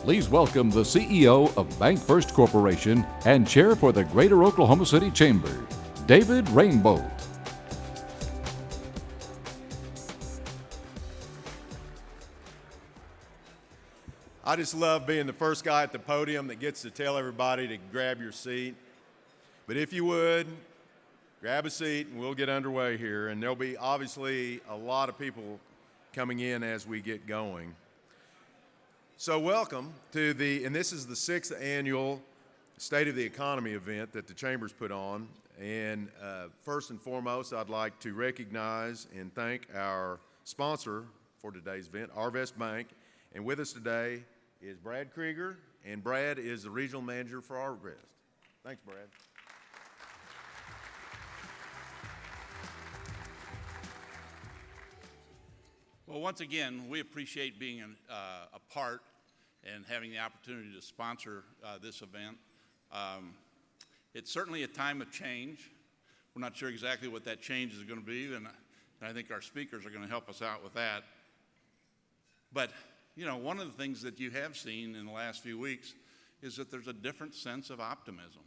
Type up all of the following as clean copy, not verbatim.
Please welcome the CEO of Bank First Corporation and Chair for the Greater Oklahoma City Chamber, David Rainbolt. I just love being the first guy at the podium that gets to tell everybody to grab your seat. But if you would, grab a seat and we'll get underway here. And there'll be obviously a lot of people coming in as we get going. So welcome to and this is the 6th annual State of the Economy event that the Chamber's put on. And first and foremost, I'd like to recognize and thank our sponsor for today's event, Arvest Bank. And with us today is Brad Krieger, and Brad is the regional manager for Arvest. Thanks, Brad. Well, once again, we appreciate being a part and having the opportunity to sponsor this event. It's certainly a time of change. We're not sure exactly what that change is going to be, and I think our speakers are going to help us out with that. But you know, one of the things that you have seen in the last few weeks is that there's a different sense of optimism,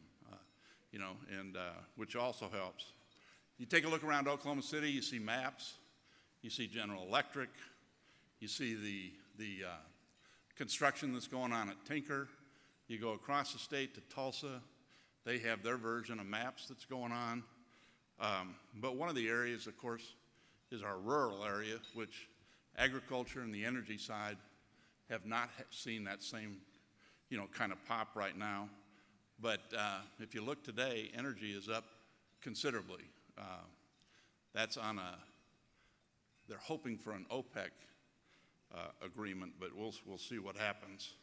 which also helps. You take a look around Oklahoma City, you see maps, you see General Electric, you see the construction that's going on at Tinker. You go across the state to Tulsa, they have their version of maps that's going on. But one of the areas, of course, is our rural area, which agriculture and the energy side have not seen that same, kind of pop right now. But if you look today, energy is up considerably. That's on they're hoping for an OPEC agreement, but we'll see what happens.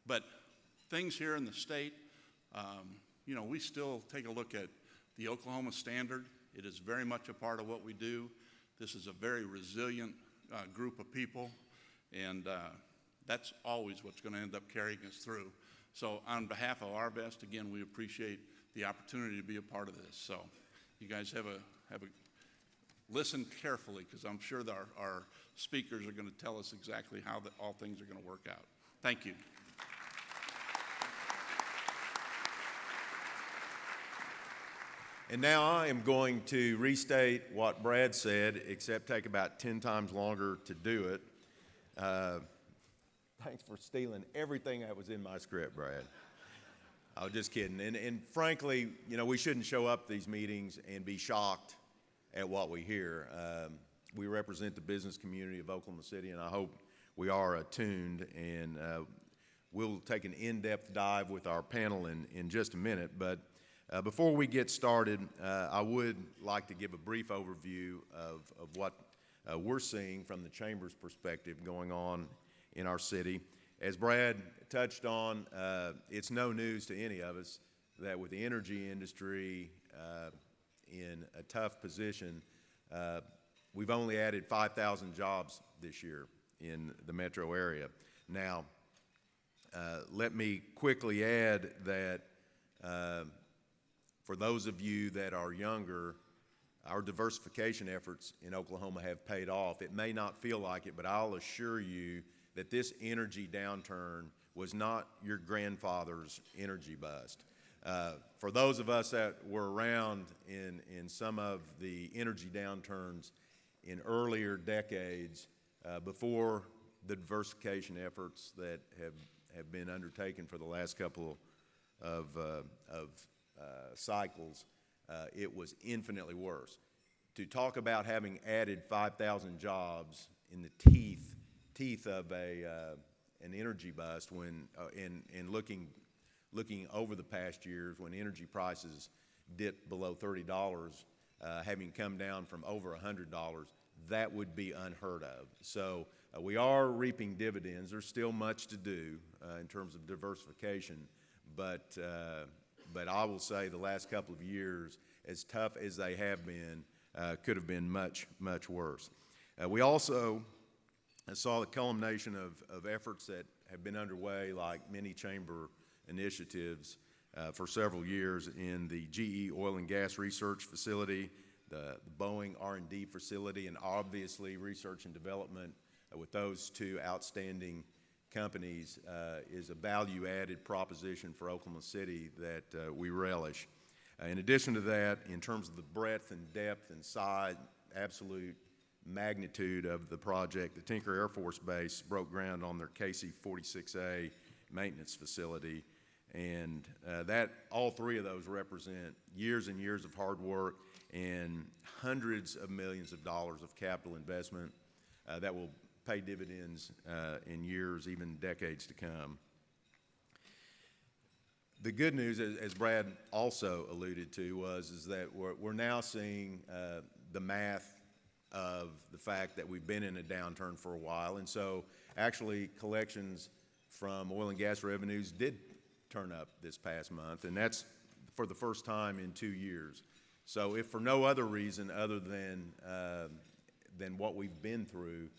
But things here in the state, we still take a look at the Oklahoma Standard. It is very much a part of what we do. This is a very resilient group of people, and that's always what's going to end up carrying us through. So on behalf of Arvest, again, we appreciate the opportunity to be a part of this. So you guys have a listen carefully, because I'm sure that our speakers are going to tell us exactly how all things are going to work out. Thank you. And now I am going to restate what Brad said, except take about 10 times longer to do it. Thanks for stealing everything that was in my script, Brad. I was just kidding. And frankly, we shouldn't show up these meetings and be shocked at what we hear. We represent the business community of Oklahoma City, and I hope we are attuned. And we'll take an in-depth dive with our panel in just a minute. But before we get started, I would like to give a brief overview of what we're seeing from the Chamber's perspective going on in our city. As Brad touched on, it's no news to any of us that with the energy industry in a tough position, we've only added 5,000 jobs this year in the metro area. Now, let me quickly add that for those of you that are younger, our diversification efforts in Oklahoma have paid off. It may not feel like it, but I'll assure you that this energy downturn was not your grandfather's energy bust. For those of us that were around in some of the energy downturns in earlier decades, before the diversification efforts that have been undertaken for the last couple of cycles, it was infinitely worse. To talk about having added 5,000 jobs in the teeth of an energy bust when and looking over the past years when energy prices dipped below $30, having come down from over $100, that would be unheard of. So we are reaping dividends. There's still much to do in terms of diversification, but I will say the last couple of years, as tough as they have been, could have been much, much worse. We also saw the culmination of efforts that have been underway, like many chamber initiatives for several years in the GE Oil and Gas Research Facility, the Boeing R&D facility, and obviously research and development with those two outstanding companies is a value-added proposition for Oklahoma City that we relish. In addition to that, in terms of the breadth and depth and size, absolute magnitude of the project, the Tinker Air Force Base broke ground on their KC-46A maintenance facility, and that all three of those represent years and years of hard work and hundreds of millions of dollars of capital investment that will pay dividends in years, even decades to come. The good news, as Brad also alluded to, is that we're now seeing the math of the fact that we've been in a downturn for a while, and so actually collections from oil and gas revenues did turn up this past month, and that's for the first time in 2 years. So if for no other reason other than what we've been through,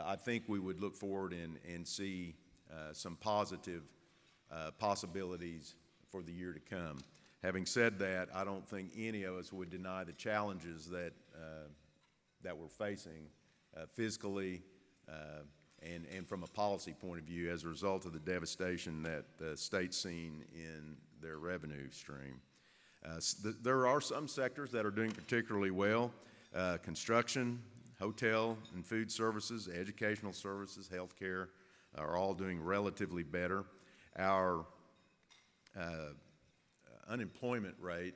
I think we would look forward and see some positive possibilities for the year to come. Having said that, I don't think any of us would deny the challenges that we're facing fiscally and from a policy point of view as a result of the devastation that the state's seen in their revenue stream. There are some sectors that are doing particularly well. Construction, hotel and food services, educational services, healthcare are all doing relatively better. Our unemployment rate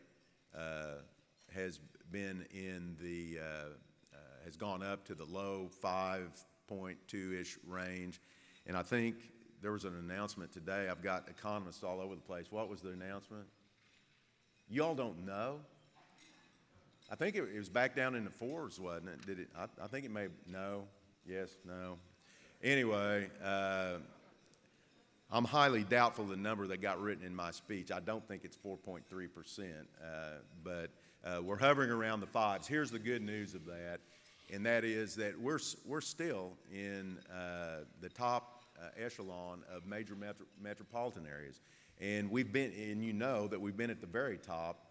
has been has gone up to the low 5.2-ish range, and I think there was an announcement today. I've got economists all over the place. What was the announcement? You all don't know? I think it was back down in the fours, wasn't it? Did it? I think it may. No. Yes. No. Anyway, I'm highly doubtful the number that got written in my speech. I don't think it's 4.3%, but we're hovering around the fives. Here's the good news of that, and that is that we're still in the top echelon of major metropolitan areas, and we've been, and you know that we've been at the very top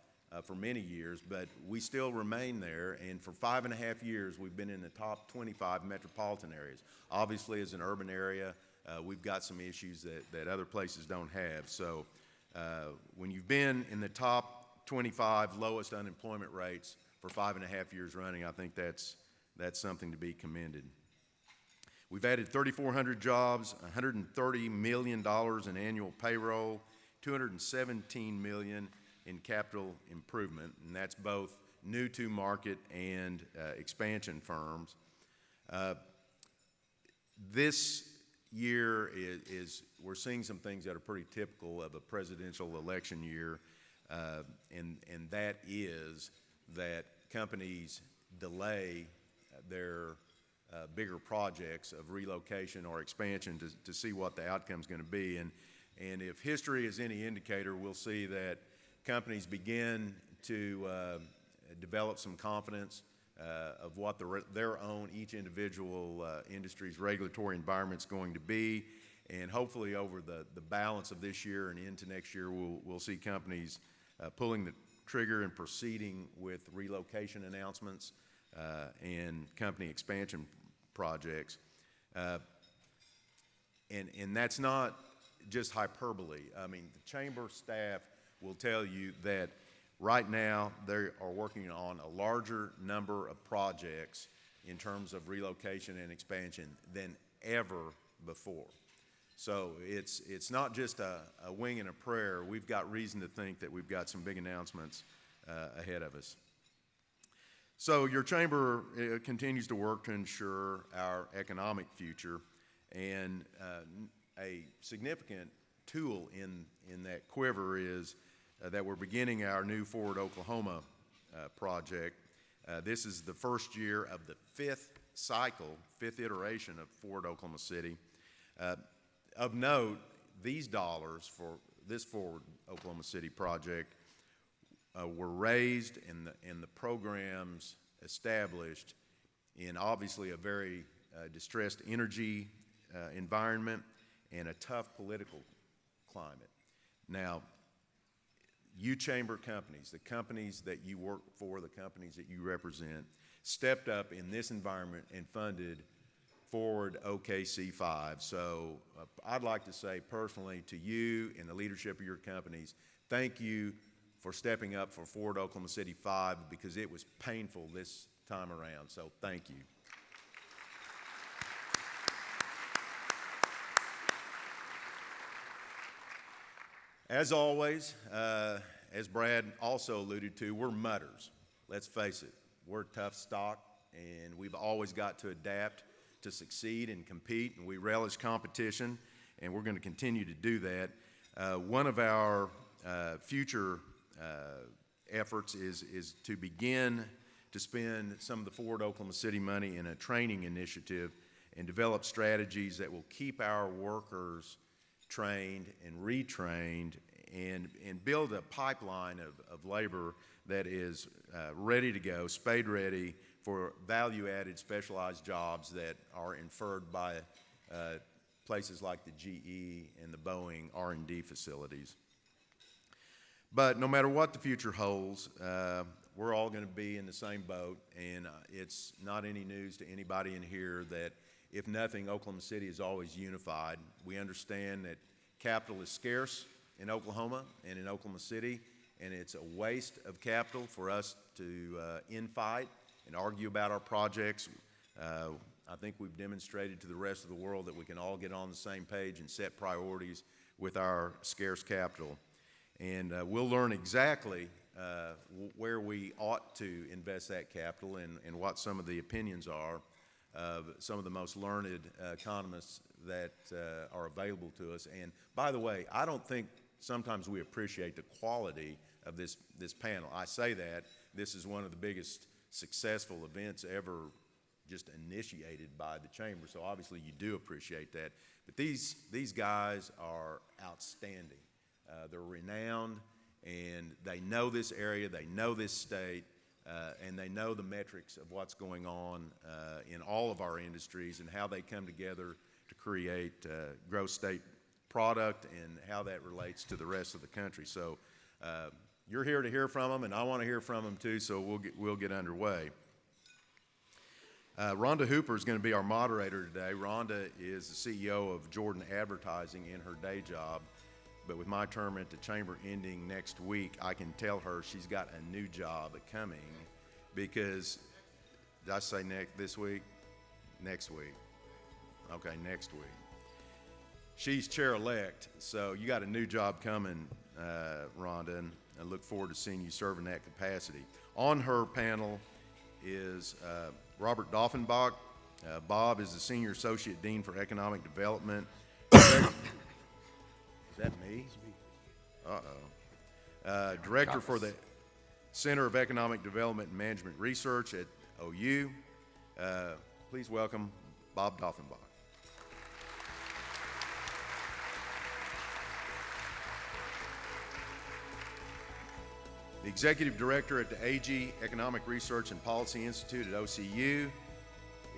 for many years, but we still remain there, and for 5.5 years we've been in the top 25 metropolitan areas. Obviously, as an urban area, we've got some issues that other places don't have. So when you've been in the top 25 lowest unemployment rates for 5.5 years running, I think that's something to be commended. We've added 3,400 jobs, $130 million in annual payroll, $217 million in capital improvement, and that's both new to market and expansion firms. This year we're seeing some things that are pretty typical of a presidential election year, and that is that companies delay their bigger projects of relocation or expansion to see what the outcome is going to be. And if history is any indicator, we'll see that companies begin to develop some confidence of what their own, each individual industry's regulatory environment's going to be. And hopefully over the balance of this year and into next year, we'll see companies pulling the trigger and proceeding with relocation announcements and company expansion projects. And that's not just hyperbole. I mean, the chamber staff will tell you that right now they are working on a larger number of projects in terms of relocation and expansion than ever before. So it's not just a wing and a prayer. We've got reason to think that we've got some big announcements ahead of us. So your chamber continues to work to ensure our economic future, and a significant tool in that quiver is that we're beginning our new Forward Oklahoma project. This is the first year of the fifth iteration of Forward Oklahoma City. Of note, these dollars for this Forward Oklahoma City project were raised and the programs established in obviously a very distressed energy environment and a tough political climate. Now, you chamber companies, the companies that you work for, the companies that you represent, stepped up in this environment and funded forward OKC5. So I'd like to say personally to you and the leadership of your companies, thank you for stepping up for Forward Oklahoma City 5, because it was painful this time around. So thank you. As always, as Brad also alluded to, we're mudders. Let's face it, we're tough stock, and we've always got to adapt to succeed and compete, and we relish competition, and we're going to continue to do that. One of our future efforts is to begin to spend some of the Forward Oklahoma City money in a training initiative and develop strategies that will keep our workers trained and retrained and build a pipeline of labor that is ready to go, spade ready for value-added specialized jobs that are inferred by places like the GE and the Boeing R&D facilities. But no matter what the future holds, we're all going to be in the same boat, and it's not any news to anybody in here that if nothing, Oklahoma City is always unified. We understand that capital is scarce in Oklahoma and in Oklahoma City, and it's a waste of capital for us to infight and argue about our projects. I think we've demonstrated to the rest of the world that we can all get on the same page and set priorities with our scarce capital. And we'll learn exactly where we ought to invest that capital and what some of the opinions are of some of the most learned economists that are available to us. And by the way, I don't think sometimes we appreciate the quality of this panel. I say that. This is one of the biggest successful events ever just initiated by the Chamber, so obviously you do appreciate that. But these guys are outstanding. They're renowned, and they know this area, they know this state, and they know the metrics of what's going on in all of our industries and how they come together to create gross state product and how that relates to the rest of the country. So you're here to hear from them, and I want to hear from them too, so we'll get underway. Rhonda Hooper is going to be our moderator today. Rhonda is the CEO of Jordan Advertising in her day job, but with my term at the Chamber ending next week, I can tell her she's got a new job coming because, did I say this week? Next week. Okay, next week. She's chair-elect, so you got a new job coming, Rhonda, and I look forward to seeing you serve in that capacity. On her panel is Robert Dauffenbach. Bob is the Senior Associate Dean for Economic Development. Is that me? Uh-oh. Director for the Center of Economic Development and Management Research at OU. Please welcome Bob Dauffenbach. The Executive Director at the Agee Economic Research and Policy Institute at OCU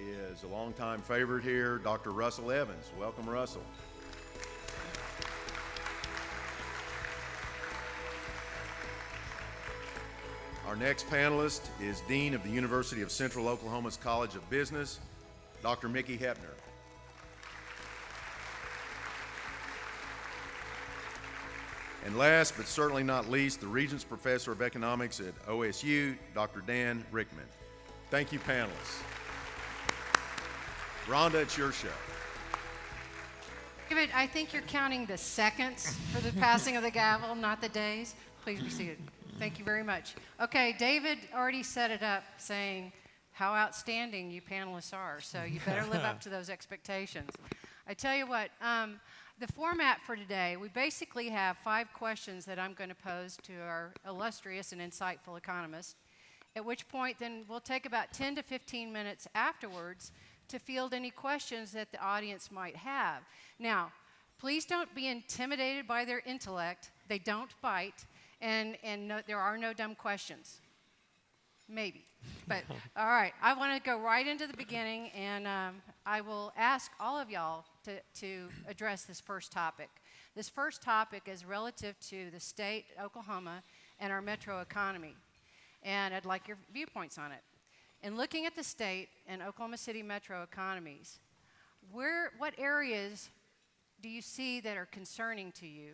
is a longtime favorite here, Dr. Russell Evans. Welcome, Russell. Our next panelist is Dean of the University of Central Oklahoma's College of Business, Dr. Mickey Hepner. And last but certainly not least, the Regents Professor of Economics at OSU, Dr. Dan Rickman. Thank you, panelists. Rhonda, it's your show. David, I think you're counting the seconds for the passing of the gavel, not the days. Please be seated. Thank you very much. Okay, David already set it up saying how outstanding you panelists are, so you better live up to those expectations. I tell you what, the format for today, we basically have 5 questions that I'm going to pose to our illustrious and insightful economist, at which point then we'll take about 10 to 15 minutes afterwards to field any questions that the audience might have. Now, please don't be intimidated by their intellect. They don't bite, and no, there are no dumb questions. Maybe. But, all right, I want to go right into the beginning, and I will ask all of y'all to address this first topic. This first topic is relative to the state, Oklahoma, and our metro economy. And I'd like your viewpoints on it. In looking at the state and Oklahoma City metro economies, what areas do you see that are concerning to you?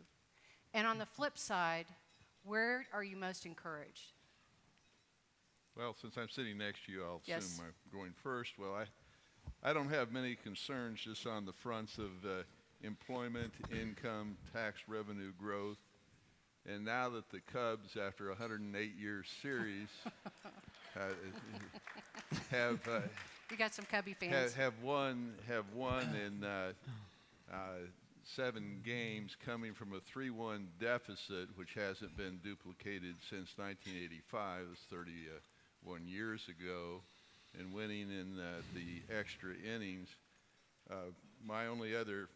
And on the flip side, where are you most encouraged? Well, since I'm sitting next to you, I'll Yes. assume I'm going first. Well, I don't have many concerns just on the fronts of employment, income, tax revenue growth. And now that the Cubs, after a 108-year series, have You got some Cubby fans. have won in 7 games, coming from a 3-1 deficit, which hasn't been duplicated since 1985. It was 31 years ago, and winning in the extra innings. My only other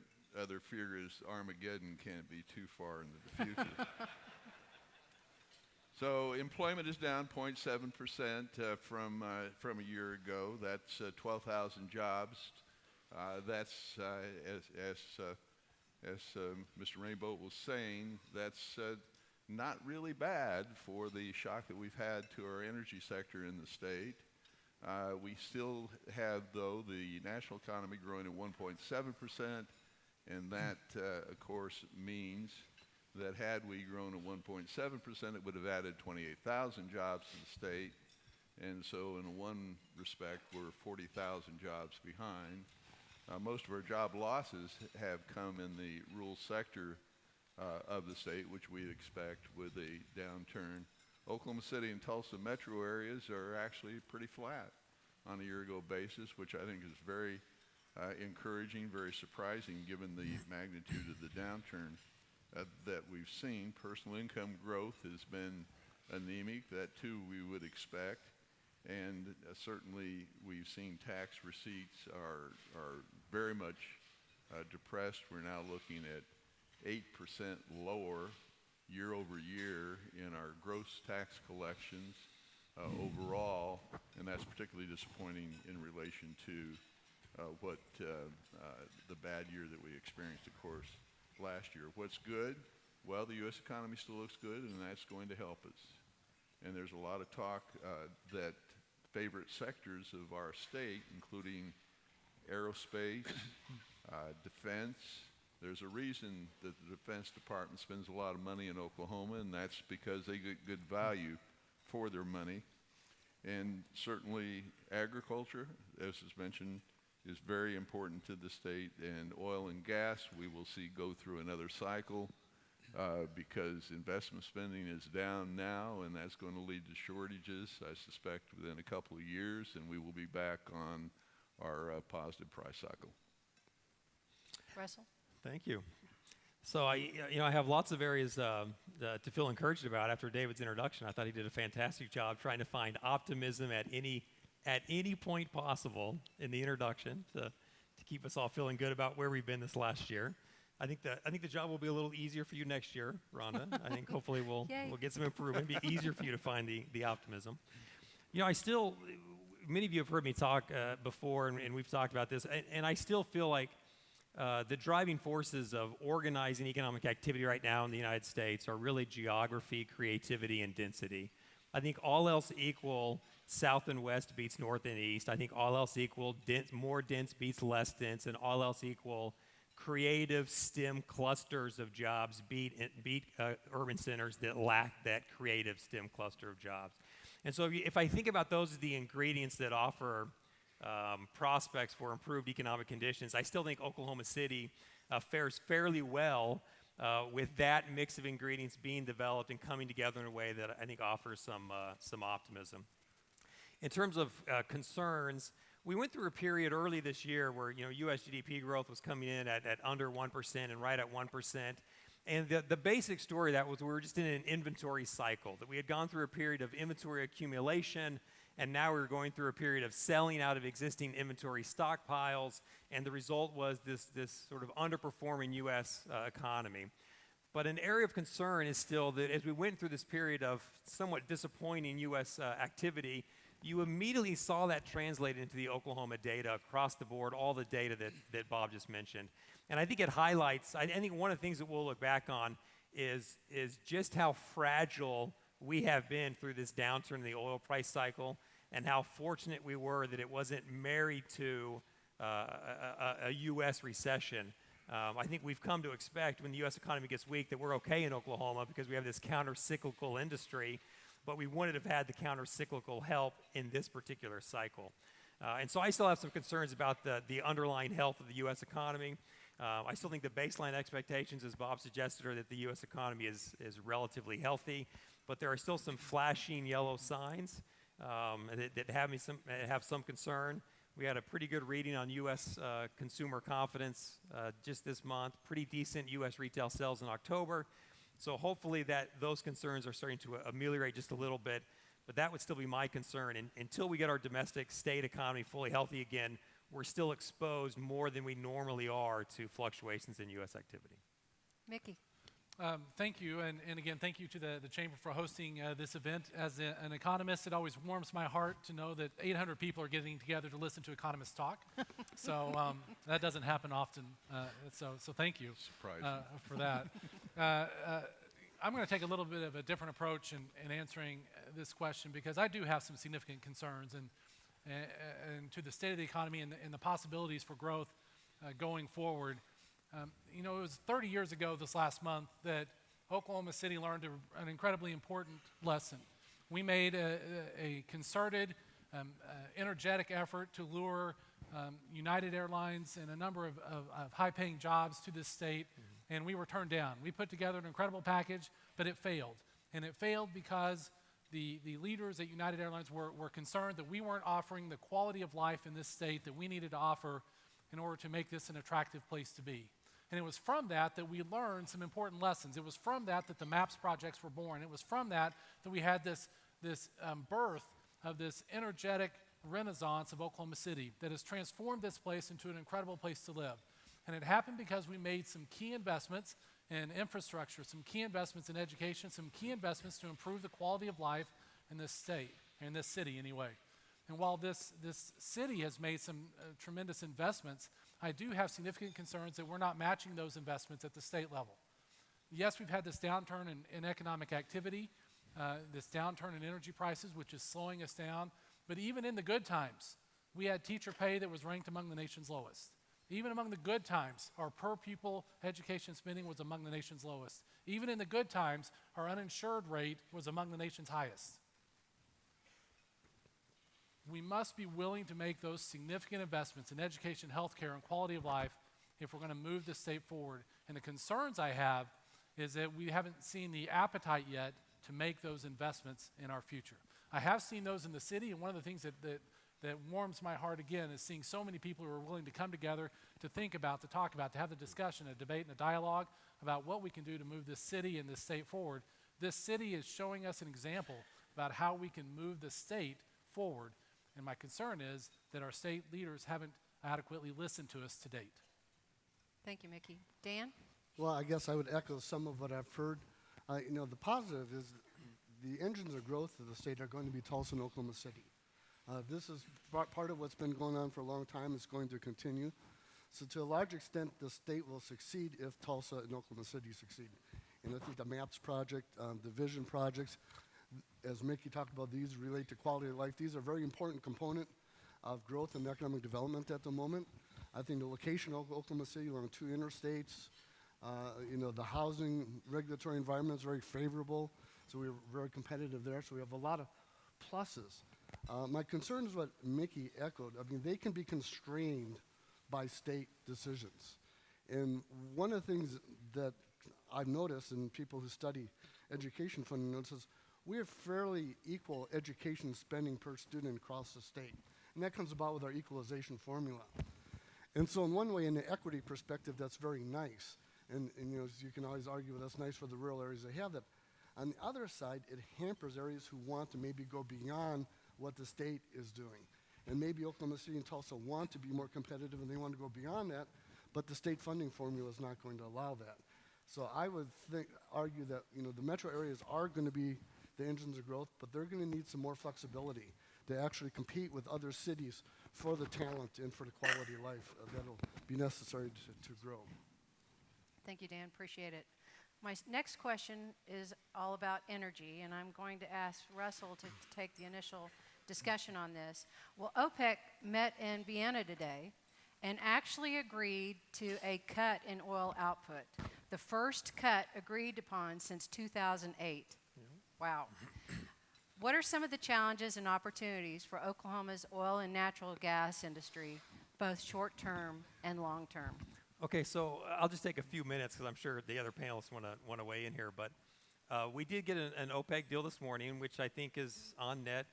fear is Armageddon can't be too far into the future. So employment is down 0.7% from a year ago. That's 12,000 jobs. That's as Mr. Rainbow was saying, that's not really bad for the shock that we've had to our energy sector in the state. We still have, though, the national economy growing at 1.7%, and that, of course, means that had we grown at 1.7%, it would have added 28,000 jobs to the state. And so in one respect, we're 40,000 jobs behind. Most of our job losses have come in the rural sector of the state, which we expect with a downturn. Oklahoma City and Tulsa metro areas are actually pretty flat on a year-ago basis, which I think is very encouraging, very surprising given the magnitude of the downturn that we've seen. Personal income growth has been anemic. That, too, we would expect. And certainly we've seen tax receipts are very much depressed. We're now looking at 8% lower year over year in our gross tax collections overall, and that's particularly disappointing in relation to what the bad year that we experienced, of course, last year. What's good? Well, the U.S. economy still looks good, and that's going to help us. And there's a lot of talk that favorite sectors of our state, including aerospace, defense. There's a reason that the Defense Department spends a lot of money in Oklahoma, and that's because they get good value for their money. And certainly agriculture, as is mentioned, is very important to the state. And oil and gas, we will see go through another cycle because investment spending is down now, and that's going to lead to shortages, I suspect, within a couple of years, and we will be back on our positive price cycle. Russell? Thank you. So I have lots of areas to feel encouraged about after David's introduction. I thought he did a fantastic job trying to find optimism at any point possible in the introduction to keep us all feeling good about where we've been this last year. I think the job will be a little easier for you next year, Rhonda. I think hopefully we'll get some improvement. It'll be easier for you to find the optimism. Many of you have heard me talk before, and we've talked about this, and I still feel like the driving forces of organizing economic activity right now in the United States are really geography, creativity, and density. I think all else equal, South and West beats North and East. I think all else equal, more dense beats less dense, and all else equal, creative STEM clusters of jobs beat urban centers that lack that creative STEM cluster of jobs. And so if I think about those as the ingredients that offer prospects for improved economic conditions, I still think Oklahoma City fares fairly well with that mix of ingredients being developed and coming together in a way that I think offers some optimism. In terms of concerns, we went through a period early this year where U.S. GDP growth was coming in at under 1% and right at 1%. And the basic story that was we were just in an inventory cycle, that we had gone through a period of inventory accumulation, and now we were going through a period of selling out of existing inventory stockpiles, and the result was this sort of underperforming U.S. economy. But an area of concern is still that as we went through this period of somewhat disappointing U.S. activity, you immediately saw that translate into the Oklahoma data across the board, all the data that Bob just mentioned. And I think it highlights, I think one of the things that we'll look back on is just how fragile we have been through this downturn in the oil price cycle, and how fortunate we were that it wasn't married to a U.S. recession. I think we've come to expect when the U.S. economy gets weak that we're okay in Oklahoma because we have this counter-cyclical industry, but we wouldn't have had the counter-cyclical help in this particular cycle. And so I still have some concerns about the underlying health of the U.S. economy. I still think the baseline expectations, as Bob suggested, are that the U.S. economy is relatively healthy, but there are still some flashing yellow signs that have some concern. We had a pretty good reading on U.S. consumer confidence just this month, pretty decent U.S. retail sales in October. So hopefully those concerns are starting to ameliorate just a little bit, but that would still be my concern. And until we get our domestic state economy fully healthy again, we're still exposed more than we normally are to fluctuations in U.S. activity. Mickey. Thank you, and again, thank you to the Chamber for hosting this event. As an economist, it always warms my heart to know that 800 people are getting together to listen to economists talk. So that doesn't happen often, so thank you for that. I'm going to take a little bit of a different approach in answering this question because I do have some significant concerns and to the state of the economy and the possibilities for growth going forward. It was 30 years ago this last month that Oklahoma City learned an incredibly important lesson. We made a concerted, energetic effort to lure United Airlines and a number of high-paying jobs to this state, and we were turned down. We put together an incredible package, but it failed. And it failed because the leaders at United Airlines were concerned that we weren't offering the quality of life in this state that we needed to offer in order to make this an attractive place to be. And it was from that we learned some important lessons. It was from that the MAPS projects were born. It was from that we had this birth of this energetic renaissance of Oklahoma City that has transformed this place into an incredible place to live. And it happened because we made some key investments in infrastructure, some key investments in education, some key investments to improve the quality of life in this state, in this city anyway. And while this city has made some tremendous investments, I do have significant concerns that we're not matching those investments at the state level. Yes, we've had this downturn in economic activity, this downturn in energy prices, which is slowing us down. But even in the good times, we had teacher pay that was ranked among the nation's lowest. Even among the good times, our per pupil education spending was among the nation's lowest. Even in the good times, our uninsured rate was among the nation's highest. We must be willing to make those significant investments in education, healthcare, and quality of life if we're going to move this state forward. And the concerns I have is that we haven't seen the appetite yet to make those investments in our future. I have seen those in the city, and one of the things that warms my heart again is seeing so many people who are willing to come together to think about, to talk about, to have a discussion, a debate, and a dialogue about what we can do to move this city and this state forward. This city is showing us an example about how we can move the state forward. And my concern is that our state leaders haven't adequately listened to us to date. Thank you, Mickey. Dan? Well, I guess I would echo some of what I've heard. The positive is the engines of growth of the state are going to be Tulsa and Oklahoma City. This is part of what's been going on for a long time. It's going to continue. So to a large extent, the state will succeed if Tulsa and Oklahoma City succeed. And I think the MAPS project, the vision projects, as Mickey talked about, these relate to quality of life. These are a very important component of growth and economic development at the moment. I think the location of Oklahoma City along 2 interstates, the housing regulatory environment is very favorable, so we're very competitive there. So we have a lot of pluses. My concern is what Mickey echoed. I mean, they can be constrained by state decisions. And one of the things that I've noticed in people who study education funding notices, we have fairly equal education spending per student across the state. And that comes about with our equalization formula. And so in one way, in the equity perspective, that's very nice. And you can always argue that's nice for the rural areas that have that. On the other side, it hampers areas who want to maybe go beyond what the state is doing. And maybe Oklahoma City and Tulsa want to be more competitive and they want to go beyond that, but the state funding formula is not going to allow that. So I would argue that the metro areas are going to be the engines of growth, but they're going to need some more flexibility to actually compete with other cities for the talent and for the quality of life that'll be necessary to grow. Thank you, Dan. Appreciate it. My next question is all about energy, and I'm going to ask Russell to take the initial discussion on this. Well, OPEC met in Vienna today, and actually agreed to a cut in oil output, the first cut agreed upon since 2008. Wow. What are some of the challenges and opportunities for Oklahoma's oil and natural gas industry, both short-term and long-term? Okay, so I'll just take a few minutes because I'm sure the other panelists want to weigh in here. But we did get an OPEC deal this morning, which I think is on net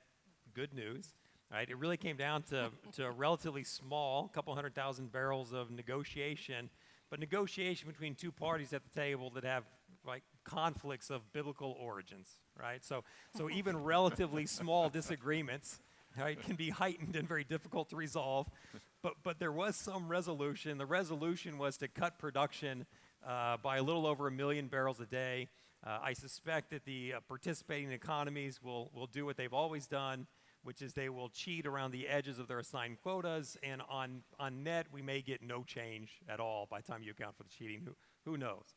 good news. Right? It really came down to a relatively small, couple 100,000 barrels of negotiation, but negotiation between two parties at the table that have like conflicts of biblical origins, right? So even relatively small disagreements, right, can be heightened and very difficult to resolve. But there was some resolution. The resolution was to cut production by a little over 1 million barrels a day. I suspect that the participating economies will do what they've always done, which is they will cheat around the edges of their assigned quotas, and on net, we may get no change at all by the time you account for the cheating. Who knows?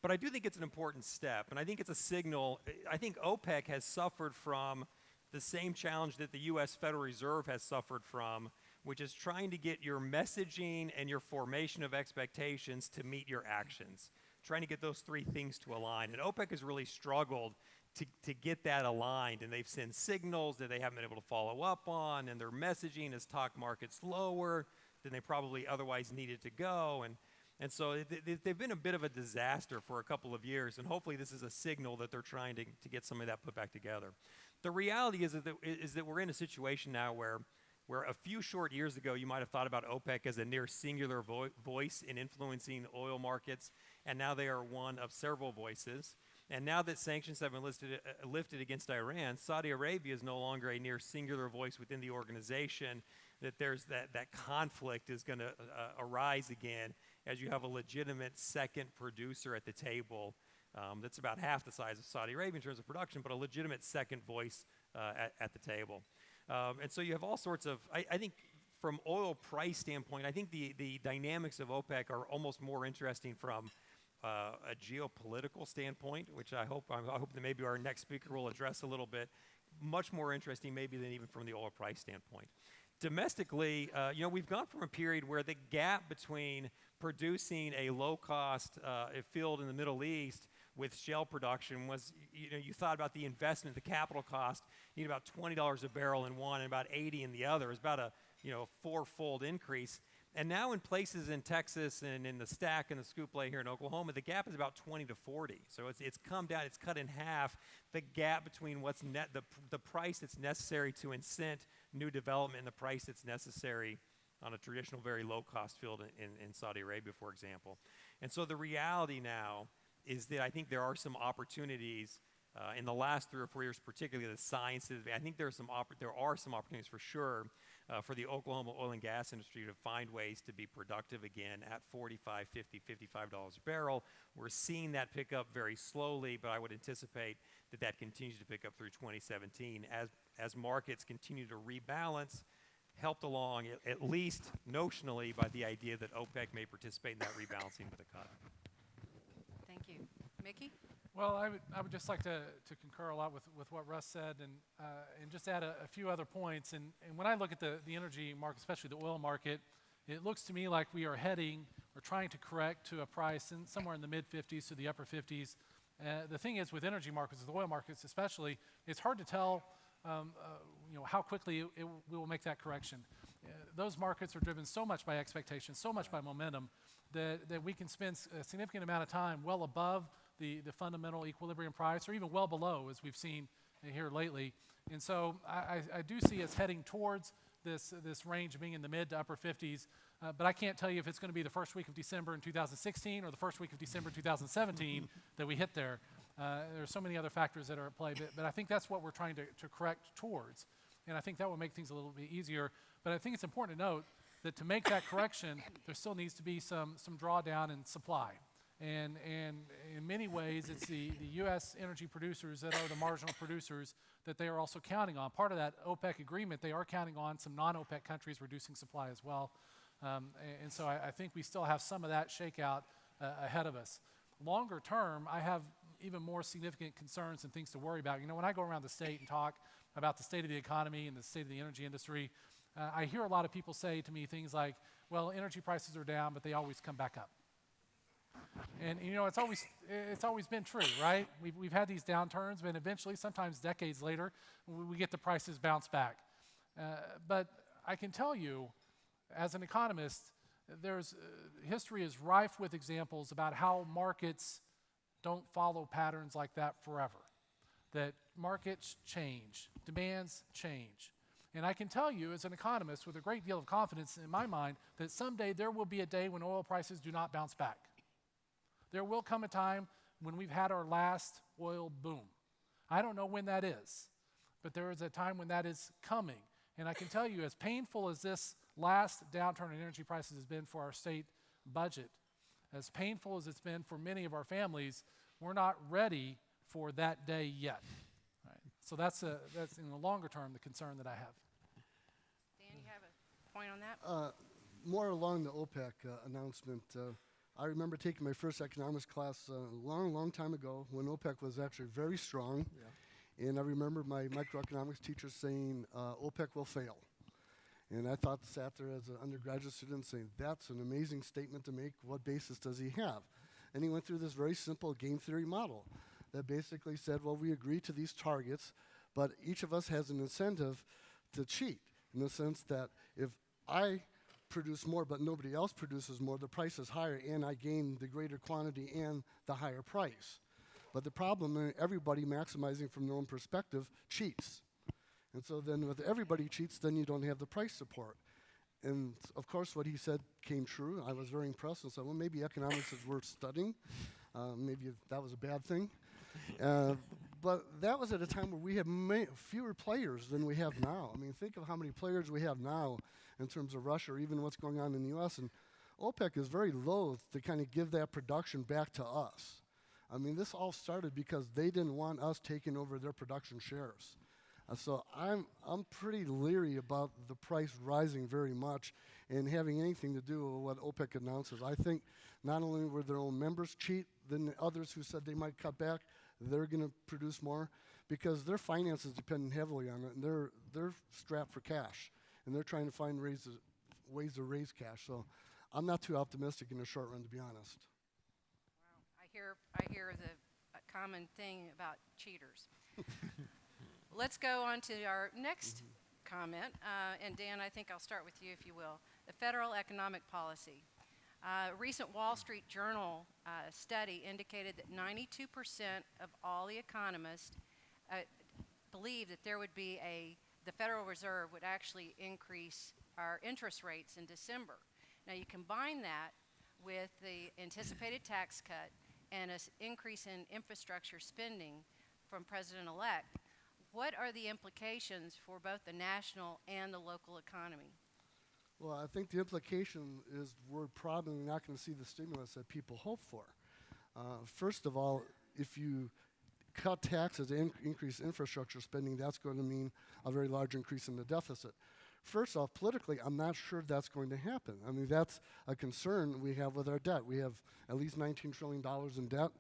But I do think it's an important step, and I think it's a signal. I think OPEC has suffered from the same challenge that the U.S. Federal Reserve has suffered from, which is trying to get your messaging and your formation of expectations to meet your actions, trying to get those three things to align. And OPEC has really struggled to get that aligned, and they've sent signals that they haven't been able to follow up on, and their messaging has talked markets lower than they probably otherwise needed to go. And so they've been a bit of a disaster for a couple of years, and hopefully this is a signal that they're trying to get some of that put back together. The reality is that we're in a situation now where a few short years ago you might have thought about OPEC as a near singular voice in influencing oil markets, and now they are one of several voices. And now that sanctions have been lifted against Iran, Saudi Arabia is no longer a near singular voice within the organization, that there's that conflict is going to arise again as you have a legitimate second producer at the table that's about half the size of Saudi Arabia in terms of production, but a legitimate second voice at the table. And so you have all sorts of, I think from oil price standpoint, I think the dynamics of OPEC are almost more interesting from a geopolitical standpoint, which I hope that maybe our next speaker will address a little bit, much more interesting maybe than even from the oil price standpoint. Domestically, we've gone from a period where the gap between producing a low-cost field in the Middle East with shale production was, you thought about the investment, the capital cost, you need about $20 a barrel in one and about 80 in the other. It's about a fourfold increase. And now in places in Texas and in the Stack and the Scoop Lake here in Oklahoma, the gap is about 20 to 40. So it's come down, it's cut in half. The gap between what's the price that's necessary to incent new development and the price that's necessary on a traditional very low-cost field in Saudi Arabia, for example. And so the reality now is that I think there are some opportunities in the last 3 or 4 years, particularly the science. I think there are some opportunities for sure for the Oklahoma oil and gas industry to find ways to be productive again at $45, $50, $55 a barrel. We're seeing that pick up very slowly, but I would anticipate that continues to pick up through 2017 as markets continue to rebalance, helped along at least notionally by the idea that OPEC may participate in that rebalancing with a cut. Thank you. Mickey? Well, I would just like to concur a lot with what Russ said and just add a few other points. And when I look at the energy market, especially the oil market, it looks to me like we are heading or trying to correct to a price somewhere in the mid-50s to the upper 50s. The thing is with energy markets, the oil markets especially, it's hard to tell how quickly we will make that correction. Those markets are driven so much by expectations, so much by momentum, that we can spend a significant amount of time well above the fundamental equilibrium price, or even well below, as we've seen here lately. And so I do see us heading towards this range being in the mid to upper 50s, but I can't tell you if it's going to be the first week of December in 2016 or the first week of December 2017 that we hit there. There are so many other factors that are at play, but I think that's what we're trying to correct towards, and I think that will make things a little bit easier. But I think it's important to note that to make that correction, there still needs to be some drawdown in supply. And in many ways, it's the U.S. energy producers that are the marginal producers that they are also counting on. Part of that OPEC agreement, they are counting on some non-OPEC countries reducing supply as well. And so I think we still have some of that shakeout ahead of us. Longer term, I have even more significant concerns and things to worry about. When I go around the state and talk about the state of the economy and the state of the energy industry, I hear a lot of people say to me things like, well, energy prices are down, but they always come back up. And you know, it's always been true, right? We've had these downturns, but eventually, sometimes decades later, we get the prices bounce back. But I can tell you, as an economist, history is rife with examples about how markets don't follow patterns like that forever. That markets change, demands change. And I can tell you, as an economist, with a great deal of confidence in my mind, that someday there will be a day when oil prices do not bounce back. There will come a time when we've had our last oil boom. I don't know when that is, but there is a time when that is coming. And I can tell you, as painful as this last downturn in energy prices has been for our state budget, as painful as it's been for many of our families, we're not ready for that day yet. Right? So that's in the longer term the concern that I have. Dan, you have a point on that? More along the OPEC announcement. I remember taking my first economics class a long time ago when OPEC was actually very strong. Yeah. And I remember my microeconomics teacher saying, OPEC will fail. And I sat there as an undergraduate student saying, that's an amazing statement to make. What basis does he have? And he went through this very simple game theory model that basically said, well, we agree to these targets, but each of us has an incentive to cheat in the sense that if I produce more but nobody else produces more, the price is higher and I gain the greater quantity and the higher price. But the problem, everybody maximizing from their own perspective cheats. And so then with everybody cheats, then you don't have the price support. And of course what he said came true. I was very impressed and said, well, maybe economics is worth studying. Maybe that was a bad thing. But that was at a time where we had fewer players than we have now. I mean, think of how many players we have now in terms of Russia or even what's going on in the U.S. And OPEC is very loath to kind of give that production back to us. I mean, this all started because they didn't want us taking over their production shares. So I'm pretty leery about the price rising very much and having anything to do with what OPEC announces. I think not only were their own members cheat, then the others who said they might cut back, they're going to produce more because their finances depend heavily on it, and they're strapped for cash, and they're trying to find ways to raise cash. So I'm not too optimistic in the short run, to be honest. Wow, I hear the common thing about cheaters. Let's go on to our next comment, and Dan, I think I'll start with you, if you will. The federal economic policy. A recent Wall Street Journal study indicated that 92% of all the economists believe that the Federal Reserve would actually increase our interest rates in December. Now you combine that with the anticipated tax cut and an increase in infrastructure spending from President-elect, what are the implications for both the national and the local economy? Well, I think the implication is we're probably not going to see the stimulus that people hope for. First of all, if you cut taxes and increase infrastructure spending, that's going to mean a very large increase in the deficit. First off, politically, I'm not sure that's going to happen. I mean, that's a concern we have with our debt. We have at least $19 trillion in debt.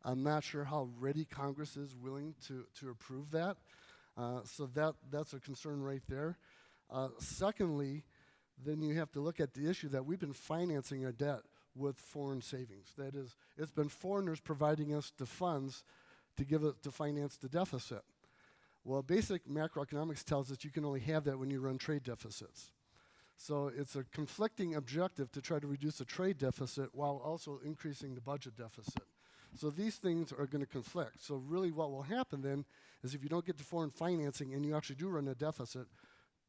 I'm not sure how ready Congress is willing to approve that. So that's a concern right there. Secondly, then you have to look at the issue that we've been financing our debt with foreign savings. That is, it's been foreigners providing us the funds to finance the deficit. Well, basic macroeconomics tells us you can only have that when you run trade deficits. So it's a conflicting objective to try to reduce a trade deficit while also increasing the budget deficit. So these things are going to conflict. So really what will happen then is if you don't get the foreign financing and you actually do run a deficit,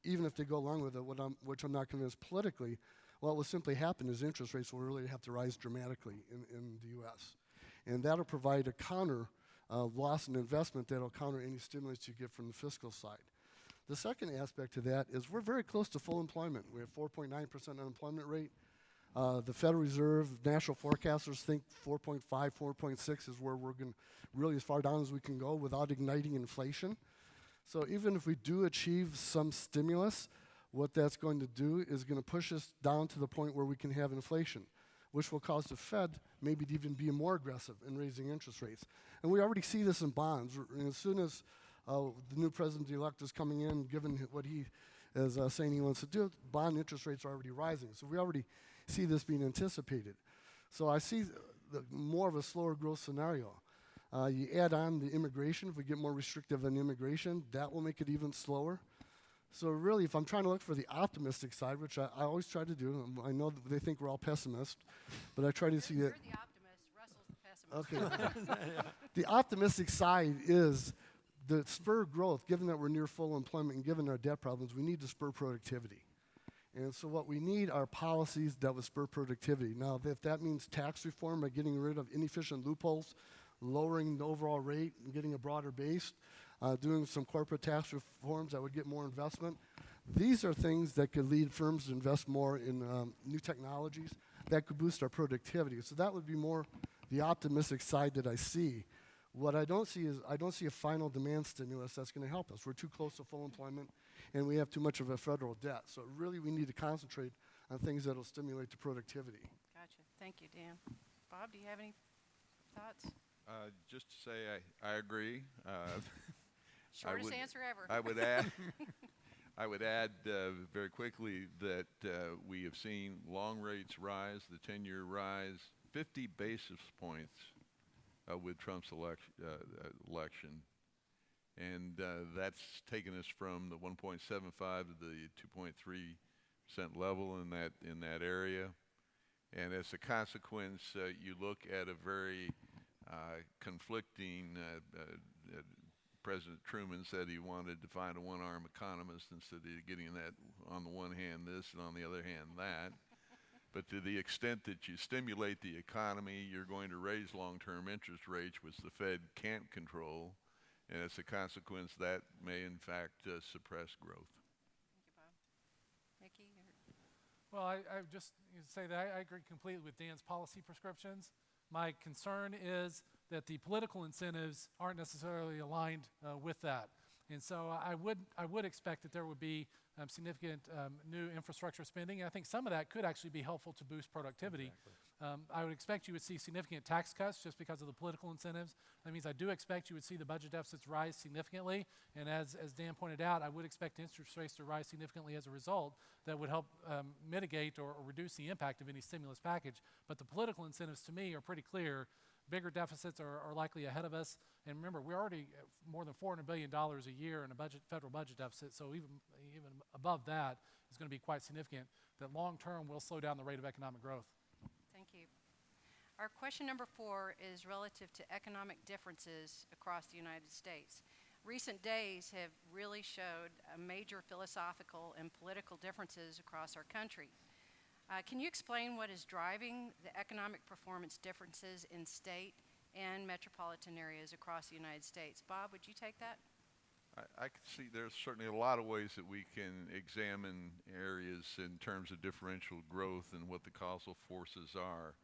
even if they go along with it, which I'm not convinced politically, what will simply happen is interest rates will really have to rise dramatically in the U.S. And that'll provide a counter loss in investment that'll counter any stimulus you get from the fiscal side. The second aspect to that is we're very close to full employment. We have 4.9% unemployment rate. The Federal Reserve, national forecasters think 4.5, 4.6 is where we're going really as far down as we can go without igniting inflation. So even if we do achieve some stimulus, what that's going to do is going to push us down to the point where we can have inflation, which will cause the Fed maybe to even be more aggressive in raising interest rates. And we already see this in bonds. And as soon as the new president-elect is coming in, given what he is saying he wants to do it, bond interest rates are already rising. So we already see this being anticipated. So I see more of a slower growth scenario. You add on the immigration, if we get more restrictive on immigration, that will make it even slower. So really, if I'm trying to look for the optimistic side, which I always try to do, I know that they think we're all pessimists, but I try to see You're that. the optimist. Russell's the pessimist. Okay. The optimistic side is the spur growth, given that we're near full employment and given our debt problems, we need to spur productivity. And so what we need are policies that would spur productivity. Now, if that means tax reform by getting rid of inefficient loopholes, lowering the overall rate and getting a broader base, doing some corporate tax reforms that would get more investment, these are things that could lead firms to invest more in new technologies that could boost our productivity. So that would be more the optimistic side that I see. What I don't see is I don't see a final demand stimulus that's going to help us. We're too close to full employment, and we have too much of a federal debt. So really, we need to concentrate on things that will stimulate the productivity. Gotcha. Thank you, Dan. Bob, do you have any thoughts? Just to say I agree. Shortest answer ever. I would add very quickly that we have seen long rates rise, the 10-year rise, 50 basis points with Trump's election. And that's taken us from the 1.75 to the 2.3% level in that area. And as a consequence, you look at a very conflicting President Truman said he wanted to find a one-armed economist instead of getting that on the one hand this and on the other hand that. But to the extent that you stimulate the economy, you're going to raise long-term interest rates, which the Fed can't control. And as a consequence, that may in fact suppress growth. Thank you, Bob. Mickey? Well, I just say that I agree completely with Dan's policy prescriptions. My concern is that the political incentives aren't necessarily aligned with that. And so I would expect that there would be significant new infrastructure spending. And I think some of that could actually be helpful to boost productivity. Exactly. I would expect you would see significant tax cuts just because of the political incentives. That means I do expect you would see the budget deficits rise significantly. And as Dan pointed out, I would expect interest rates to rise significantly as a result. That would help mitigate or reduce the impact of any stimulus package. But the political incentives to me are pretty clear. Bigger deficits are likely ahead of us. And remember, we're already more than $400 billion a year in a federal budget deficit, so even above that is going to be quite significant. That long term will slow down the rate of economic growth. Thank you. Our question number 4 is relative to economic differences across the United States. Recent days have really showed major philosophical and political differences across our country. Can you explain what is driving the economic performance differences in state and metropolitan areas across the United States? Bob, would you take that? I can see there's certainly a lot of ways that we can examine areas in terms of differential growth and what the causal forces are.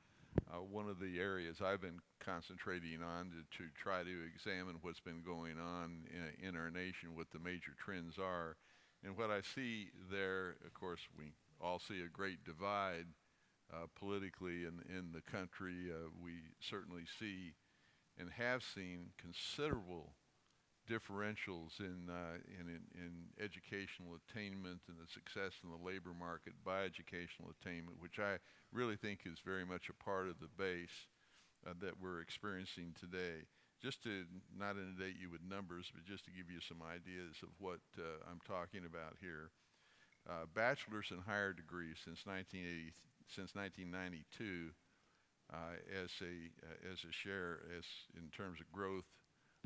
One of the areas I've been concentrating on to try to examine what's been going on in our nation, what the major trends are. And what I see there, of course, we all see a great divide politically in the country. We certainly see and have seen considerable differentials in educational attainment and the success in the labor market by educational attainment, which I really think is very much a part of the base that we're experiencing today. Just to not inundate you with numbers, but just to give you some ideas of what I'm talking about here. Bachelor's and higher degrees since 1992 as a share in terms of growth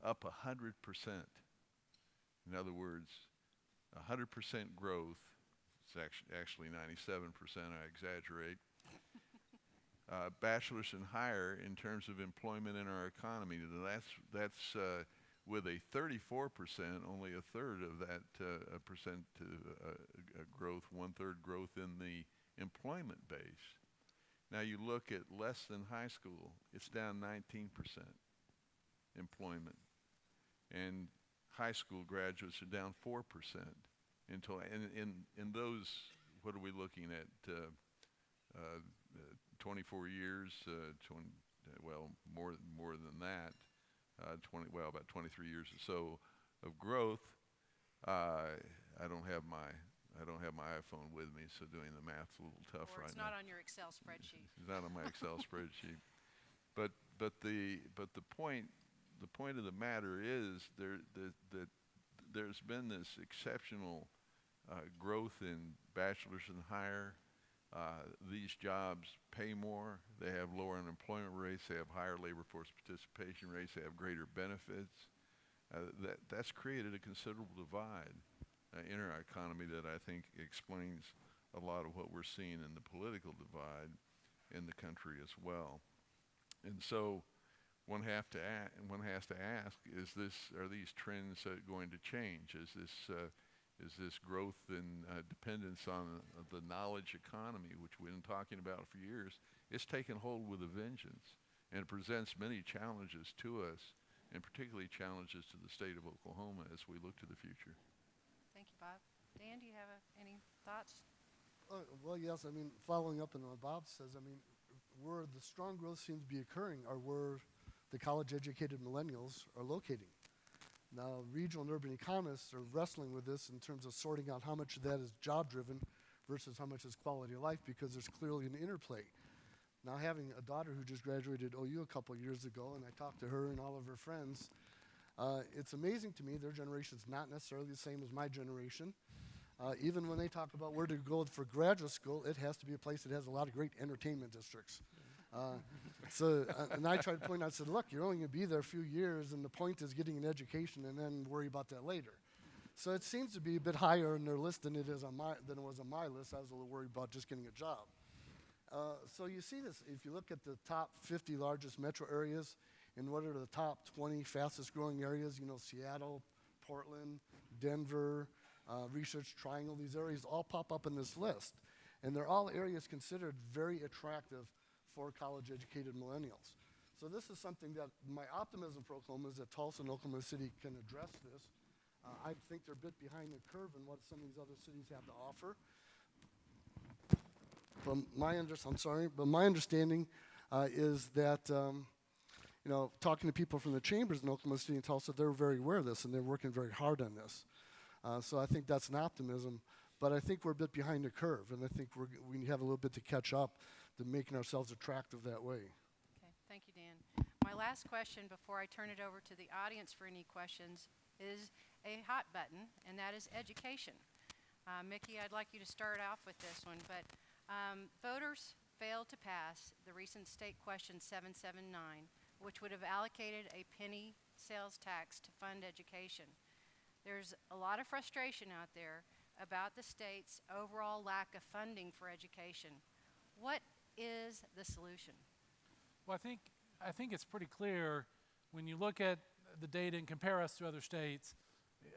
up 100%. In other words, 100% growth. It's actually 97%. I exaggerate. Bachelor's and higher in terms of employment in our economy. That's with a 34%, only a third of that percent growth, 1/3 growth in the employment base. Now you look at less than high school, it's down 19% employment. And high school graduates are down 4%. In those, what are we looking at? 24 years, more than that. About 23 years or so of growth. I don't have my I don't have my iPhone with me, so doing the math's a little tough Or right it's now. not on your Excel spreadsheet. It's not on my Excel spreadsheet. But the point of the matter is that there's been this exceptional growth in bachelor's and higher. These jobs pay more. They have lower unemployment rates. They have higher labor force participation rates. They have greater benefits. That's created a considerable divide in our economy that I think explains a lot of what we're seeing in the political divide in the country as well. And so one has to ask, are these trends going to change? Is this growth and dependence on the knowledge economy, which we've been talking about for years, it's taken hold with a vengeance, and it presents many challenges to us, and particularly challenges to the state of Oklahoma as we look to the future. Thank you, Bob. Dan, do you have any thoughts? Well, yes. I mean, following up on what Bob says, I mean, where the strong growth seems to be occurring are where the college-educated millennials are locating. Now, regional and urban economists are wrestling with this in terms of sorting out how much of that is job-driven versus how much is quality of life, because there's clearly an interplay. Now, having a daughter who just graduated OU a couple years ago, and I talked to her and all of her friends, it's amazing to me their generation's not necessarily the same as my generation. Even when they talk about where to go for graduate school, it has to be a place that has a lot of great entertainment districts. And I tried to point out, I said, look, you're only going to be there a few years, and the point is getting an education and then worry about that later. So it seems to be a bit higher on their list than it was on my list. I was a little worried about just getting a job. So you see this, if you look at the top 50 largest metro areas and what are the top 20 fastest growing areas, you know, Seattle, Portland, Denver, Research Triangle, these areas all pop up in this list. And they're all areas considered very attractive for college-educated millennials. So this is something that my optimism for Oklahoma is that Tulsa and Oklahoma City can address this. I think they're a bit behind the curve in what some of these other cities have to offer. But my understanding is that, you know, talking to people from the chambers in Oklahoma City and Tulsa, they're very aware of this and they're working very hard on this. So I think that's an optimism, but I think we're a bit behind the curve, and I think we have a little bit to catch up to making ourselves attractive that way. Okay, thank you, Dan. My last question before I turn it over to the audience for any questions is a hot button, and that is education. Mickey, I'd like you to start off with this one, but voters failed to pass the recent state question 779, which would have allocated a penny sales tax to fund education. There's a lot of frustration out there about the state's overall lack of funding for education. What is the solution? Well, I think it's pretty clear when you look at the data and compare us to other states.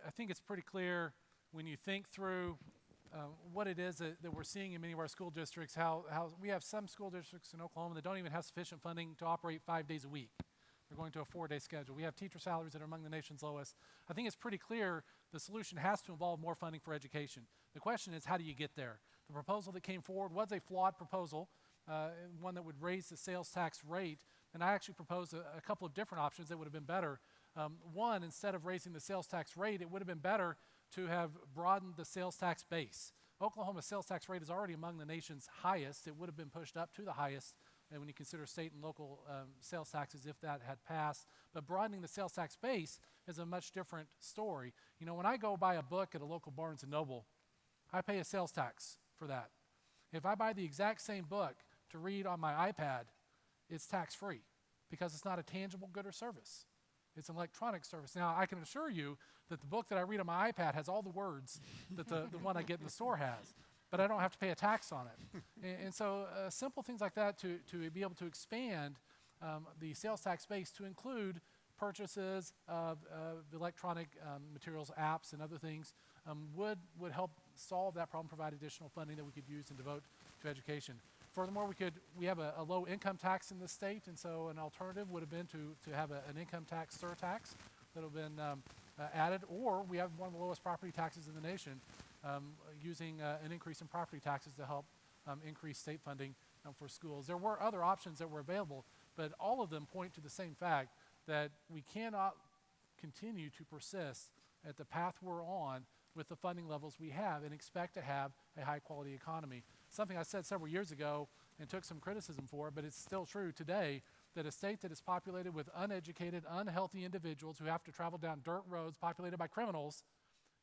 I think it's pretty clear when you think through what it is that we're seeing in many of our school districts, how we have some school districts in Oklahoma that don't even have sufficient funding to operate 5 days a week. They're going to a 4-day schedule. We have teacher salaries that are among the nation's lowest. I think it's pretty clear the solution has to involve more funding for education. The question is, how do you get there? The proposal that came forward was a flawed proposal, one that would raise the sales tax rate, and I actually proposed a couple of different options that would have been better. One, instead of raising the sales tax rate, it would have been better to have broadened the sales tax base. Oklahoma's sales tax rate is already among the nation's highest. It would have been pushed up to the highest when you consider state and local sales taxes if that had passed. But broadening the sales tax base is a much different story. You know, when I go buy a book at a local Barnes & Noble, I pay a sales tax for that. If I buy the exact same book to read on my iPad, it's tax-free because it's not a tangible good or service. It's an electronic service. Now, I can assure you that the book that I read on my iPad has all the words that the one I get in the store has, but I don't have to pay a tax on it. And so simple things like that to be able to expand the sales tax base to include purchases of electronic materials, apps, and other things would help solve that problem, provide additional funding that we could use and devote to education. Furthermore, we have a low income tax in this state, and so an alternative would have been to have an income tax surtax that would have been added, or we have one of the lowest property taxes in the nation, using an increase in property taxes to help increase state funding for schools. There were other options that were available, but all of them point to the same fact that we cannot continue to persist at the path we're on with the funding levels we have and expect to have a high quality economy. Something I said several years ago and took some criticism for, but it's still true today, that a state that is populated with uneducated, unhealthy individuals who have to travel down dirt roads populated by criminals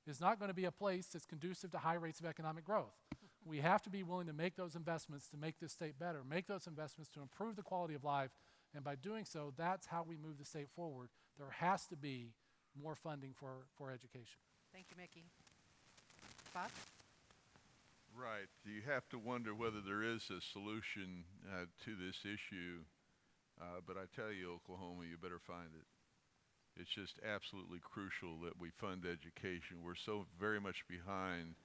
is not going to be a place that's conducive to high rates of economic growth. We have to be willing to make those investments to make this state better, make those investments to improve the quality of life, and by doing so, that's how we move the state forward. There has to be more funding for education. Thank you, Mickey. Bob? Right. You have to wonder whether there is a solution to this issue, but I tell you, Oklahoma, you better find it. It's just absolutely crucial that we fund education. We're so very much behind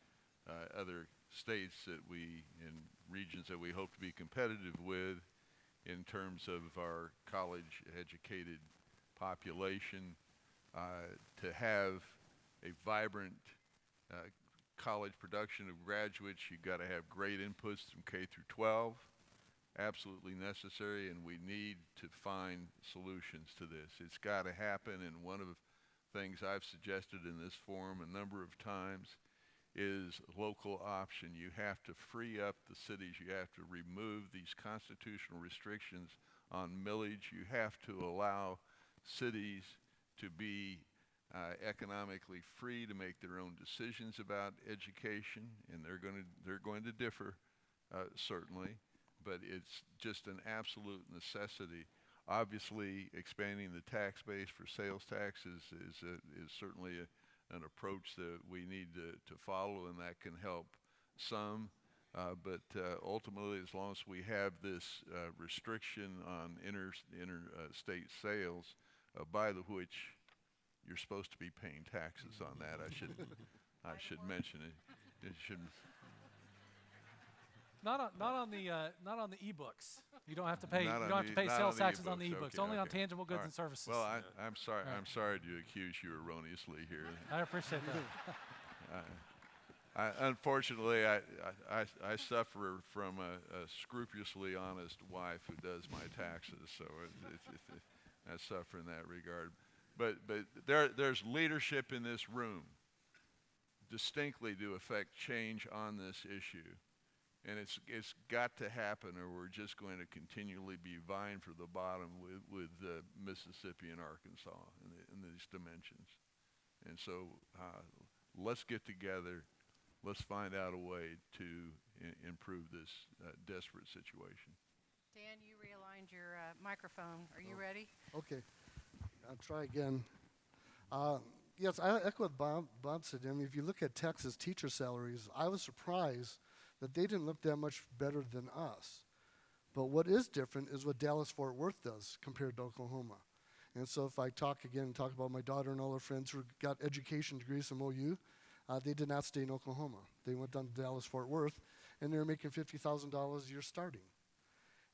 other states that and regions that we hope to be competitive with in terms of our college-educated population. To have a vibrant college production of graduates, you've got to have great inputs from K through 12. Absolutely necessary, and we need to find solutions to this. It's got to happen, and one of the things I've suggested in this forum a number of times is local option. You have to free up the cities. You have to remove these constitutional restrictions on millage. You have to allow cities to be economically free to make their own decisions about education, and they're going to differ, certainly, but it's just an absolute necessity. Obviously, expanding the tax base for sales tax is certainly an approach that we need to follow, and that can help some. But ultimately, as long as we have this restriction on interstate sales, by the which you're supposed to be paying taxes on that. I should mention it. It should. Not on the e-books. You don't have to pay. Sales taxes on the e-books. Only on tangible goods and services. Well, I'm sorry. Right. I'm sorry to accuse you erroneously here. I appreciate that. Unfortunately, I suffer from a scrupulously honest wife who does my taxes, so I suffer in that regard. But there's leadership in this room distinctly to affect change on this issue. And it's got to happen, or we're just going to continually be vying for the bottom with Mississippi and Arkansas in these dimensions. And so let's get together. Let's find out a way to improve this desperate situation. Dan, you realigned your microphone. Are you ready? Okay. I'll try again. Yes, I echo what Bob said. I mean, if you look at Texas teacher salaries, I was surprised that they didn't look that much better than us. But what is different is what Dallas-Fort Worth does compared to Oklahoma. And so if I talk about my daughter and all her friends who got education degrees from OU, they did not stay in Oklahoma. They went down to Dallas-Fort Worth, and they were making $50,000 a year starting.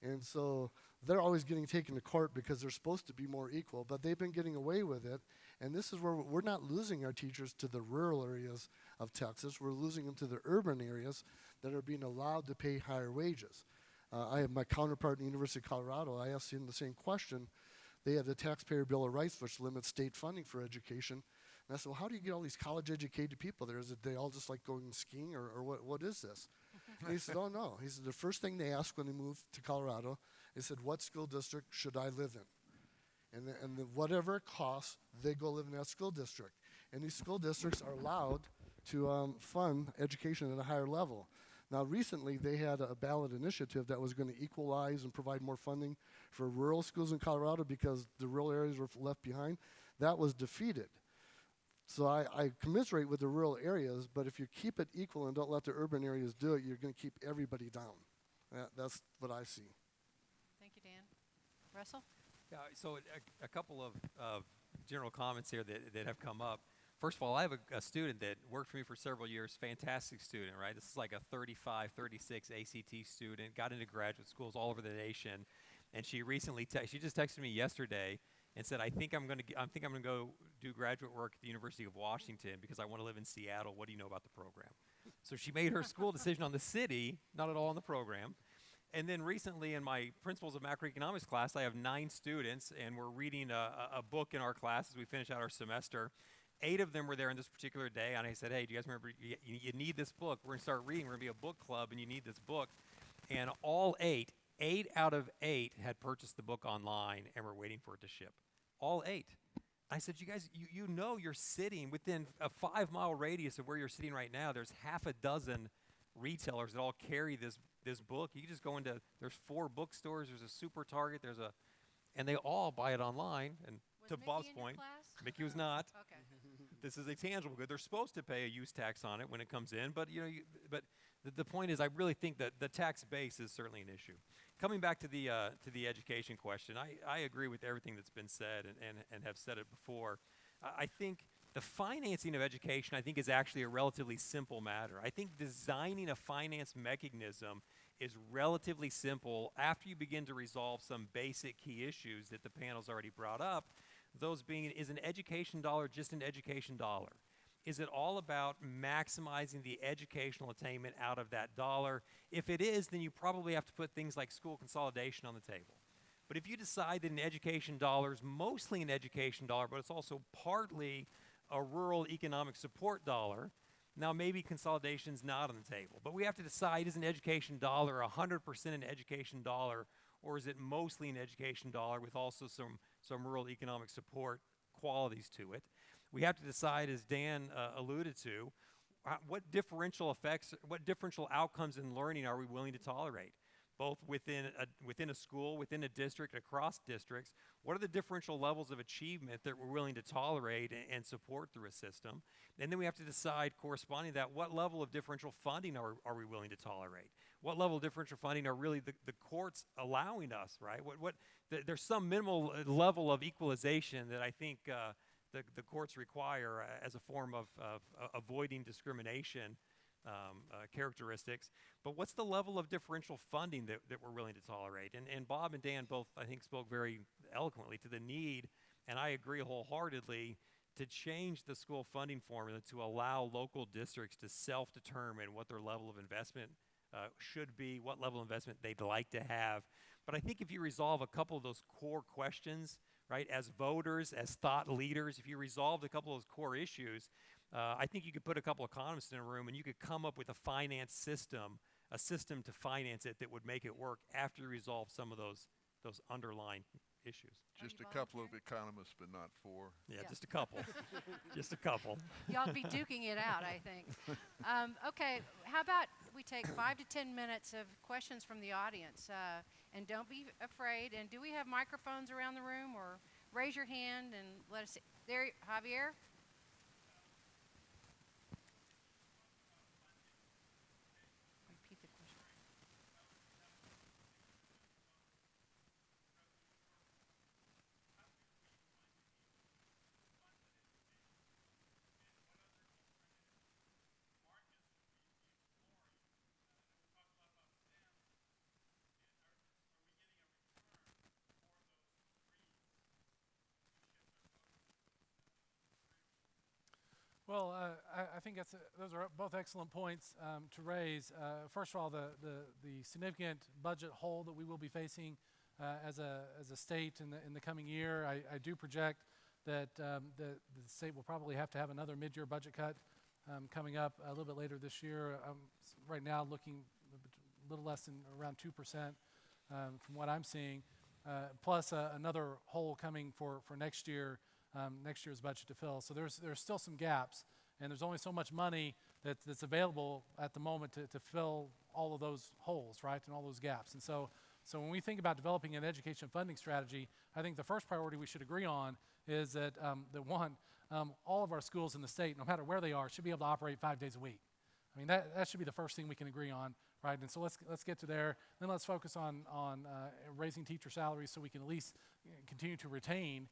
And so they're always getting taken to court because they're supposed to be more equal, but they've been getting away with it. And this is where we're not losing our teachers to the rural areas of Texas. We're losing them to the urban areas that are being allowed to pay higher wages. I have my counterpart in the University of Colorado. I asked him the same question. They have the Taxpayer Bill of Rights, which limits state funding for education. And I said, well, how do you get all these college-educated people there? Is it they all just like going skiing, or what is this? And he said, oh, no. He said, the first thing they asked when they moved to Colorado, they said, what school district should I live in? And whatever it costs, they go live in that school district. And these school districts are allowed to fund education at a higher level. Now, recently, they had a ballot initiative that was going to equalize and provide more funding for rural schools in Colorado because the rural areas were left behind. That was defeated. So I commiserate with the rural areas, but if you keep it equal and don't let the urban areas do it, you're going to keep everybody down. That's what I see. Thank you, Dan. Russell? Yeah, so a couple of general comments here that have come up. First of all, I have a student that worked for me for several years, fantastic student, right? This is like a 35, 36 ACT student, got into graduate schools all over the nation, and she recently she just texted me yesterday and said, I think I'm going to go do graduate work at the University of Washington because I want to live in Seattle. What do you know about the program? So she made her school decision on the city, not at all on the program. And then recently in my Principles of Macroeconomics class, I have 9 students, and we're reading a book in our class as we finish out our semester. 8 of them were there on this particular day, and I said, hey, do you guys remember, you need this book. We're going to start reading. We're going to be a book club, and you need this book. And all 8 out of 8 had purchased the book online and were waiting for it to ship. All 8. I said, you guys, you know you're sitting within a 5-mile radius of where you're sitting right now. There's half a dozen retailers that all carry this book. You just go into, there's 4 bookstores, there's a Super Target, and they all buy it online. And to Bob's point, Mickey was not. Okay. This is a tangible good. They're supposed to pay a use tax on it when it comes in, but the point is, I really think that the tax base is certainly an issue. Coming back to the education question, I agree with everything that's been said and have said it before. I think the financing of education, I think, is actually a relatively simple matter. I think designing a finance mechanism is relatively simple after you begin to resolve some basic key issues that the panel's already brought up. Those being, is an education dollar just an education dollar? Is it all about maximizing the educational attainment out of that dollar? If it is, then you probably have to put things like school consolidation on the table. But if you decide that an education dollar is mostly an education dollar, but it's also partly a rural economic support dollar, now maybe consolidation's not on the table. But we have to decide, is an education dollar 100% an education dollar, or is it mostly an education dollar with also some rural economic support qualities to it? We have to decide, as Dan alluded to, what differential effects, what differential outcomes in learning are we willing to tolerate, both within a school, within a district, across districts. What are the differential levels of achievement that we're willing to tolerate and support through a system? And then we have to decide, corresponding to that, what level of differential funding are we willing to tolerate? What level of differential funding are really the courts allowing us, right? There's some minimal level of equalization that I think the courts require as a form of avoiding discrimination characteristics. But what's the level of differential funding that we're willing to tolerate? And Bob and Dan both, I think, spoke very eloquently to the need, and I agree wholeheartedly, to change the school funding formula to allow local districts to self-determine what their level of investment should be, what level of investment they'd like to have. But I think if you resolve a couple of those core questions, right, as voters, as thought leaders, if you resolved a couple of those core issues, I think you could put a couple of economists in a room and you could come up with a finance system, a system to finance it that would make it work after you resolve some of those underlying issues. Just a couple of economists, but not 4. Yeah, just a couple. Just a couple. Y'all be duking it out, I think. Okay, how about we take 5 to 10 minutes of questions from the audience, and don't be afraid. And do we have microphones around the room, or raise your hand and let us see. There, Javier. Repeat the question. Well, I think those are both excellent points to raise. First of all, the significant budget hole that we will be facing as a state in the coming year. I do project that the state will probably have to have another mid-year budget cut coming up a little bit later this year. Right now looking a little less than around 2% from what I'm seeing, plus another hole coming for next year. Next year's budget to fill. So there's still some gaps, and there's only so much money that's available at the moment to fill all of those holes, right, and all those gaps. And so when we think about developing an education funding strategy, I think the first priority we should agree on is that all of our schools in the state, no matter where they are, should be able to operate 5 days a week. I mean, that should be the first thing we can agree on, right? And so let's get to there. Then let's focus on raising teacher salaries so we can at least continue to retain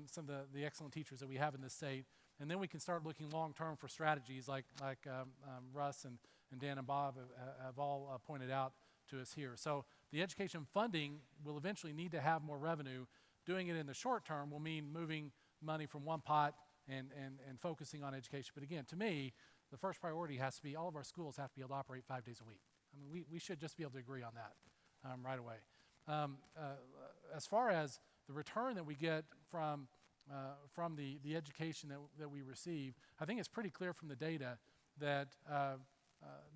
some of the excellent teachers that we have in this state. And then we can start looking long-term for strategies like Russ and Dan and Bob have all pointed out to us here. So the education funding will eventually need to have more revenue. Doing it in the short term will mean moving money from one pot and focusing on education. But again, to me, the first priority has to be all of our schools have to be able to operate 5 days a week. I mean, we should just be able to agree on that right away. As far as the return that we get from from the education that we receive, I think it's pretty clear from the data that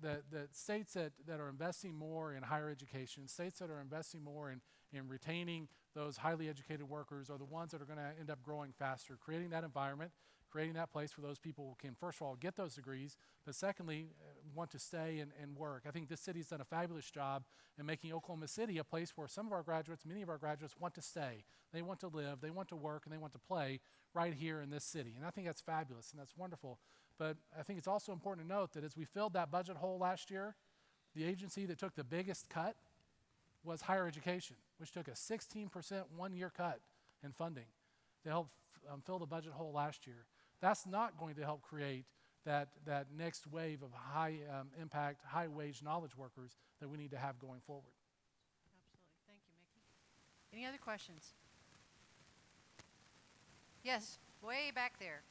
that states that are investing more in higher education, states that are investing more in retaining those highly educated workers are the ones that are going to end up growing faster, creating that environment, creating that place where those people can, first of all, get those degrees, but secondly, want to stay and work. I think this city's done a fabulous job in making Oklahoma City a place where some of our graduates, many of our graduates want to stay. They want to live, they want to work, and they want to play right here in this city. And I think that's fabulous and that's wonderful. But I think it's also important to note that as we filled that budget hole last year, the agency that took the biggest cut was higher education, which took a 16% one-year cut in funding to help fill the budget hole last year. That's not going to help create that next wave of high impact, high wage knowledge workers that we need to have going forward. Absolutely. Thank you, Mickey. Any other questions? Yes, way back there.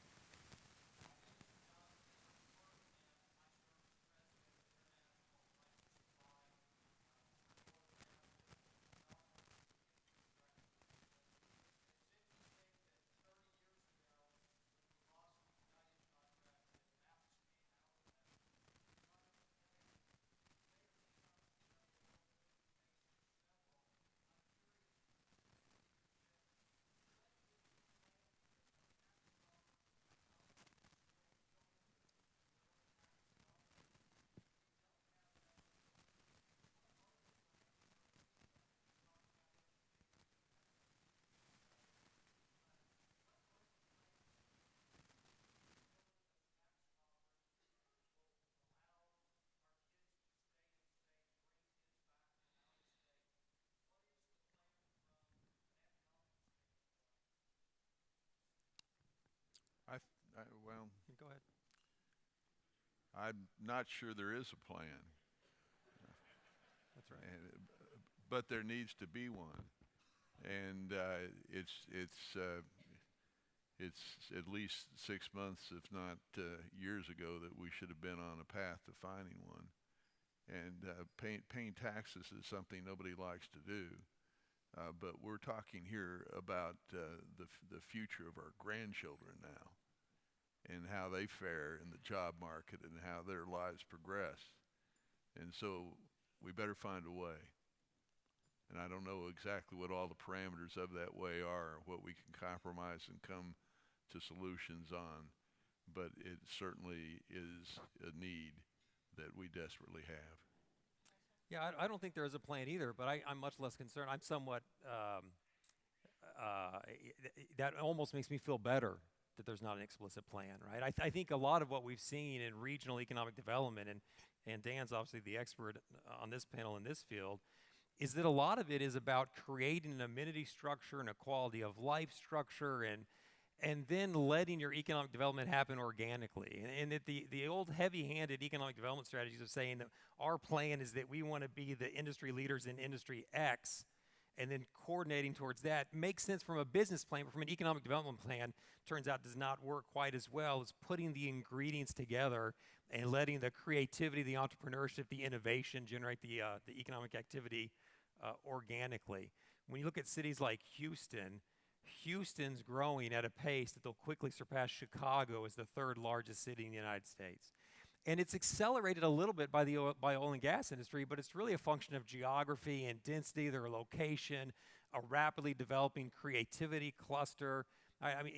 Well, Go ahead. I'm not sure there is a plan. That's right. But there needs to be one, and it's at least 6 months, if not years ago, that we should have been on a path to finding one. And paying taxes is something nobody likes to do, but we're talking here about the future of our grandchildren now, and how they fare in the job market and how their lives progress. And so we better find a way. And I don't know exactly what all the parameters of that way are, what we can compromise and come to solutions on, but it certainly is a need that we desperately have. Yeah, I don't think there is a plan either, but I'm much less concerned. I'm somewhat, that almost makes me feel better that there's not an explicit plan, right? I think a lot of what we've seen in regional economic development, and Dan's obviously the expert on this panel in this field, is that a lot of it is about creating an amenity structure and a quality of life structure and then letting your economic development happen organically. And that the old heavy-handed economic development strategies of saying that our plan is that we want to be the industry leaders in industry X, and then coordinating towards that makes sense from a business plan, but from an economic development plan, turns out does not work quite as well as putting the ingredients together and letting the creativity, the entrepreneurship, the innovation generate the economic activity organically. When you look at cities like Houston, Houston's growing at a pace that they'll quickly surpass Chicago as the third largest city in the United States. And it's accelerated a little bit by the oil and gas industry, but it's really a function of geography and density, their location, a rapidly developing creativity cluster. I mean,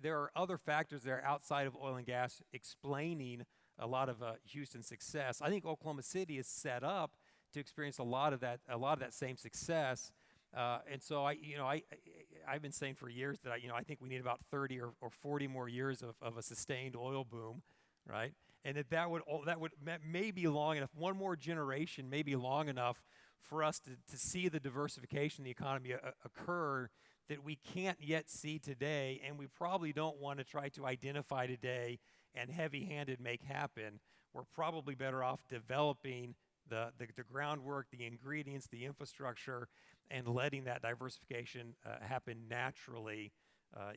there are other factors that are outside of oil and gas explaining a lot of Houston's success. I think Oklahoma City is set up to experience a lot of that same success. And so I've been saying for years that I think we need about 30 or 40 more years of a sustained oil boom, right? And that would may be long enough. One more generation may be long enough for us to see the diversification of the economy occur that we can't yet see today, and we probably don't want to try to identify today and heavy-handed make happen. We're probably better off developing the groundwork, the ingredients, the infrastructure, and letting that diversification happen naturally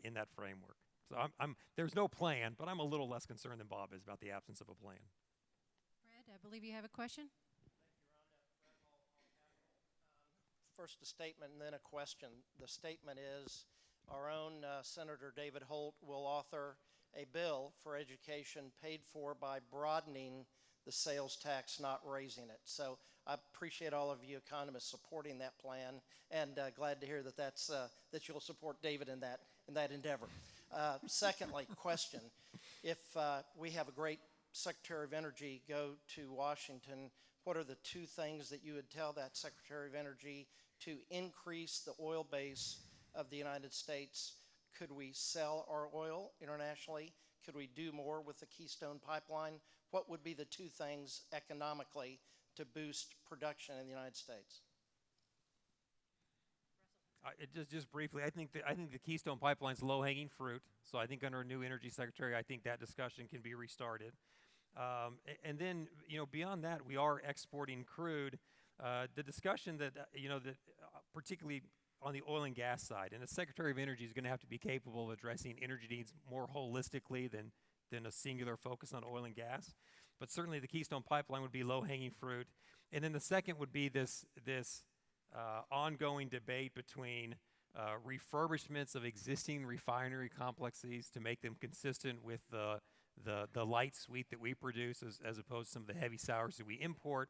in that framework. So there's no plan, but I'm a little less concerned than Bob is about the absence of a plan. Fred, I believe you have a question? First a statement and then a question. The statement is, our own Senator David Holt will author a bill for education paid for by broadening the sales tax, not raising it. So I appreciate all of you economists supporting that plan, and glad to hear that that you'll support David in that endeavor. Secondly, question: if we have a great Secretary of Energy go to Washington, what are the two things that you would tell that Secretary of Energy to increase the oil base of the United States? Could we sell our oil internationally? Could we do more with the Keystone Pipeline? What would be the two things economically to boost production in the United States? Just briefly, I think the Keystone Pipeline's low-hanging fruit. So I think under a new energy secretary, I think that discussion can be restarted. And then, beyond that, we are exporting crude. The discussion that particularly on the oil and gas side, and the Secretary of Energy is going to have to be capable of addressing energy needs more holistically than a singular focus on oil and gas. But certainly the Keystone Pipeline would be low-hanging fruit. And then the second would be this ongoing debate between refurbishments of existing refinery complexes to make them consistent with the light sweet that we produce as opposed to some of the heavy sours that we import,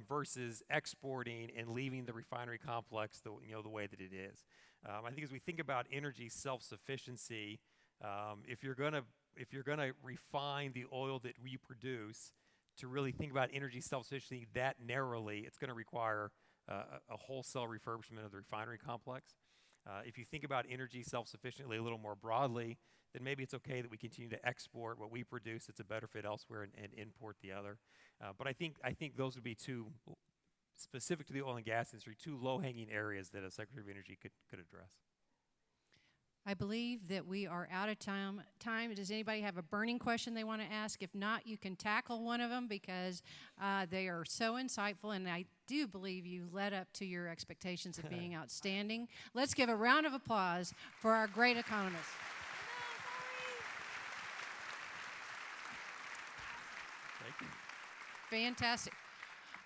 versus exporting and leaving the refinery complex the way that it is. I think as we think about energy self-sufficiency, if you're gonna refine the oil that we produce to really think about energy self-sufficiency that narrowly, it's going to require a wholesale refurbishment of the refinery complex. If you think about energy self-sufficiently a little more broadly, then maybe it's okay that we continue to export what we produce that's a better fit elsewhere and import the other. But I think those would be two, specific to the oil and gas industry, two low-hanging areas that a Secretary of Energy could address. I believe that we are out of time. Does anybody have a burning question they want to ask? If not, you can tackle one of them because they are so insightful, and I do believe you led up to your expectations of being outstanding. Let's give a round of applause for our great economists. Thank you. Fantastic.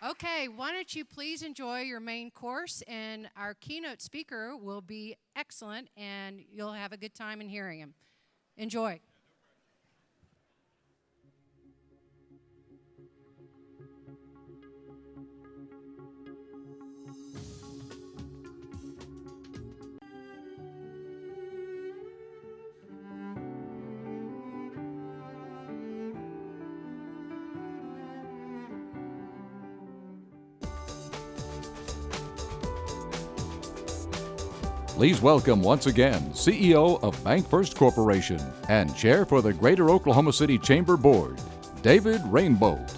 Okay, why don't you please enjoy your main course, and our keynote speaker will be excellent, and you'll have a good time in hearing him. Enjoy. Please welcome once again CEO of BankFirst Corporation and Chair for the Greater Oklahoma City Chamber Board, David Rainbolt.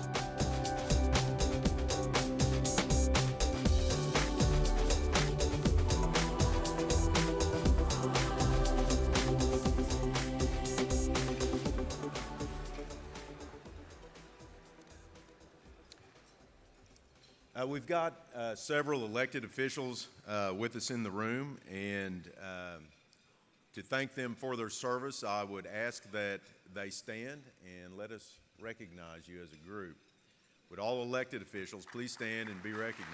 We've got several elected officials with us in the room, and to thank them for their service, I would ask that they stand and let us recognize you as a group. Would all elected officials please stand and be recognized?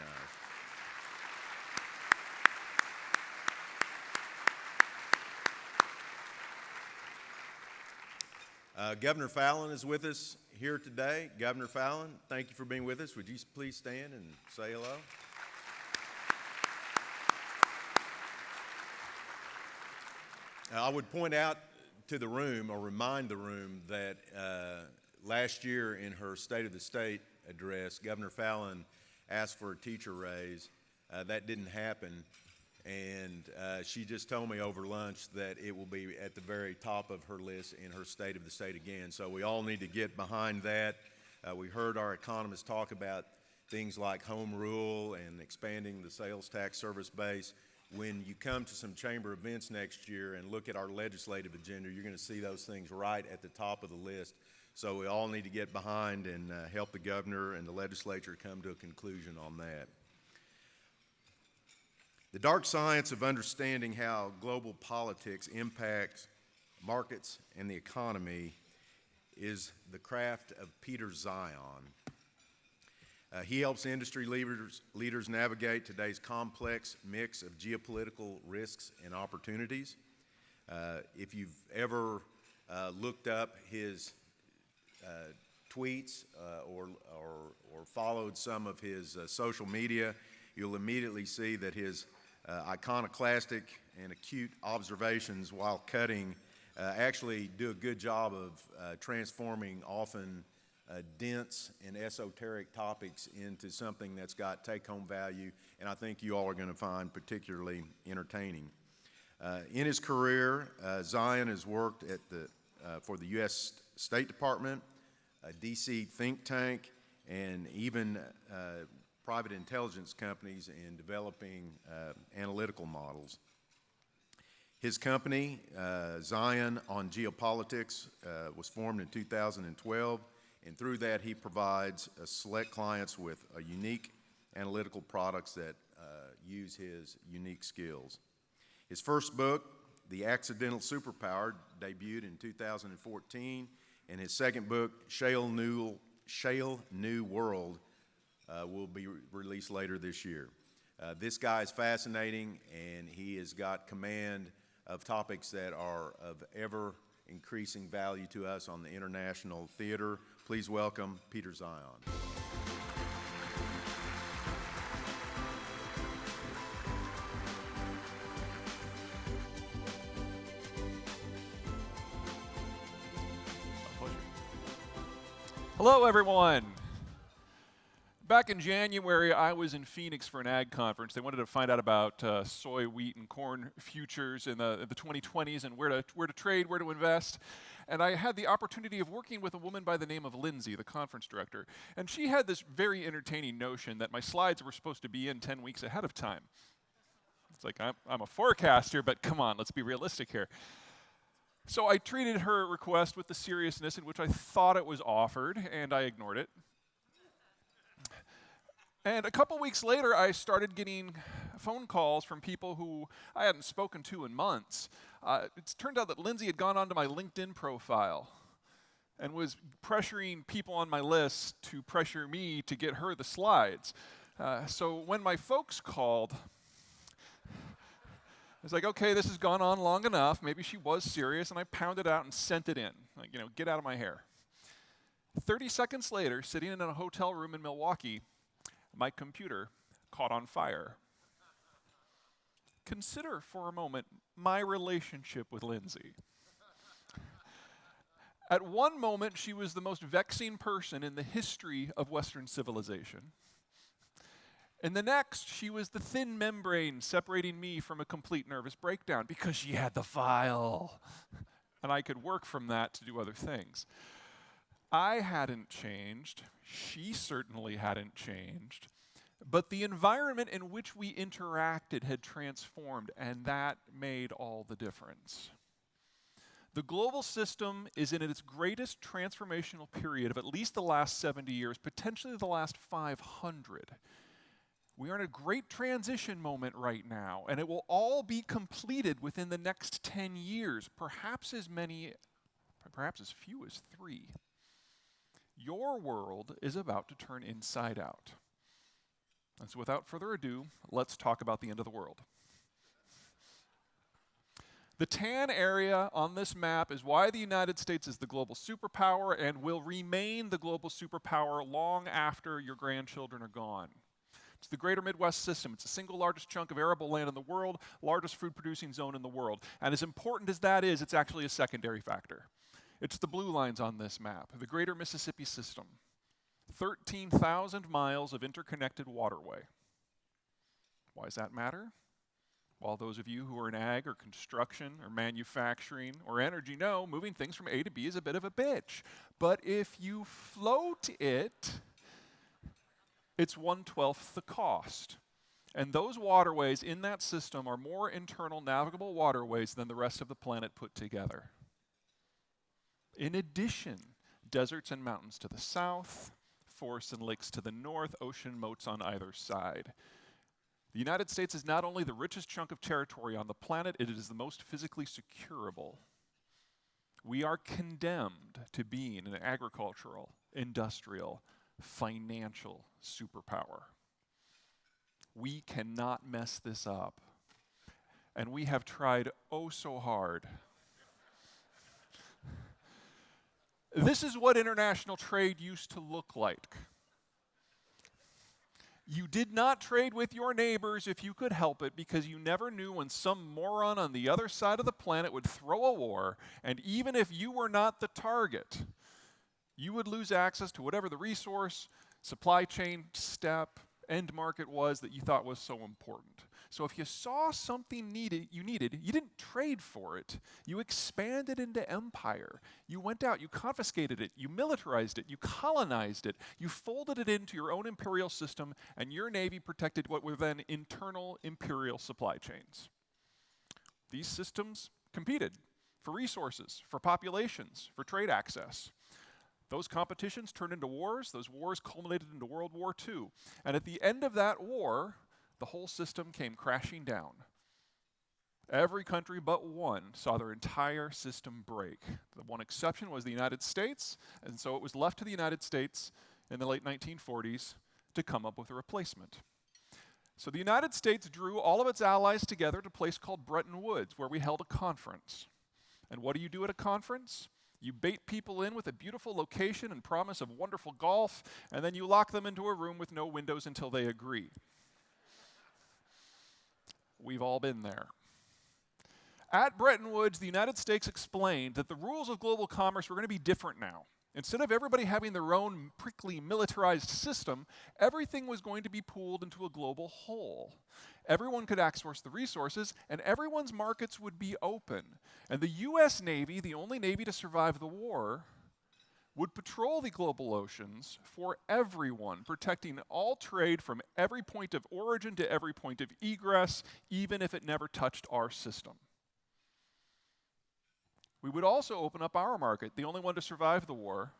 Governor Fallon is with us here today. Governor Fallon, thank you for being with us. Would you please stand and say hello? I would point out to the room, or remind the room, that last year in her State of the State address, Governor Fallon asked for a teacher raise. That didn't happen. And she just told me over lunch that it will be at the very top of her list in her State of the State again. So we all need to get behind that. We heard our economists talk about things like home rule and expanding the sales tax service base. When you come to some chamber events next year and look at our legislative agenda, you're going to see those things right at the top of the list. So we all need to get behind and help the governor and the legislature come to a conclusion on that. The dark science of understanding how global politics impacts markets and the economy is the craft of Peter Zeihan. He helps industry leaders navigate today's complex mix of geopolitical risks and opportunities. If you've ever looked up his tweets or followed some of his social media, you'll immediately see that his iconoclastic and acute observations while cutting actually do a good job of transforming often dense and esoteric topics into something that's got take-home value, and I think you all are going to find particularly entertaining. In his career, Zeihan has worked for the U.S. State Department, a D.C. think tank, and even private intelligence companies in developing analytical models. His company, Zeihan on Geopolitics, was formed in 2012, and through that he provides select clients with unique analytical products that use his unique skills. His first book, The Accidental Superpower, debuted in 2014, and his second book, Shale New World, will be released later this year. This guy is fascinating, and he has got command of topics that are of ever increasing value to us on the international theater. Please welcome Peter Zeihan. Hello, everyone. Back in January, I was in Phoenix for an ag conference. They wanted to find out about soy, wheat, and corn futures in the 2020s and where to trade, where to invest. And I had the opportunity of working with a woman by the name of Lindsay, the conference director. And she had this very entertaining notion that my slides were supposed to be in 10 weeks ahead of time. It's like, I'm a forecaster, but come on, let's be realistic here. So I treated her request with the seriousness in which I thought it was offered, and I ignored it. And a couple weeks later, I started getting phone calls from people who I hadn't spoken to in months. It turned out that Lindsay had gone onto my LinkedIn profile and was pressuring people on my list to pressure me to get her the slides. So when my folks called, I was like, okay, this has gone on long enough. Maybe she was serious, and I pounded out and sent it in. Like, get out of my hair. 30 seconds later, sitting in a hotel room in Milwaukee, my computer caught on fire. Consider for a moment my relationship with Lindsay. At one moment, she was the most vexing person in the history of Western civilization. In the next, she was the thin membrane separating me from a complete nervous breakdown because she had the file. And I could work from that to do other things. I hadn't changed. She certainly hadn't changed. But the environment in which we interacted had transformed, and that made all the difference. The global system is in its greatest transformational period of at least the last 70 years, potentially the last 500. We are in a great transition moment right now, and it will all be completed within the next 10 years, perhaps as few as 3. Your world is about to turn inside out. And so without further ado, let's talk about the end of the world. The tan area on this map is why the United States is the global superpower and will remain the global superpower long after your grandchildren are gone. It's the greater Midwest system. It's the single largest chunk of arable land in the world, largest food-producing zone in the world. And as important as that is, it's actually a secondary factor. It's the blue lines on this map, the greater Mississippi system. 13,000 miles of interconnected waterway. Why does that matter? Well, those of you who are in ag or construction or manufacturing or energy know moving things from A to B is a bit of a bitch. But if you float it, it's 1/12 the cost. And those waterways in that system are more internal navigable waterways than the rest of the planet put together. In addition, deserts and mountains to the south, forests and lakes to the north, ocean moats on either side. The United States is not only the richest chunk of territory on the planet, it is the most physically securable. We are condemned to being an agricultural, industrial, financial superpower. We cannot mess this up. And we have tried oh so hard. This is what international trade used to look like. You did not trade with your neighbors if you could help it, because you never knew when some moron on the other side of the planet would throw a war, and even if you were not the target, you would lose access to whatever the resource, supply chain step, end market was that you thought was so important. So if you saw something you needed, you didn't trade for it. You expanded into empire. You went out, you confiscated it, you militarized it, you colonized it, you folded it into your own imperial system, and your navy protected what were then internal imperial supply chains. These systems competed for resources, for populations, for trade access. Those competitions turned into wars. Those wars culminated into World War II. And at the end of that war, the whole system came crashing down. Every country but one saw their entire system break. The one exception was the United States, and so it was left to the United States in the late 1940s to come up with a replacement. So the United States drew all of its allies together at a place called Bretton Woods, where we held a conference. And what do you do at a conference? You bait people in with a beautiful location and promise of wonderful golf, and then you lock them into a room with no windows until they agree. We've all been there. At Bretton Woods, the United States explained that the rules of global commerce were going to be different now. Instead of everybody having their own prickly militarized system, everything was going to be pooled into a global whole. Everyone could access the resources, and everyone's markets would be open. And the US Navy, the only Navy to survive the war, would patrol the global oceans for everyone, protecting all trade from every point of origin to every point of egress, even if it never touched our system. We would also open up our market, the only one to survive the war,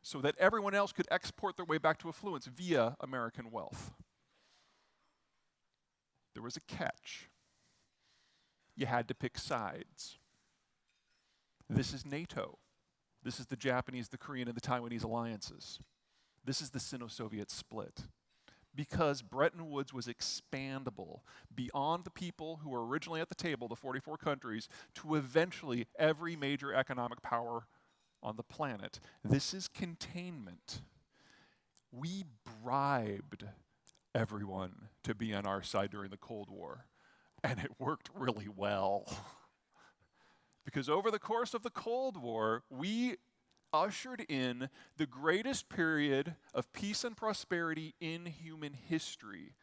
so that everyone else could export their way back to affluence via American wealth. There was a catch. You had to pick sides. This is NATO. This is the Japanese, the Korean, and the Taiwanese alliances. This is the Sino-Soviet split. Because Bretton Woods was expandable beyond the people who were originally at the table, the 44 countries, to eventually every major economic power on the planet. This is containment. We bribed everyone to be on our side during the Cold War, and it worked really well. Because over the course of the Cold War, we ushered in the greatest period of peace and prosperity in human history.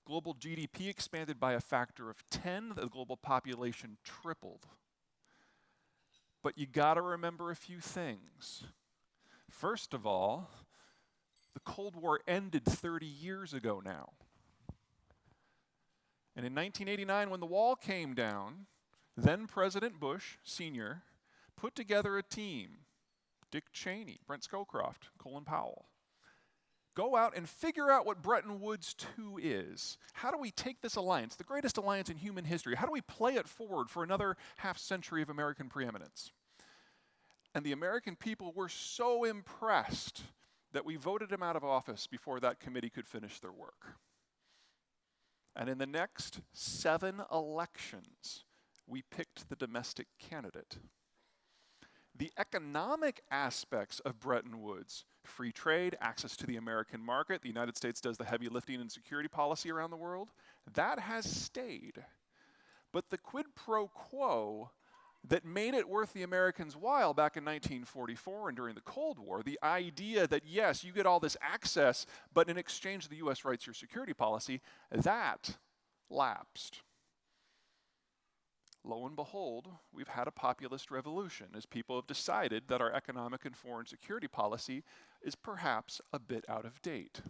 Global GDP expanded by a factor of 10. The global population tripled. But you gotta remember a few things. First of all, the Cold War ended 30 years ago now. And in 1989, when the wall came down, then President Bush, Sr., put together a team, Dick Cheney, Brent Scowcroft, Colin Powell. Go out and figure out what Bretton Woods II is. How do we take this alliance, the greatest alliance in human history, how do we play it forward for another half century of American preeminence? And the American people were so impressed that we voted him out of office before that committee could finish their work. And in the next 7 elections, we picked the domestic candidate. The economic aspects of Bretton Woods, free trade, access to the American market, the United States does the heavy lifting in security policy around the world, that has stayed. But the quid pro quo that made it worth the Americans' while back in 1944 and during the Cold War, the idea that yes, you get all this access, but in exchange the US writes your security policy, that lapsed. Lo and behold, we've had a populist revolution as people have decided that our economic and foreign security policy is perhaps a bit out of date.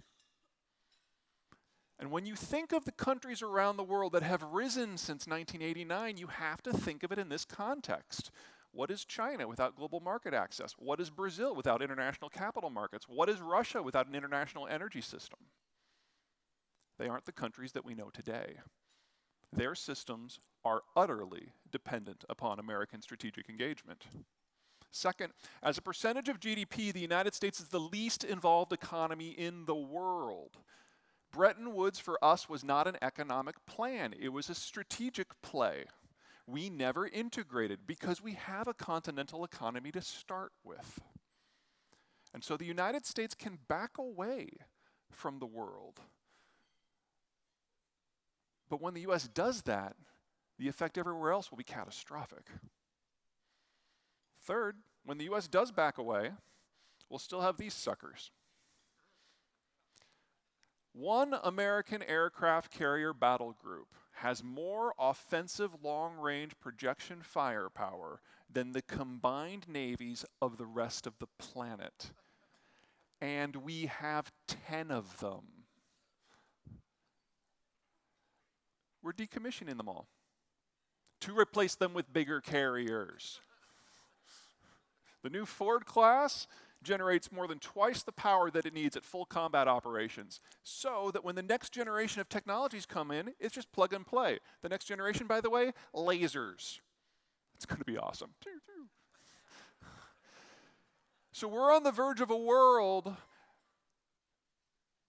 And when you think of the countries around the world that have risen since 1989, you have to think of it in this context. What is China without global market access? What is Brazil without international capital markets? What is Russia without an international energy system? They aren't the countries that we know today. Their systems are utterly dependent upon American strategic engagement. Second, as a percentage of GDP, the United States is the least involved economy in the world. Bretton Woods for us was not an economic plan. It was a strategic play. We never integrated because we have a continental economy to start with. And so the United States can back away from the world. But when the US does that, the effect everywhere else will be catastrophic. Third, when the US does back away, we'll still have these suckers. One American aircraft carrier battle group has more offensive long-range projection firepower than the combined navies of the rest of the planet. And we have 10 of them. We're decommissioning them all to replace them with bigger carriers. The new Ford class generates more than twice the power that it needs at full combat operations, so that when the next generation of technologies come in, it's just plug and play. The next generation, by the way, lasers. It's going to be awesome. So we're on the verge of a world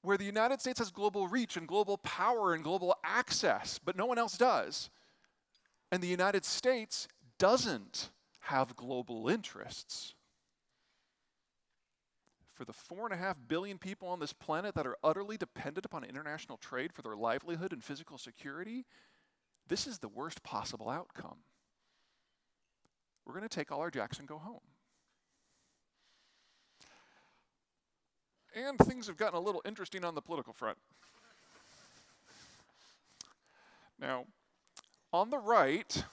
where the United States has global reach and global power and global access, but no one else does. And the United States doesn't have global interests. For the 4.5 billion people on this planet that are utterly dependent upon international trade for their livelihood and physical security, this is the worst possible outcome. We're going to take all our jacks and go home. And things have gotten a little interesting on the political front. Now, on the right,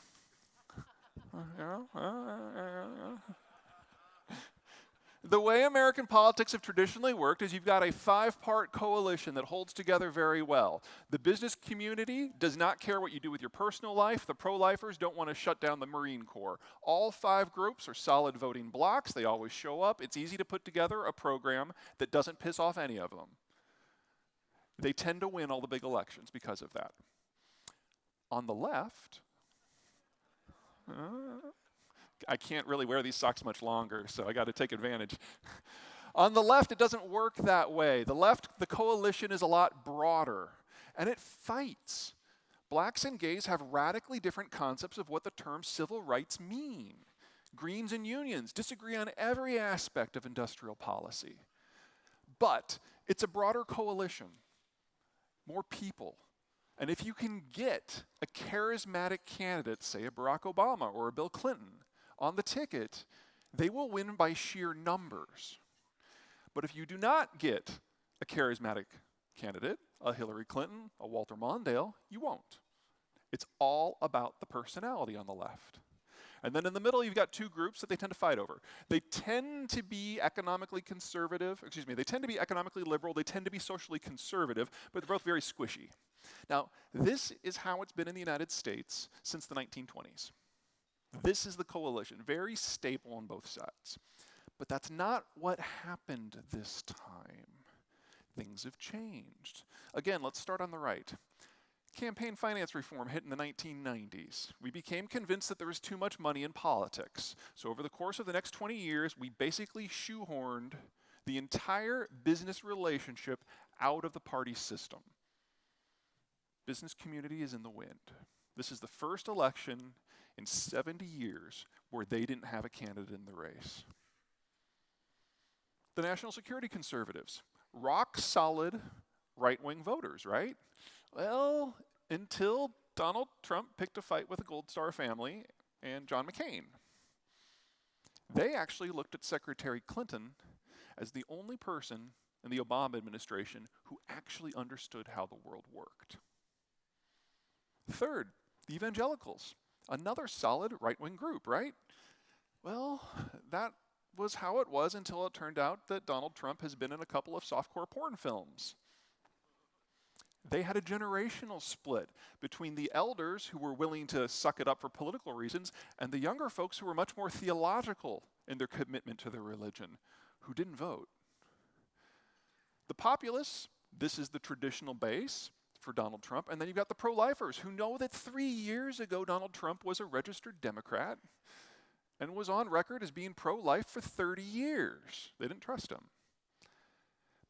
the way American politics have traditionally worked is you've got a 5-part coalition that holds together very well. The business community does not care what you do with your personal life. The pro-lifers don't want to shut down the Marine Corps. All 5 groups are solid voting blocks. They always show up. It's easy to put together a program that doesn't piss off any of them. They tend to win all the big elections because of that. On the left, I can't really wear these socks much longer, so I got to take advantage. On the left, it doesn't work that way. The left, the coalition is a lot broader, and it fights. Blacks and gays have radically different concepts of what the term civil rights mean. Greens and unions disagree on every aspect of industrial policy. But it's a broader coalition, more people. And if you can get a charismatic candidate, say a Barack Obama or a Bill Clinton, on the ticket, they will win by sheer numbers. But if you do not get a charismatic candidate, a Hillary Clinton, a Walter Mondale, you won't. It's all about the personality on the left. And then in the middle, you've got 2 groups that they tend to fight over. They tend to be economically conservative, they tend to be economically liberal, they tend to be socially conservative, but they're both very squishy. Now, this is how it's been in the United States since the 1920s. This is the coalition, very stable on both sides. But that's not what happened this time. Things have changed. Again, let's start on the right. Campaign finance reform hit in the 1990s. We became convinced that there was too much money in politics. So over the course of the next 20 years, we basically shoehorned the entire business relationship out of the party system. Business community is in the wind. This is the first election in 70 years where they didn't have a candidate in the race. The national security conservatives, rock solid right-wing voters, right? Well, until Donald Trump picked a fight with the Gold Star family and John McCain. They actually looked at Secretary Clinton as the only person in the Obama administration who actually understood how the world worked. Third, the evangelicals, another solid right-wing group, right? Well, that was how it was until it turned out that Donald Trump has been in a couple of softcore porn films. They had a generational split between the elders who were willing to suck it up for political reasons and the younger folks who were much more theological in their commitment to their religion, who didn't vote. The populists, this is the traditional base for Donald Trump, and then you've got the pro-lifers who know that 3 years ago Donald Trump was a registered Democrat, and was on record as being pro-life for 30 years. They didn't trust him.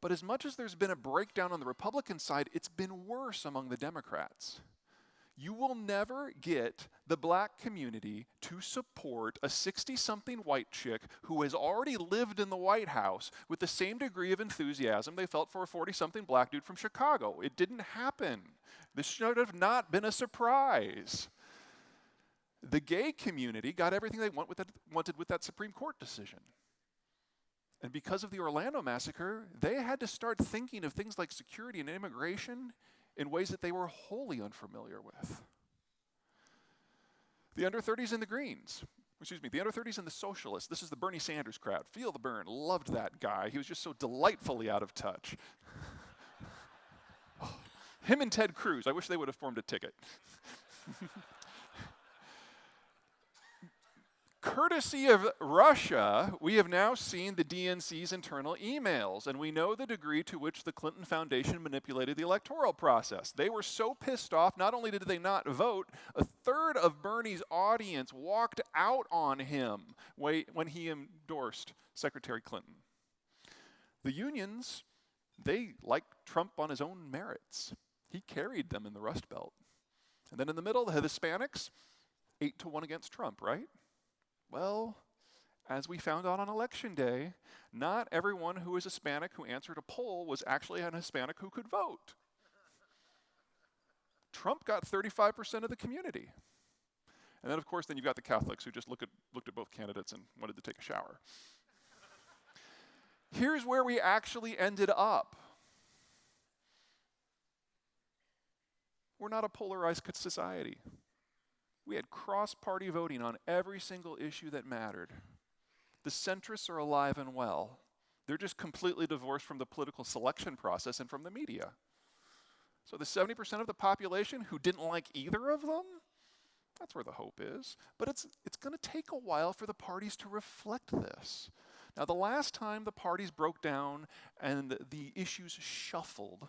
But as much as there's been a breakdown on the Republican side, it's been worse among the Democrats. You will never get the black community to support a 60-something white chick who has already lived in the White House with the same degree of enthusiasm they felt for a 40-something black dude from Chicago. It didn't happen. This should have not been a surprise. The gay community got everything they wanted with that Supreme Court decision. And because of the Orlando massacre, they had to start thinking of things like security and immigration in ways that they were wholly unfamiliar with. The under-30s and the Greens, the under-30s and the Socialists, this is the Bernie Sanders crowd. Feel the burn, loved that guy. He was just so delightfully out of touch. Him and Ted Cruz, I wish they would have formed a ticket. Courtesy of Russia, we have now seen the DNC's internal emails, and we know the degree to which the Clinton Foundation manipulated the electoral process. They were so pissed off, not only did they not vote, a third of Bernie's audience walked out on him when he endorsed Secretary Clinton. The unions, they liked Trump on his own merits. He carried them in the Rust Belt. And then in the middle, the Hispanics, 8-1 against Trump, right? Well, as we found out on Election Day, not everyone who is Hispanic who answered a poll was actually an Hispanic who could vote. Trump got 35% of the community. And then, of course, you've got the Catholics who just looked at both candidates and wanted to take a shower. Here's where we actually ended up. We're not a polarized society. We had cross-party voting on every single issue that mattered. The centrists are alive and well. They're just completely divorced from the political selection process and from the media. So the 70% of the population who didn't like either of them, that's where the hope is. But it's going to take a while for the parties to reflect this. Now, the last time the parties broke down and the issues shuffled,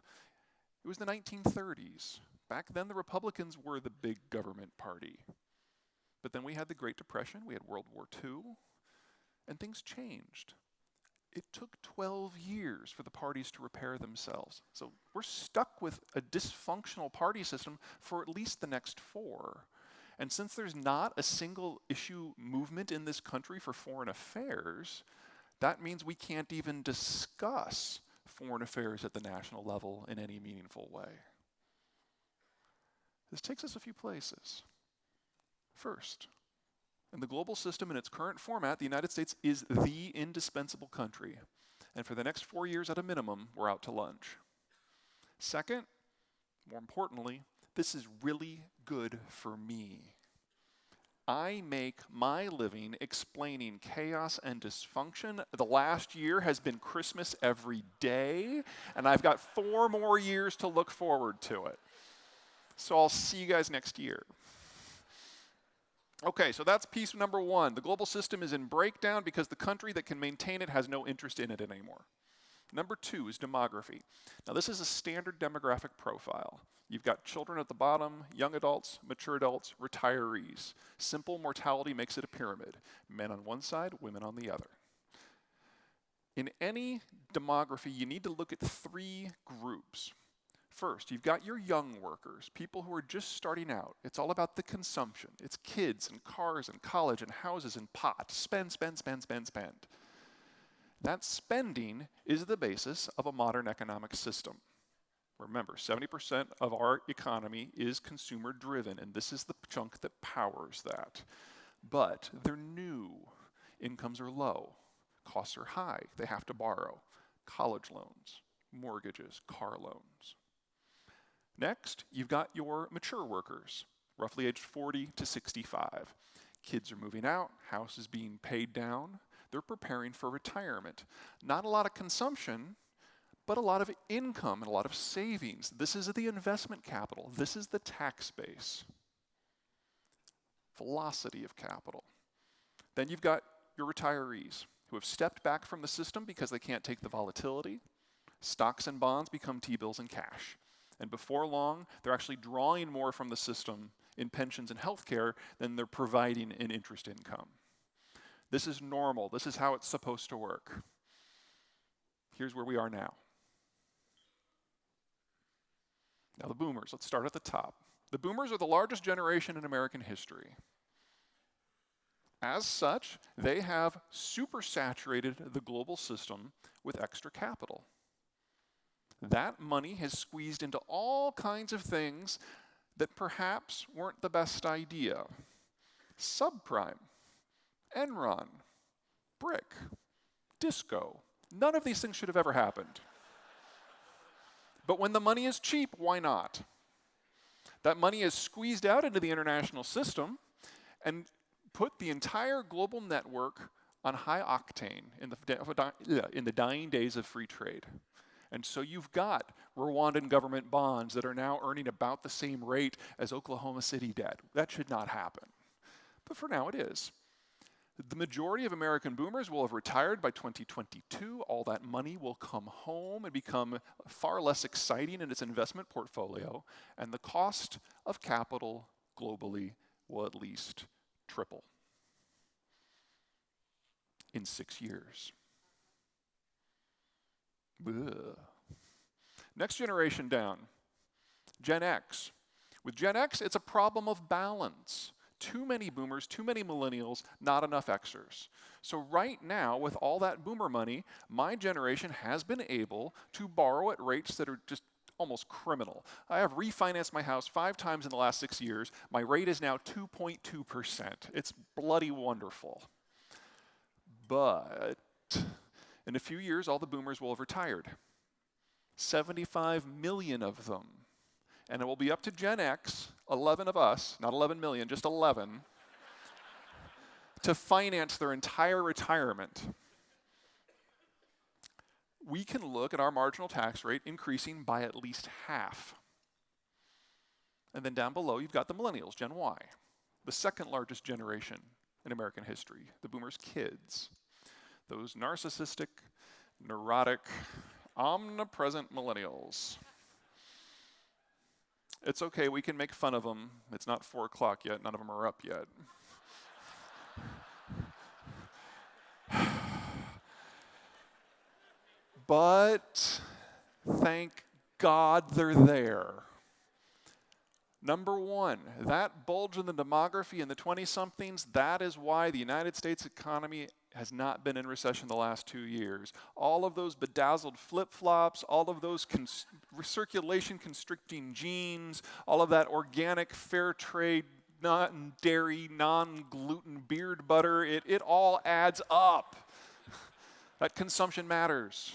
it was the 1930s. Back then, the Republicans were the big government party. But then we had the Great Depression, we had World War II, and things changed. It took 12 years for the parties to repair themselves. So we're stuck with a dysfunctional party system for at least the next 4. And since there's not a single issue movement in this country for foreign affairs, that means we can't even discuss foreign affairs at the national level in any meaningful way. This takes us a few places. First, in the global system in its current format, the United States is the indispensable country. And for the next 4 years at a minimum, we're out to lunch. Second, more importantly, this is really good for me. I make my living explaining chaos and dysfunction. The last year has been Christmas every day, and I've got 4 more years to look forward to it. So I'll see you guys next year. Okay, so that's piece number 1. The global system is in breakdown because the country that can maintain it has no interest in it anymore. Number 2 is demography. Now this is a standard demographic profile. You've got children at the bottom, young adults, mature adults, retirees. Simple mortality makes it a pyramid. Men on one side, women on the other. In any demography, you need to look at 3 groups. First, you've got your young workers, people who are just starting out. It's all about the consumption. It's kids and cars and college and houses and pot. Spend, spend, spend, spend, spend. That spending is the basis of a modern economic system. Remember, 70% of our economy is consumer driven, and this is the chunk that powers that. But they're new. Incomes are low. Costs are high. They have to borrow. College loans, mortgages, car loans. Next, you've got your mature workers, roughly aged 40 to 65. Kids are moving out, house is being paid down. They're preparing for retirement. Not a lot of consumption, but a lot of income and a lot of savings. This is the investment capital. This is the tax base. Velocity of capital. Then you've got your retirees who have stepped back from the system because they can't take the volatility. Stocks and bonds become T-bills and cash. And before long, they're actually drawing more from the system in pensions and healthcare than they're providing in interest income. This is normal. This is how it's supposed to work. Here's where we are now. Now the boomers, let's start at the top. The boomers are the largest generation in American history. As such, they have supersaturated the global system with extra capital. That money has squeezed into all kinds of things that perhaps weren't the best idea. Subprime, Enron, BRIC, disco. None of these things should have ever happened. But when the money is cheap, why not? That money is squeezed out into the international system and put the entire global network on high octane in the dying days of free trade. And so you've got Rwandan government bonds that are now earning about the same rate as Oklahoma City debt. That should not happen. But for now it is. The majority of American boomers will have retired by 2022. All that money will come home and become far less exciting in its investment portfolio, and the cost of capital globally will at least triple in 6 years. Ugh. Next generation down, Gen X. With Gen X, it's a problem of balance. Too many boomers, too many millennials, not enough Xers. So right now, with all that boomer money, my generation has been able to borrow at rates that are just almost criminal. I have refinanced my house 5 times in the last 6 years. My rate is now 2.2%. It's bloody wonderful. But in a few years, all the boomers will have retired. 75 million of them. And it will be up to Gen X, 11 of us, not 11 million, just 11, to finance their entire retirement. We can look at our marginal tax rate increasing by at least half. And then down below, you've got the millennials, Gen Y, the second largest generation in American history, the boomers' kids. Those narcissistic, neurotic, omnipresent millennials. It's okay, we can make fun of them. It's not 4 o'clock yet, none of them are up yet. But thank God they're there. Number one, that bulge in the demography in the 20-somethings, that is why the United States economy has not been in recession the last 2 years. All of those bedazzled flip-flops, all of those circulation constricting genes, all of that organic fair trade, non-dairy, non-gluten beard butter, it all adds up. That consumption matters.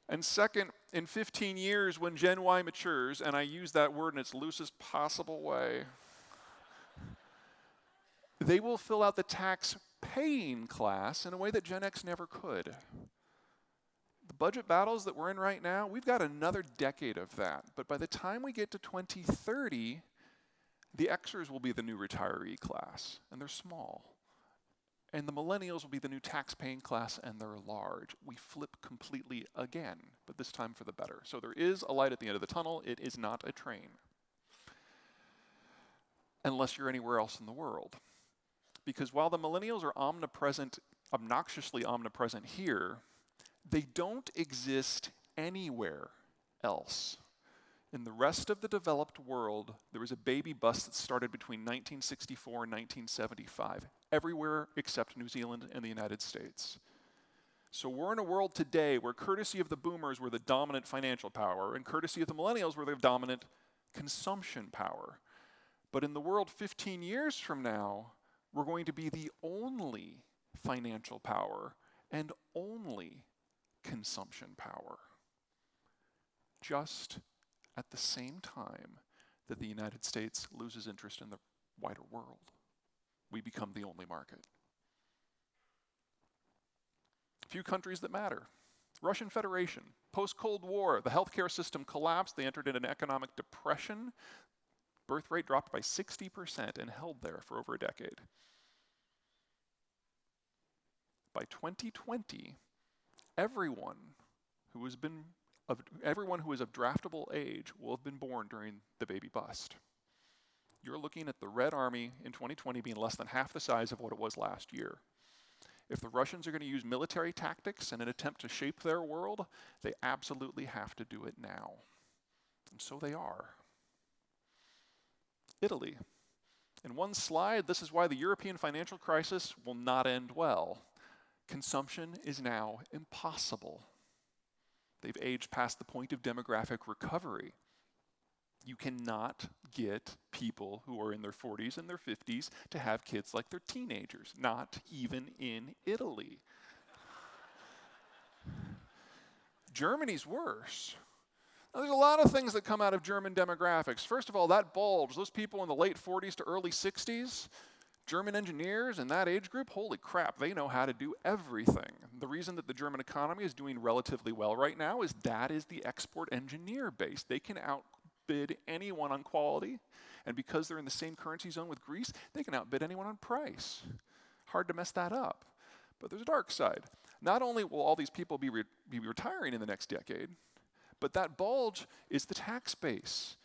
And second, in 15 years, when Gen Y matures, and I use that word in its loosest possible way, they will fill out the tax-paying class in a way that Gen X never could. The budget battles that we're in right now, we've got another decade of that. But by the time we get to 2030, the Xers will be the new retiree class, and they're small. And the millennials will be the new tax-paying class, and they're large. We flip completely again, but this time for the better. So there is a light at the end of the tunnel. It is not a train. Unless you're anywhere else in the world. Because while the millennials are omnipresent, obnoxiously omnipresent here, they don't exist anywhere else. In the rest of the developed world, there was a baby bust that started between 1964 and 1975, everywhere except New Zealand and the United States. So we're in a world today where courtesy of the boomers we're the dominant financial power, and courtesy of the millennials we're the dominant consumption power. But in the world 15 years from now, we're going to be the only financial power and only consumption power. Just at the same time that the United States loses interest in the wider world. We become the only market. A few countries that matter. Russian Federation, post-Cold War, the healthcare system collapsed, they entered into an economic depression, birth rate dropped by 60% and held there for over a decade. By 2020, everyone who is of draftable age will have been born during the baby bust. you're looking at the Red Army in 2020 being less than half the size of what it was last year. If the Russians are going to use military tactics in an attempt to shape their world, they absolutely have to do it now. And so they are. Italy. In one slide, this is why the European financial crisis will not end well. Consumption is now impossible. They've aged past the point of demographic recovery. You cannot get people who are in their 40s and their 50s to have kids like they're teenagers, not even in Italy. Germany's worse. Now, there's a lot of things that come out of German demographics. First of all, that bulge, those people in the late 40s to early 60s, German engineers in that age group, holy crap, they know how to do everything. The reason that the German economy is doing relatively well right now is that is the export engineer base. They can outbid anyone on quality, and because they're in the same currency zone with Greece, they can outbid anyone on price. Hard to mess that up. But there's a dark side. Not only will all these people be retiring in the next decade, but that bulge is the tax base.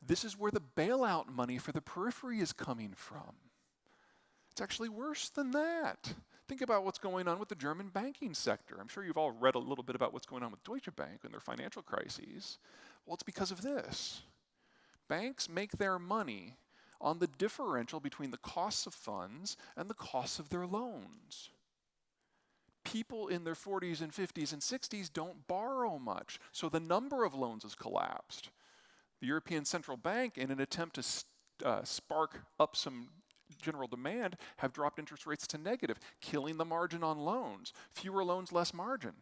This is where the bailout money for the periphery is coming from. It's actually worse than that. Think about what's going on with the German banking sector. I'm sure you've all read a little bit about what's going on with Deutsche Bank and their financial crises. Well, it's because of this. Banks make their money on the differential between the costs of funds and the costs of their loans. People in their 40s and 50s and 60s don't borrow much, so the number of loans has collapsed. The European Central Bank, in an attempt to spark up some general demand, have dropped interest rates to negative, killing the margin on loans. Fewer loans, less margin.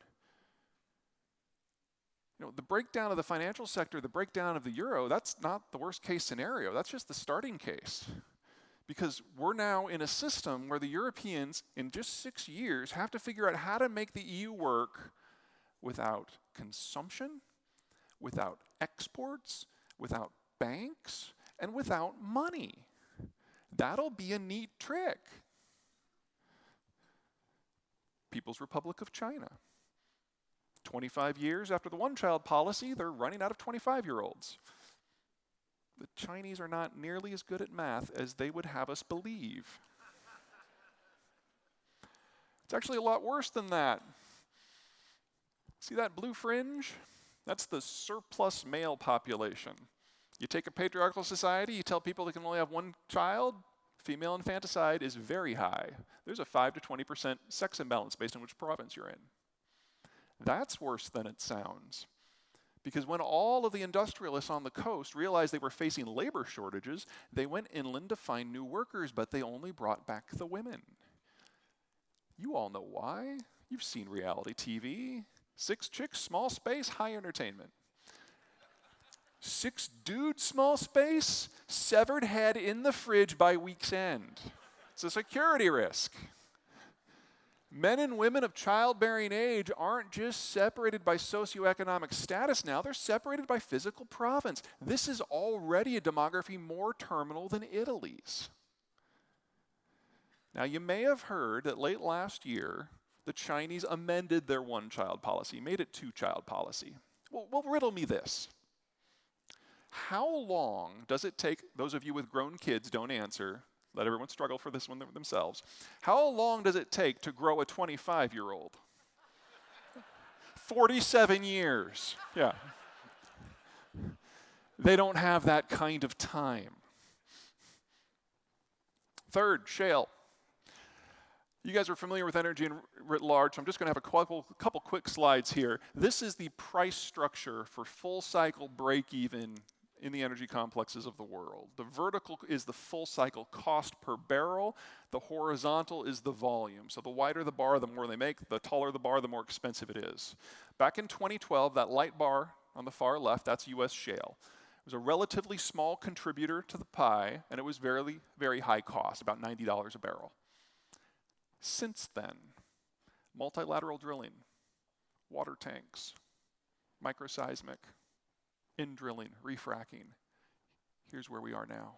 You know, the breakdown of the financial sector, the breakdown of the euro, that's not the worst case scenario. That's just the starting case. Because we're now in a system where the Europeans, in just 6 years, have to figure out how to make the EU work without consumption, without exports, without banks, and without money. That'll be a neat trick. People's Republic of China. 25 years after the one-child policy, they're running out of 25-year-olds. The Chinese are not nearly as good at math as they would have us believe. It's actually a lot worse than that. See that blue fringe? That's the surplus male population. You take a patriarchal society, you tell people they can only have one child, female infanticide is very high. There's a 5 to 20% sex imbalance based on which province you're in. That's worse than it sounds. Because when all of the industrialists on the coast realized they were facing labor shortages, they went inland to find new workers, but they only brought back the women. You all know why. You've seen reality TV. 6 chicks, small space, high entertainment. 6 dudes, small space, severed head in the fridge by week's end. It's a security risk. Men and women of childbearing age aren't just separated by socioeconomic status now, they're separated by physical province. This is already a demography more terminal than Italy's. Now, you may have heard that late last year, the Chinese amended their one-child policy, made it two-child policy. Well, riddle me this. How long does it take, those of you with grown kids don't answer, let everyone struggle for this one themselves. How long does it take to grow a 25-year-old? 47 years. Yeah. They don't have that kind of time. Third, shale. You guys are familiar with energy writ large, so I'm just going to have a couple quick slides here. This is the price structure for full cycle break-even in the energy complexes of the world. The vertical is the full cycle cost per barrel. The horizontal is the volume. So the wider the bar, the more they make. The taller the bar, the more expensive it is. Back in 2012, that light bar on the far left, that's US shale. It was a relatively small contributor to the pie, and it was very, very high cost, about $90 a barrel. Since then, multilateral drilling, water tanks, microseismic, in-drilling, refracking. Here's where we are now.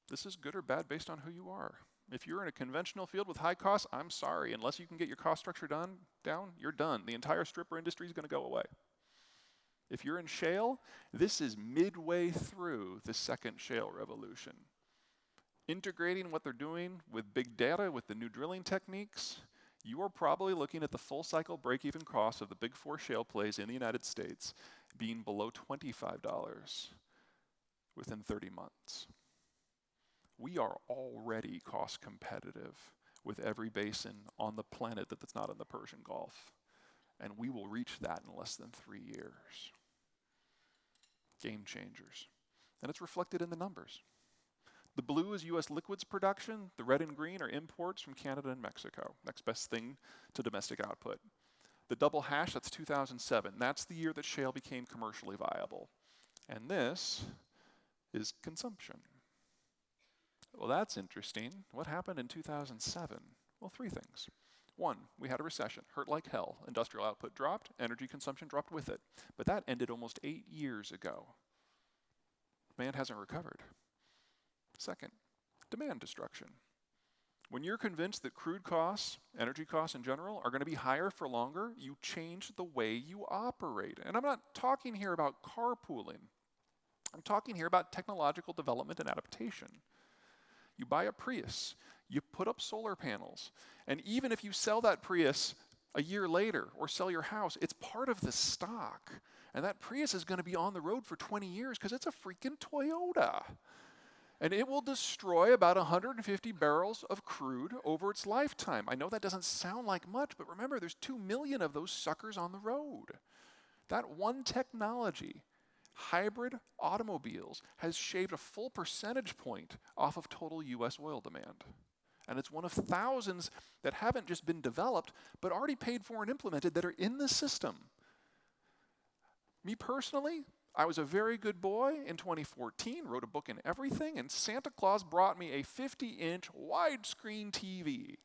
This is good or bad based on who you are. If you're in a conventional field with high costs, I'm sorry. Unless you can get your cost structure down, you're done. The entire stripper industry is going to go away. If you're in shale, this is midway through the second shale revolution. Integrating what they're doing with big data, with the new drilling techniques, you are probably looking at the full cycle break-even cost of the big four shale plays in the United States being below $25 within 30 months. We are already cost competitive with every basin on the planet that's not in the Persian Gulf. And we will reach that in less than 3 years. Game changers. And it's reflected in the numbers. The blue is US liquids production. The red and green are imports from Canada and Mexico. Next best thing to domestic output. The double hash, that's 2007. That's the year that shale became commercially viable. And this is consumption. Well, that's interesting. What happened in 2007? Well, 3 things. 1, we had a recession, hurt like hell. Industrial output dropped, energy consumption dropped with it. But that ended almost 8 years ago. Demand hasn't recovered. 2nd, demand destruction. When you're convinced that crude costs, energy costs in general, are going to be higher for longer, you change the way you operate. And I'm not talking here about carpooling. I'm talking here about technological development and adaptation. You buy a Prius, you put up solar panels, and even if you sell that Prius a year later or sell your house, it's part of the stock. And that Prius is going to be on the road for 20 years because it's a freaking Toyota. And it will destroy about 150 barrels of crude over its lifetime. I know that doesn't sound like much, but remember, there's 2 million of those suckers on the road. That one technology, hybrid automobiles, has shaved a full percentage point off of total US oil demand. And it's one of thousands that haven't just been developed, but already paid for and implemented that are in the system. Me personally, I was a very good boy in 2014, wrote a book and everything, and Santa Claus brought me a 50-inch widescreen TV.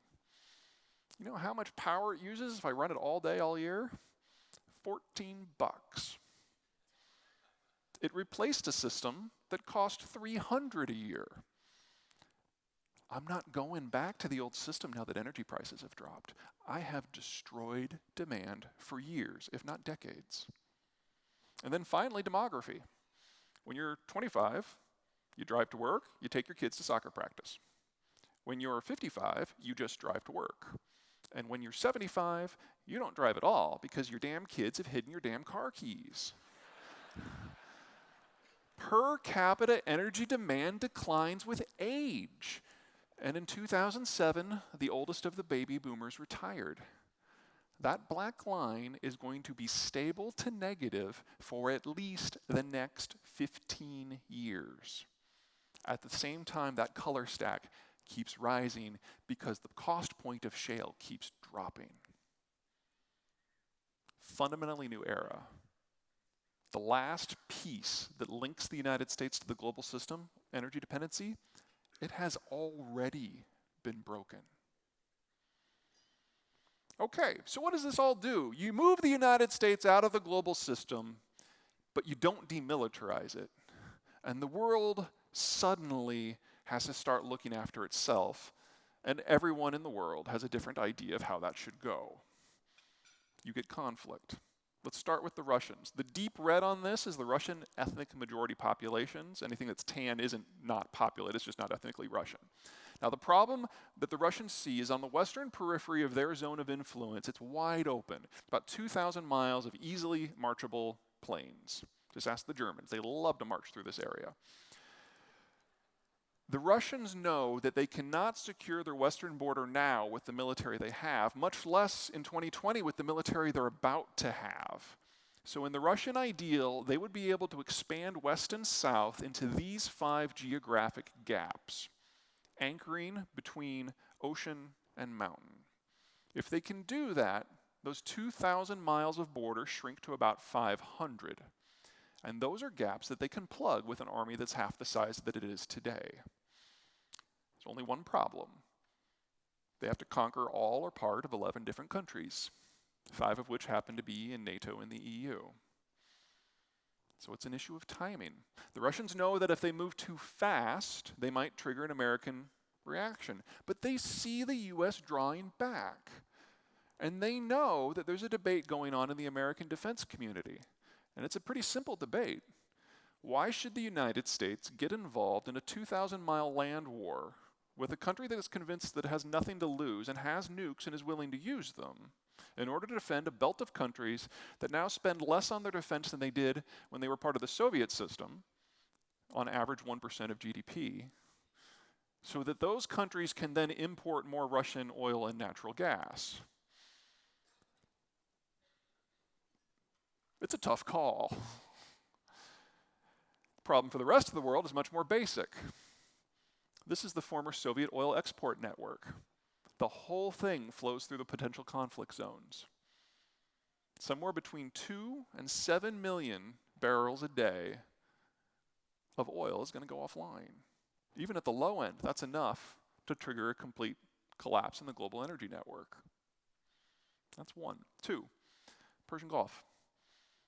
You know how much power it uses if I run it all day, all year? $14. It replaced a system that cost $300 a year. I'm not going back to the old system now that energy prices have dropped. I have destroyed demand for years, if not decades. And then finally, demography. When you're 25, you drive to work, you take your kids to soccer practice. When you're 55, you just drive to work. And when you're 75, you don't drive at all because your damn kids have hidden your damn car keys. Per capita energy demand declines with age. And in 2007, the oldest of the baby boomers retired. That black line is going to be stable to negative for at least the next 15 years. At the same time, that color stack keeps rising because the cost point of shale keeps dropping. Fundamentally new era. The last piece that links the United States to the global system, energy dependency, it has already been broken. Okay, so what does this all do? You move the United States out of the global system, but you don't demilitarize it. And the world suddenly has to start looking after itself, and everyone in the world has a different idea of how that should go. You get conflict. Let's start with the Russians. The deep red on this is the Russian ethnic majority populations. Anything that's tan isn't not populated, it's just not ethnically Russian. Now the problem that the Russians see is on the western periphery of their zone of influence, it's wide open. About 2,000 miles of easily marchable plains. Just ask the Germans, they love to march through this area. The Russians know that they cannot secure their western border now with the military they have, much less in 2020 with the military they're about to have. So in the Russian ideal, they would be able to expand west and south into these 5 geographic gaps, anchoring between ocean and mountain. If they can do that, those 2,000 miles of border shrink to about 500. And those are gaps that they can plug with an army that's half the size that it is today. There's only one problem. They have to conquer all or part of 11 different countries, 5 of which happen to be in NATO and the EU. So it's an issue of timing. The Russians know that if they move too fast, they might trigger an American reaction. But they see the US drawing back. And they know that there's a debate going on in the American defense community. And it's a pretty simple debate. Why should the United States get involved in a 2,000-mile land war with a country that is convinced that it has nothing to lose and has nukes and is willing to use them in order to defend a belt of countries that now spend less on their defense than they did when they were part of the Soviet system, on average 1% of GDP, so that those countries can then import more Russian oil and natural gas? It's a tough call. The problem for the rest of the world is much more basic. This is the former Soviet oil export network. The whole thing flows through the potential conflict zones. Somewhere between 2 and 7 million barrels a day of oil is going to go offline. Even at the low end, that's enough to trigger a complete collapse in the global energy network. That's one. Two, Persian Gulf.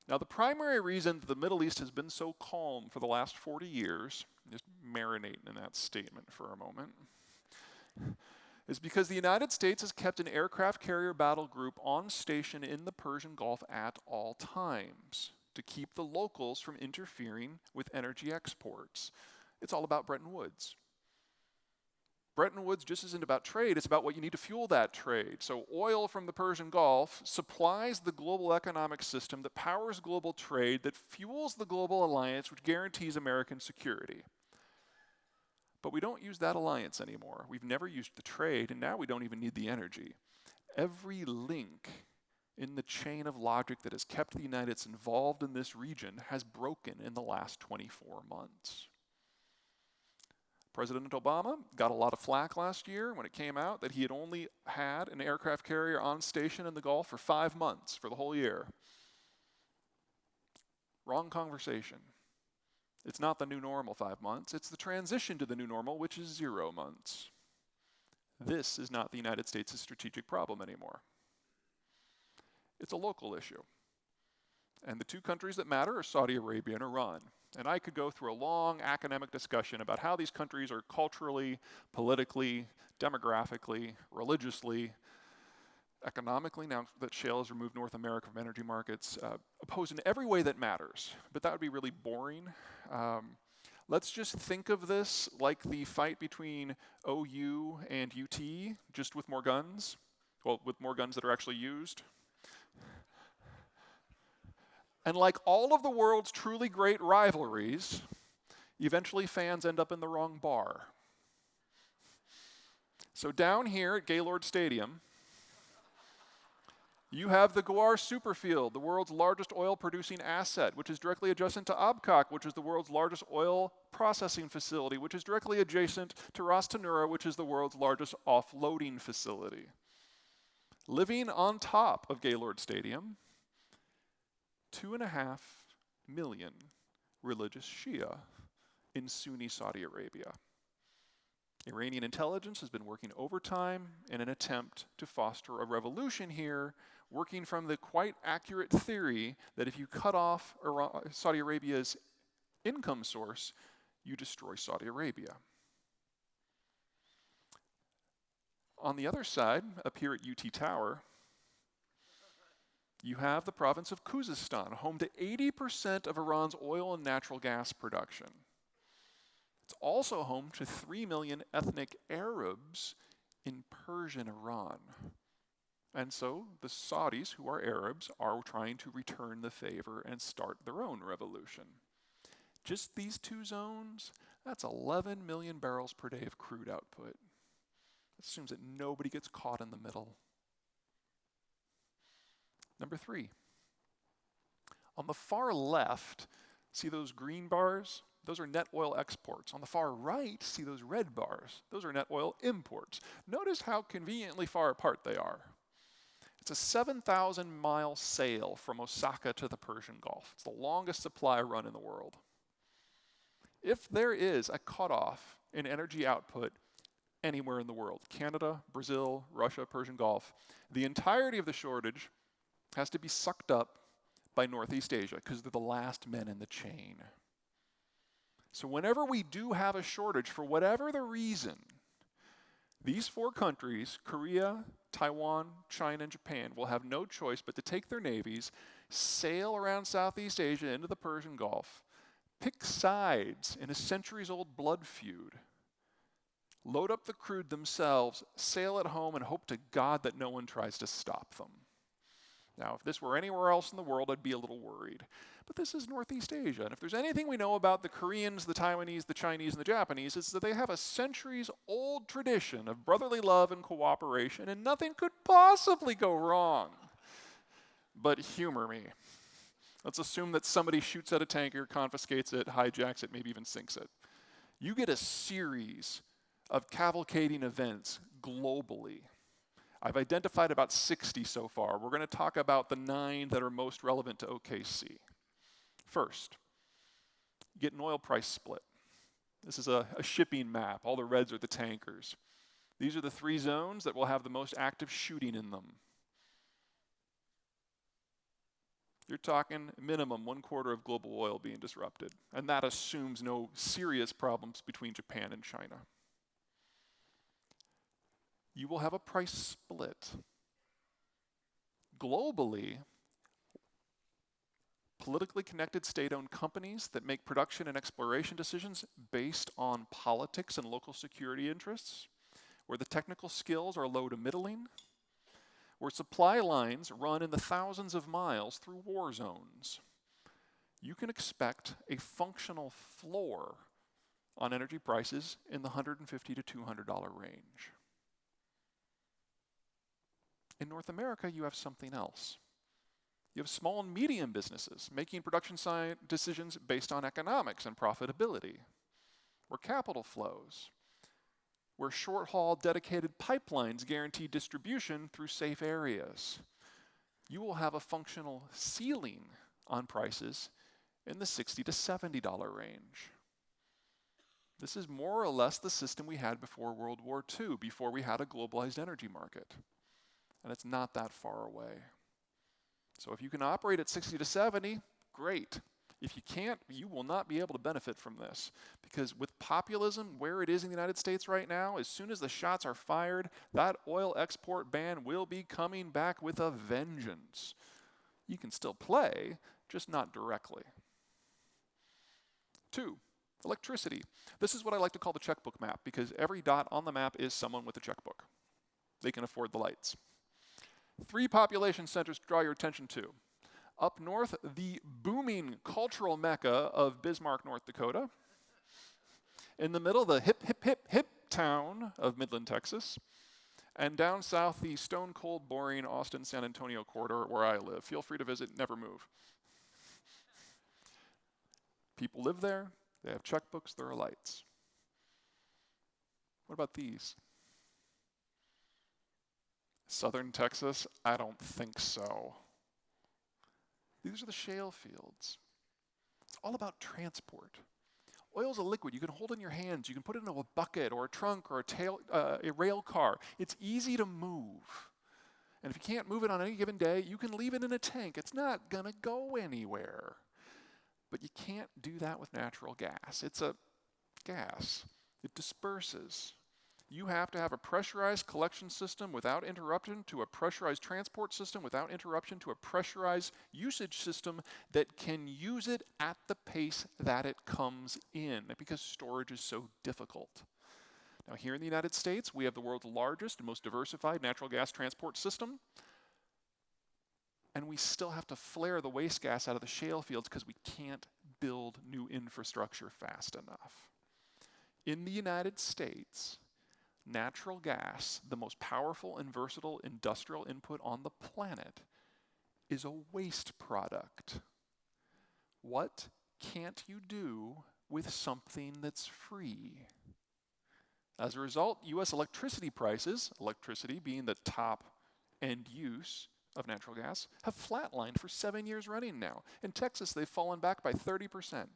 Now, the primary reason that the Middle East has been so calm for the last 40 years, just marinate in that statement for a moment, is because the United States has kept an aircraft carrier battle group on station in the Persian Gulf at all times to keep the locals from interfering with energy exports. It's all about Bretton Woods. Bretton Woods just isn't about trade, it's about what you need to fuel that trade. So oil from the Persian Gulf supplies the global economic system that powers global trade, that fuels the global alliance, which guarantees American security. But we don't use that alliance anymore. We've never used the trade, and now we don't even need the energy. Every link in the chain of logic that has kept the United States involved in this region has broken in the last 24 months. President Obama got a lot of flack last year when it came out that he had only had an aircraft carrier on station in the Gulf for 5 months for the whole year. Wrong conversation. It's not the new normal 5 months, it's the transition to the new normal, which is 0 months. This is not the United States' strategic problem anymore. It's a local issue. And the two countries that matter are Saudi Arabia and Iran. And I could go through a long academic discussion about how these countries are culturally, politically, demographically, religiously, economically, now that shale has removed North America from energy markets, opposed in every way that matters. But that would be really boring. Let's just think of this like the fight between OU and UT, just with more guns. Well, with more guns that are actually used. And like all of the world's truly great rivalries, eventually fans end up in the wrong bar. So down here at Gaylord Stadium, you have the Guar Superfield, the world's largest oil-producing asset, which is directly adjacent to Abqaiq, which is the world's largest oil processing facility, which is directly adjacent to Ras Tanura, which is the world's largest offloading facility. Living on top of Gaylord Stadium, 2.5 million religious Shia in Sunni Saudi Arabia. Iranian intelligence has been working overtime in an attempt to foster a revolution here, working from the quite accurate theory that if you cut off Saudi Arabia's income source, you destroy Saudi Arabia. On the other side, up here at UT Tower, you have the province of Khuzestan, home to 80% of Iran's oil and natural gas production. It's also home to 3 million ethnic Arabs in Persian Iran. And so the Saudis, who are Arabs, are trying to return the favor and start their own revolution. Just these two zones, that's 11 million barrels per day of crude output. That assumes that nobody gets caught in the middle. Number 3, on the far left, see those green bars? Those are net oil exports. On the far right, see those red bars? Those are net oil imports. Notice how conveniently far apart they are. It's a 7,000-mile sail from Osaka to the Persian Gulf. It's the longest supply run in the world. If there is a cutoff in energy output anywhere in the world, Canada, Brazil, Russia, Persian Gulf, the entirety of the shortage has to be sucked up by Northeast Asia because they're the last men in the chain. So whenever we do have a shortage, for whatever the reason, These 4 countries, Korea, Taiwan, China, and Japan, will have no choice but to take their navies, sail around Southeast Asia into the Persian Gulf, pick sides in a centuries-old blood feud, load up the crude themselves, sail it home, and hope to God that no one tries to stop them. Now, if this were anywhere else in the world, I'd be a little worried. But this is Northeast Asia, and if there's anything we know about the Koreans, the Taiwanese, the Chinese, and the Japanese, it's that they have a centuries-old tradition of brotherly love and cooperation, and nothing could possibly go wrong. But humor me. Let's assume that somebody shoots at a tanker, confiscates it, hijacks it, maybe even sinks it. You get a series of cavalcading events globally. I've identified about 60 so far. We're going to talk about the 9 that are most relevant to OKC. First, you get an oil price split. This is a shipping map. All the reds are the tankers. These are the 3 zones that will have the most active shooting in them. You're talking minimum 1/4 of global oil being disrupted, and that assumes no serious problems between Japan and China. You will have a price split. Globally, politically connected state-owned companies that make production and exploration decisions based on politics and local security interests, where the technical skills are low to middling, where supply lines run in the thousands of miles through war zones. You can expect a functional floor on energy prices in the $150 to $200 range. In North America, you have something else. You have small and medium businesses making production decisions based on economics and profitability, where capital flows, where short-haul dedicated pipelines guarantee distribution through safe areas. You will have a functional ceiling on prices in the $60 to $70 range. This is more or less the system we had before World War II, before we had a globalized energy market. And it's not that far away. So if you can operate at 60 to 70, great. If you can't, you will not be able to benefit from this. Because with populism where it is in the United States right now, as soon as the shots are fired, that oil export ban will be coming back with a vengeance. You can still play, just not directly. 2, electricity. This is what I like to call the checkbook map, because every dot on the map is someone with a checkbook. They can afford the lights. 3 population centers to draw your attention to. Up north, the booming cultural mecca of Bismarck, North Dakota. In the middle, the hip, hip, hip, hip town of Midland, Texas. And down south, the stone cold, boring Austin, San Antonio corridor where I live. Feel free to visit, never move. People live there, they have checkbooks, there are lights. What about these? Southern Texas? I don't think so. These are the shale fields. It's all about transport. Oil's a liquid you can hold in your hands. You can put it into a bucket or a trunk or a rail car. It's easy to move. And if you can't move it on any given day, you can leave it in a tank. It's not going to go anywhere. But you can't do that with natural gas. It's a gas. It disperses. You have to have a pressurized collection system without interruption to a pressurized transport system without interruption to a pressurized usage system that can use it at the pace that it comes in, because storage is so difficult. Now, here in the United States, we have the world's largest and most diversified natural gas transport system, and we still have to flare the waste gas out of the shale fields because we can't build new infrastructure fast enough. In the United States, natural gas, the most powerful and versatile industrial input on the planet, is a waste product. What can't you do with something that's free? As a result, U.S. electricity prices, electricity being the top end use of natural gas, have flatlined for 7 years running now. In Texas, they've fallen back by 30%.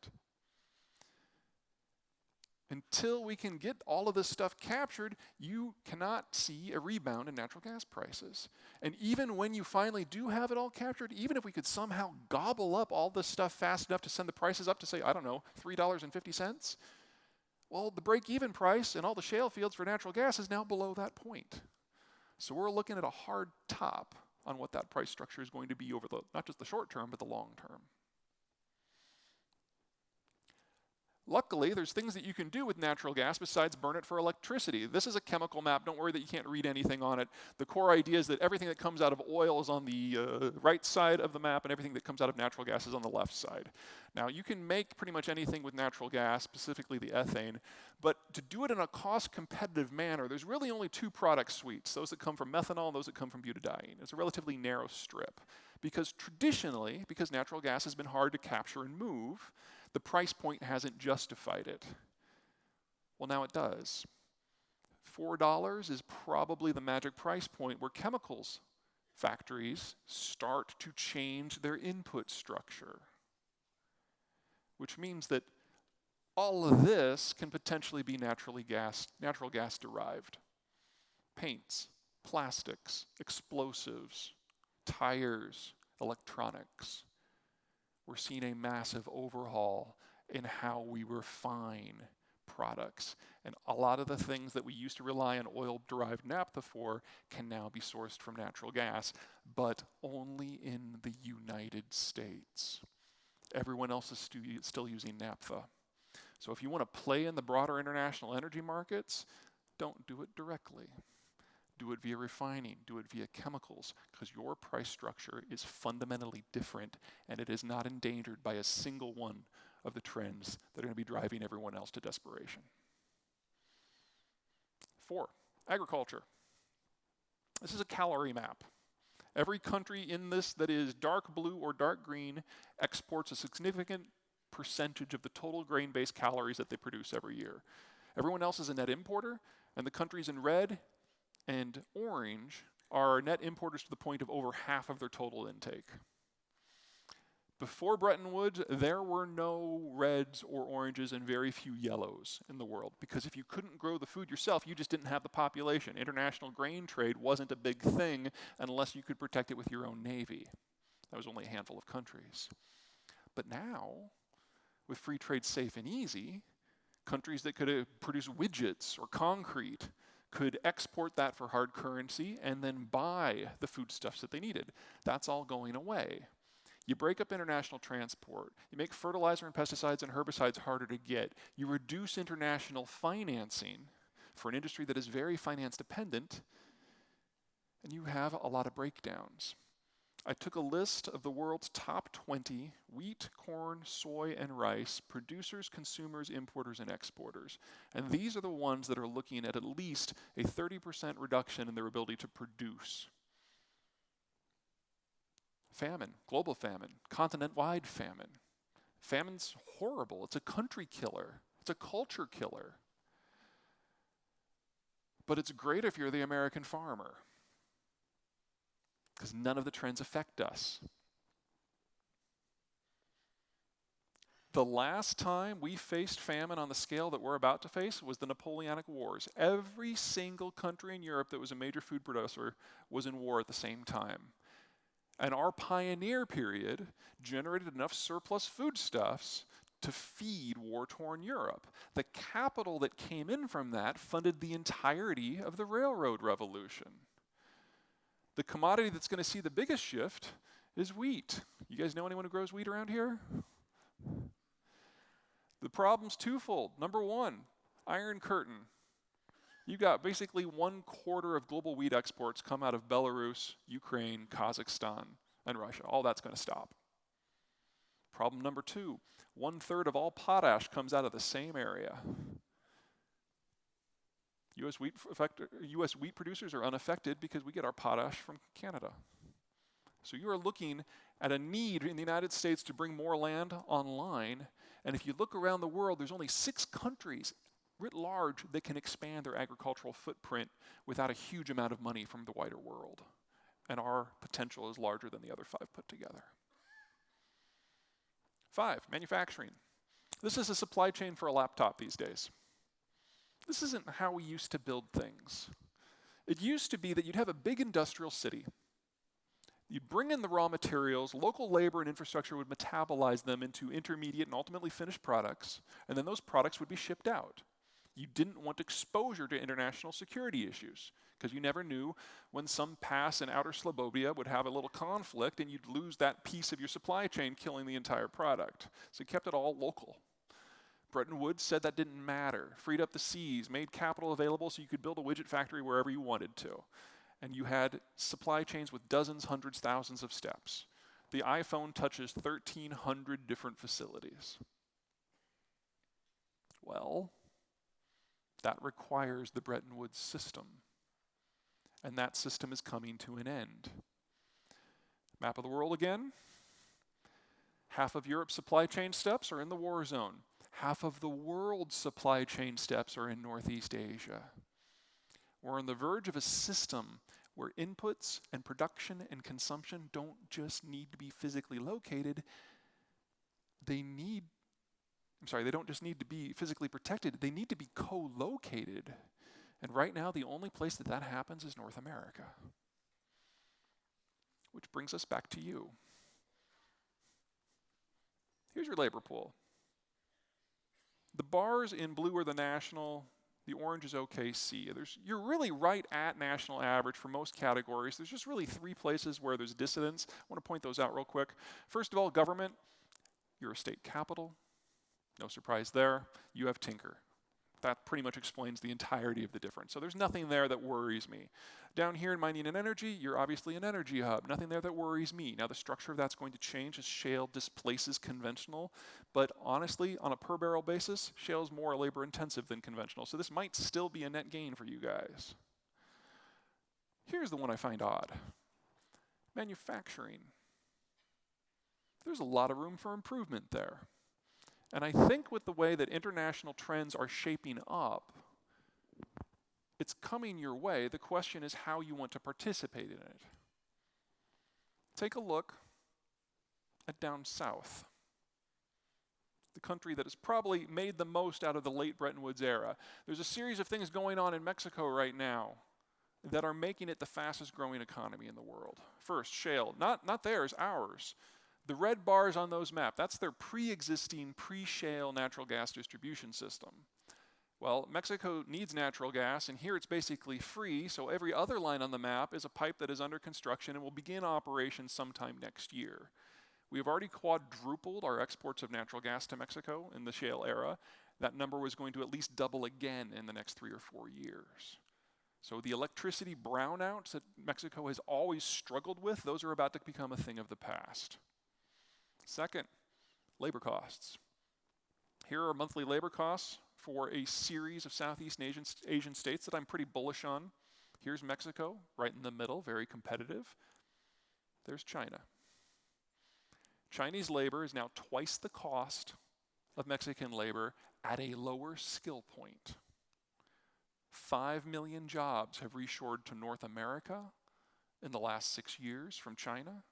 Until we can get all of this stuff captured, you cannot see a rebound in natural gas prices. And even when you finally do have it all captured, even if we could somehow gobble up all this stuff fast enough to send the prices up to, say, I don't know, $3.50, Well, the break-even price in all the shale fields for natural gas is now below that point. So we're looking at a hard top on what that price structure is going to be over not just the short term, but the long term. Luckily, there's things that you can do with natural gas besides burn it for electricity. This is a chemical map. Don't worry that you can't read anything on it. The core idea is that everything that comes out of oil is on the right side of the map, and everything that comes out of natural gas is on the left side. Now, you can make pretty much anything with natural gas, specifically the ethane, but to do it in a cost-competitive manner, there's really only two product suites, those that come from methanol and those that come from butadiene. It's a relatively narrow strip, because traditionally, because natural gas has been hard to capture and move, the price point hasn't justified it. Well, now it does. $4 is probably the magic price point where chemicals factories start to change their input structure, which means that all of this can potentially be natural gas derived. Paints, plastics, explosives, tires, electronics. We're seeing a massive overhaul in how we refine products. And a lot of the things that we used to rely on oil-derived naphtha for can now be sourced from natural gas, but only in the United States. Everyone else is still using naphtha. So if you want to play in the broader international energy markets, don't do it directly. Do it via refining, do it via chemicals, because your price structure is fundamentally different and it is not endangered by a single one of the trends that are going to be driving everyone else to desperation. 4, agriculture. This is a calorie map. Every country in this that is dark blue or dark green exports a significant percentage of the total grain-based calories that they produce every year. Everyone else is a net importer, and the countries in red and orange are net importers to the point of over half of their total intake. Before Bretton Woods, there were no reds or oranges and very few yellows in the world, because if you couldn't grow the food yourself, you just didn't have the population. International grain trade wasn't a big thing unless you could protect it with your own navy. That was only a handful of countries. But now, with free trade safe and easy, countries that could produce widgets or concrete could export that for hard currency and then buy the foodstuffs that they needed. That's all going away. You break up international transport. You make fertilizer and pesticides and herbicides harder to get. You reduce international financing for an industry that is very finance dependent, and you have a lot of breakdowns. I took a list of the world's top 20 wheat, corn, soy, and rice producers, consumers, importers, and exporters. And these are the ones that are looking at least a 30% reduction in their ability to produce. Famine, global famine, continent-wide famine. Famine's horrible. It's a country killer. It's a culture killer. But it's great if you're the American farmer, because none of the trends affect us. The last time we faced famine on the scale that we're about to face was the Napoleonic Wars. Every single country in Europe that was a major food producer was in war at the same time. And our pioneer period generated enough surplus foodstuffs to feed war-torn Europe. The capital that came in from that funded the entirety of the railroad revolution. The commodity that's going to see the biggest shift is wheat. You guys know anyone who grows wheat around here? The problem's twofold. Number one, Iron Curtain. You got basically 1/4 of global wheat exports come out of Belarus, Ukraine, Kazakhstan, and Russia. All that's going to stop. Problem number two, 1/3 of all potash comes out of the same area. U.S. wheat producers are unaffected because we get our potash from Canada. So you are looking at a need in the United States to bring more land online, and if you look around the world, there's only 6 countries writ large that can expand their agricultural footprint without a huge amount of money from the wider world. And our potential is larger than the other 5 put together. 5, manufacturing. This is a supply chain for a laptop these days. This isn't how we used to build things. It used to be that you'd have a big industrial city. You'd bring in the raw materials, local labor and infrastructure would metabolize them into intermediate and ultimately finished products, and then those products would be shipped out. You didn't want exposure to international security issues because you never knew when some pass in outer Slobovia would have a little conflict and you'd lose that piece of your supply chain, killing the entire product. So you kept it all local. Bretton Woods said that didn't matter, freed up the seas, made capital available so you could build a widget factory wherever you wanted to. And you had supply chains with dozens, hundreds, thousands of steps. The iPhone touches 1,300 different facilities. Well, that requires the Bretton Woods system. And that system is coming to an end. Map of the world again. Half of Europe's supply chain steps are in the war zone. Half of the world's supply chain steps are in Northeast Asia. We're on the verge of a system where inputs and production and consumption don't just need to be physically located. They don't just need to be physically protected, they need to be co-located. And right now, the only place that happens is North America. Which brings us back to you. Here's your labor pool. The bars in blue are the national, the orange is OKC. You're really right at national average for most categories. There's just really 3 places where there's dissonance. I want to point those out real quick. First of all, government. You're a state capital. No surprise there. You have Tinker. That pretty much explains the entirety of the difference. So there's nothing there that worries me. Down here in mining and energy, you're obviously an energy hub. Nothing there that worries me. Now the structure of that's going to change as shale displaces conventional, but honestly, on a per barrel basis, shale is more labor intensive than conventional. So this might still be a net gain for you guys. Here's the one I find odd. Manufacturing. There's a lot of room for improvement there. And I think with the way that international trends are shaping up, it's coming your way. The question is how you want to participate in it. Take a look at down south, the country that has probably made the most out of the late Bretton Woods era. There's a series of things going on in Mexico right now that are making it the fastest growing economy in the world. First, shale, not theirs, ours. The red bars on those maps, that's their pre-existing, pre-shale natural gas distribution system. Well, Mexico needs natural gas, and here it's basically free, so every other line on the map is a pipe that is under construction and will begin operation sometime next year. We have already quadrupled our exports of natural gas to Mexico in the shale era. That number was going to at least double again in the next 3 or 4 years. So the electricity brownouts that Mexico has always struggled with, those are about to become a thing of the past. Second, labor costs. Here are monthly labor costs for a series of Southeast Asian states that I'm pretty bullish on. Here's Mexico, right in the middle, very competitive. There's China. Chinese labor is now twice the cost of Mexican labor at a lower skill point. 5 million jobs have reshored to North America in the last 6 years from China.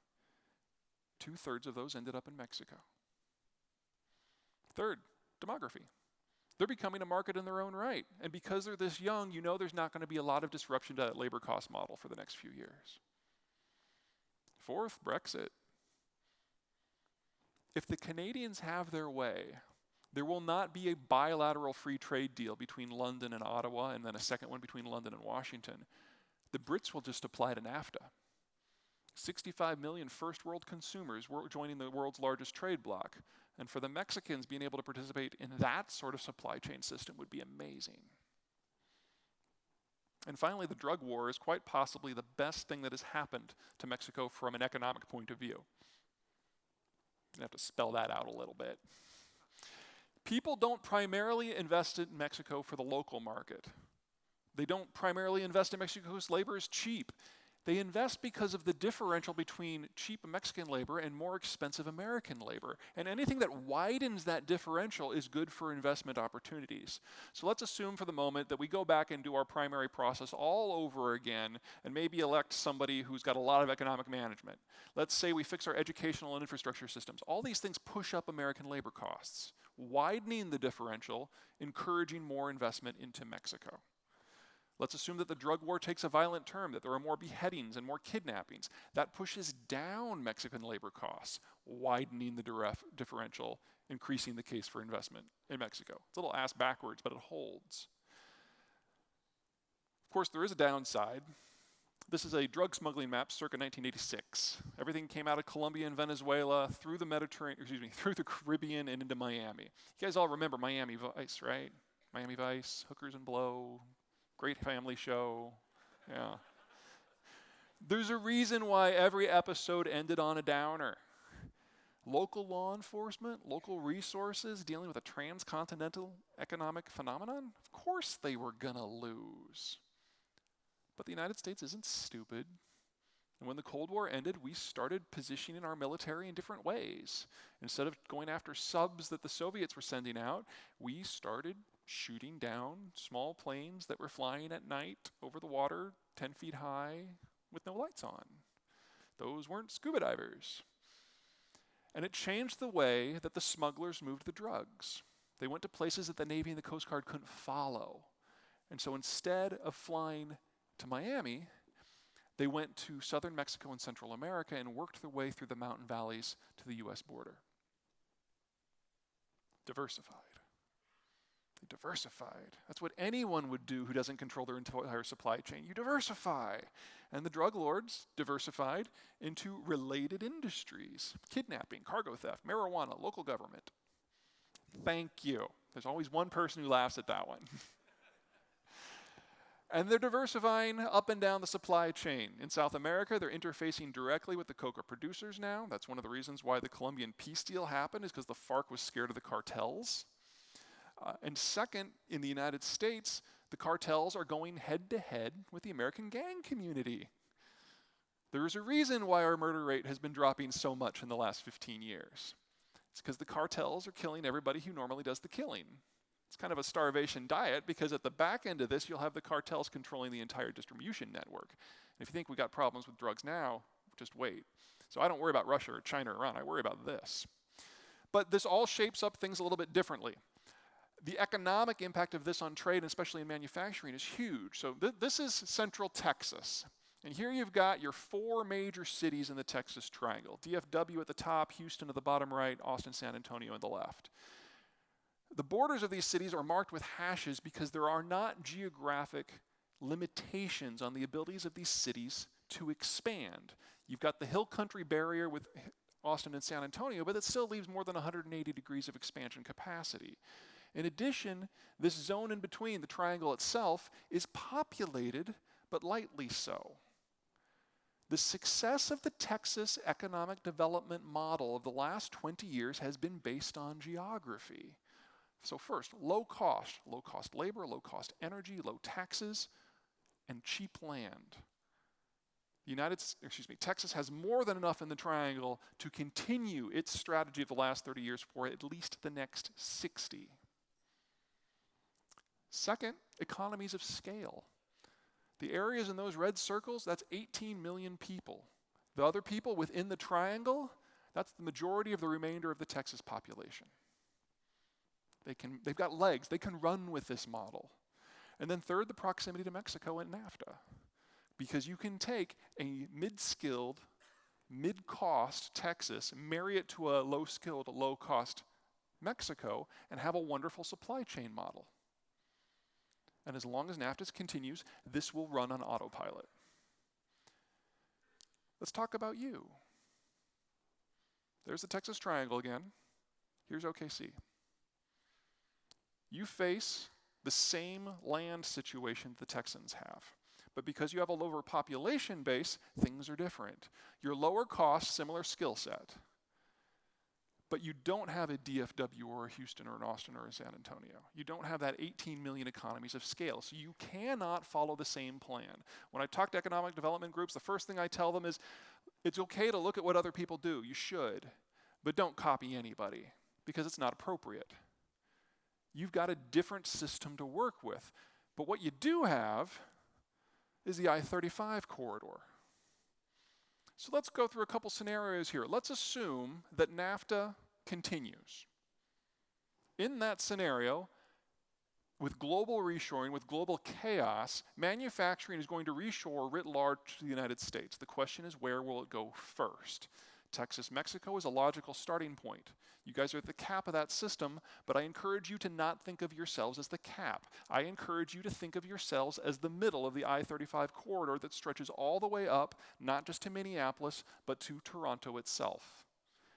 2/3 of those ended up in Mexico. Third, demography. They're becoming a market in their own right. And because they're this young, you know there's not going to be a lot of disruption to that labor cost model for the next few years. Fourth, Brexit. If the Canadians have their way, there will not be a bilateral free trade deal between London and Ottawa and then a second one between London and Washington. The Brits will just apply to NAFTA. 65 million first world consumers were joining the world's largest trade bloc. And for the Mexicans, being able to participate in that sort of supply chain system would be amazing. And finally, the drug war is quite possibly the best thing that has happened to Mexico from an economic point of view. I have to spell that out a little bit. People don't primarily invest in Mexico for the local market. They don't primarily invest in Mexico because labor is cheap. They invest because of the differential between cheap Mexican labor and more expensive American labor. And anything that widens that differential is good for investment opportunities. So let's assume for the moment that we go back and do our primary process all over again and maybe elect somebody who's got a lot of economic management. Let's say we fix our educational and infrastructure systems. All these things push up American labor costs, widening the differential, encouraging more investment into Mexico. Let's assume that the drug war takes a violent turn, that there are more beheadings and more kidnappings. That pushes down Mexican labor costs, widening the differential, increasing the case for investment in Mexico. It's a little ass backwards, but it holds. Of course, there is a downside. This is a drug smuggling map circa 1986. Everything came out of Colombia and Venezuela through the through the Caribbean and into Miami. You guys all remember Miami Vice, right? Miami Vice, Hookers and Blow, great family show. Yeah. There's a reason why every episode ended on a downer. Local law enforcement, local resources dealing with a transcontinental economic phenomenon, of course they were gonna lose. But the United States isn't stupid. And when the Cold War ended, we started positioning our military in different ways. Instead of going after subs that the Soviets were sending out, we started shooting down small planes that were flying at night over the water, 10 feet high, with no lights on. Those weren't scuba divers. And it changed the way that the smugglers moved the drugs. They went to places that the Navy and the Coast Guard couldn't follow. And so instead of flying to Miami, they went to southern Mexico and Central America and worked their way through the mountain valleys to the US border. Diversified. They diversified. That's what anyone would do who doesn't control their entire supply chain. You diversify. And the drug lords diversified into related industries: kidnapping, cargo theft, marijuana, local government. Thank you. There's always one person who laughs at that one. And they're diversifying up and down the supply chain. In South America, they're interfacing directly with the coca producers now. That's one of the reasons why the Colombian peace deal happened, is because the FARC was scared of the cartels. And second, in the United States, the cartels are going head-to-head with the American gang community. There's a reason why our murder rate has been dropping so much in the last 15 years. It's because the cartels are killing everybody who normally does the killing. It's kind of a starvation diet, because at the back end of this, you'll have the cartels controlling the entire distribution network. And if you think we got problems with drugs now, just wait. So I don't worry about Russia or China or Iran. I worry about this. But this all shapes up things a little bit differently. The economic impact of this on trade, and especially in manufacturing, is huge. So this is central Texas. And here you've got your 4 major cities in the Texas Triangle. DFW at the top, Houston at the bottom right, Austin, San Antonio on the left. The borders of these cities are marked with hashes because there are not geographic limitations on the abilities of these cities to expand. You've got the hill country barrier with Austin and San Antonio, but it still leaves more than 180 degrees of expansion capacity. In addition, this zone in between, the triangle itself, is populated, but lightly so. The success of the Texas economic development model of the last 20 years has been based on geography. So first, low cost labor, low cost energy, low taxes, and cheap land. Texas has more than enough in the triangle to continue its strategy of the last 30 years for at least the next 60. Second, economies of scale. The areas in those red circles, that's 18 million people. The other people within the triangle, that's the majority of the remainder of the Texas population. They've got legs. They can run with this model. And then third, the proximity to Mexico and NAFTA. Because you can take a mid-skilled, mid-cost Texas, marry it to a low-skilled, low-cost Mexico, and have a wonderful supply chain model. And as long as NAFTA continues, this will run on autopilot. Let's talk about you. There's the Texas Triangle again. Here's OKC. You face the same land situation the Texans have. But because you have a lower population base, things are different. You're lower cost, similar skill set. But you don't have a DFW or a Houston or an Austin or a San Antonio. You don't have that 18 million economies of scale. So you cannot follow the same plan. When I talk to economic development groups, the first thing I tell them is, it's okay to look at what other people do. You should. But don't copy anybody, because it's not appropriate. You've got a different system to work with. But what you do have is the I-35 corridor. So let's go through a couple scenarios here. Let's assume that NAFTA continues. In that scenario, with global reshoring, with global chaos, manufacturing is going to reshore writ large to the United States. The question is, where will it go first? Texas. Mexico is a logical starting point. You guys are at the cap of that system, but I encourage you to not think of yourselves as the cap. I encourage you to think of yourselves as the middle of the I-35 corridor that stretches all the way up, not just to Minneapolis, but to Toronto itself.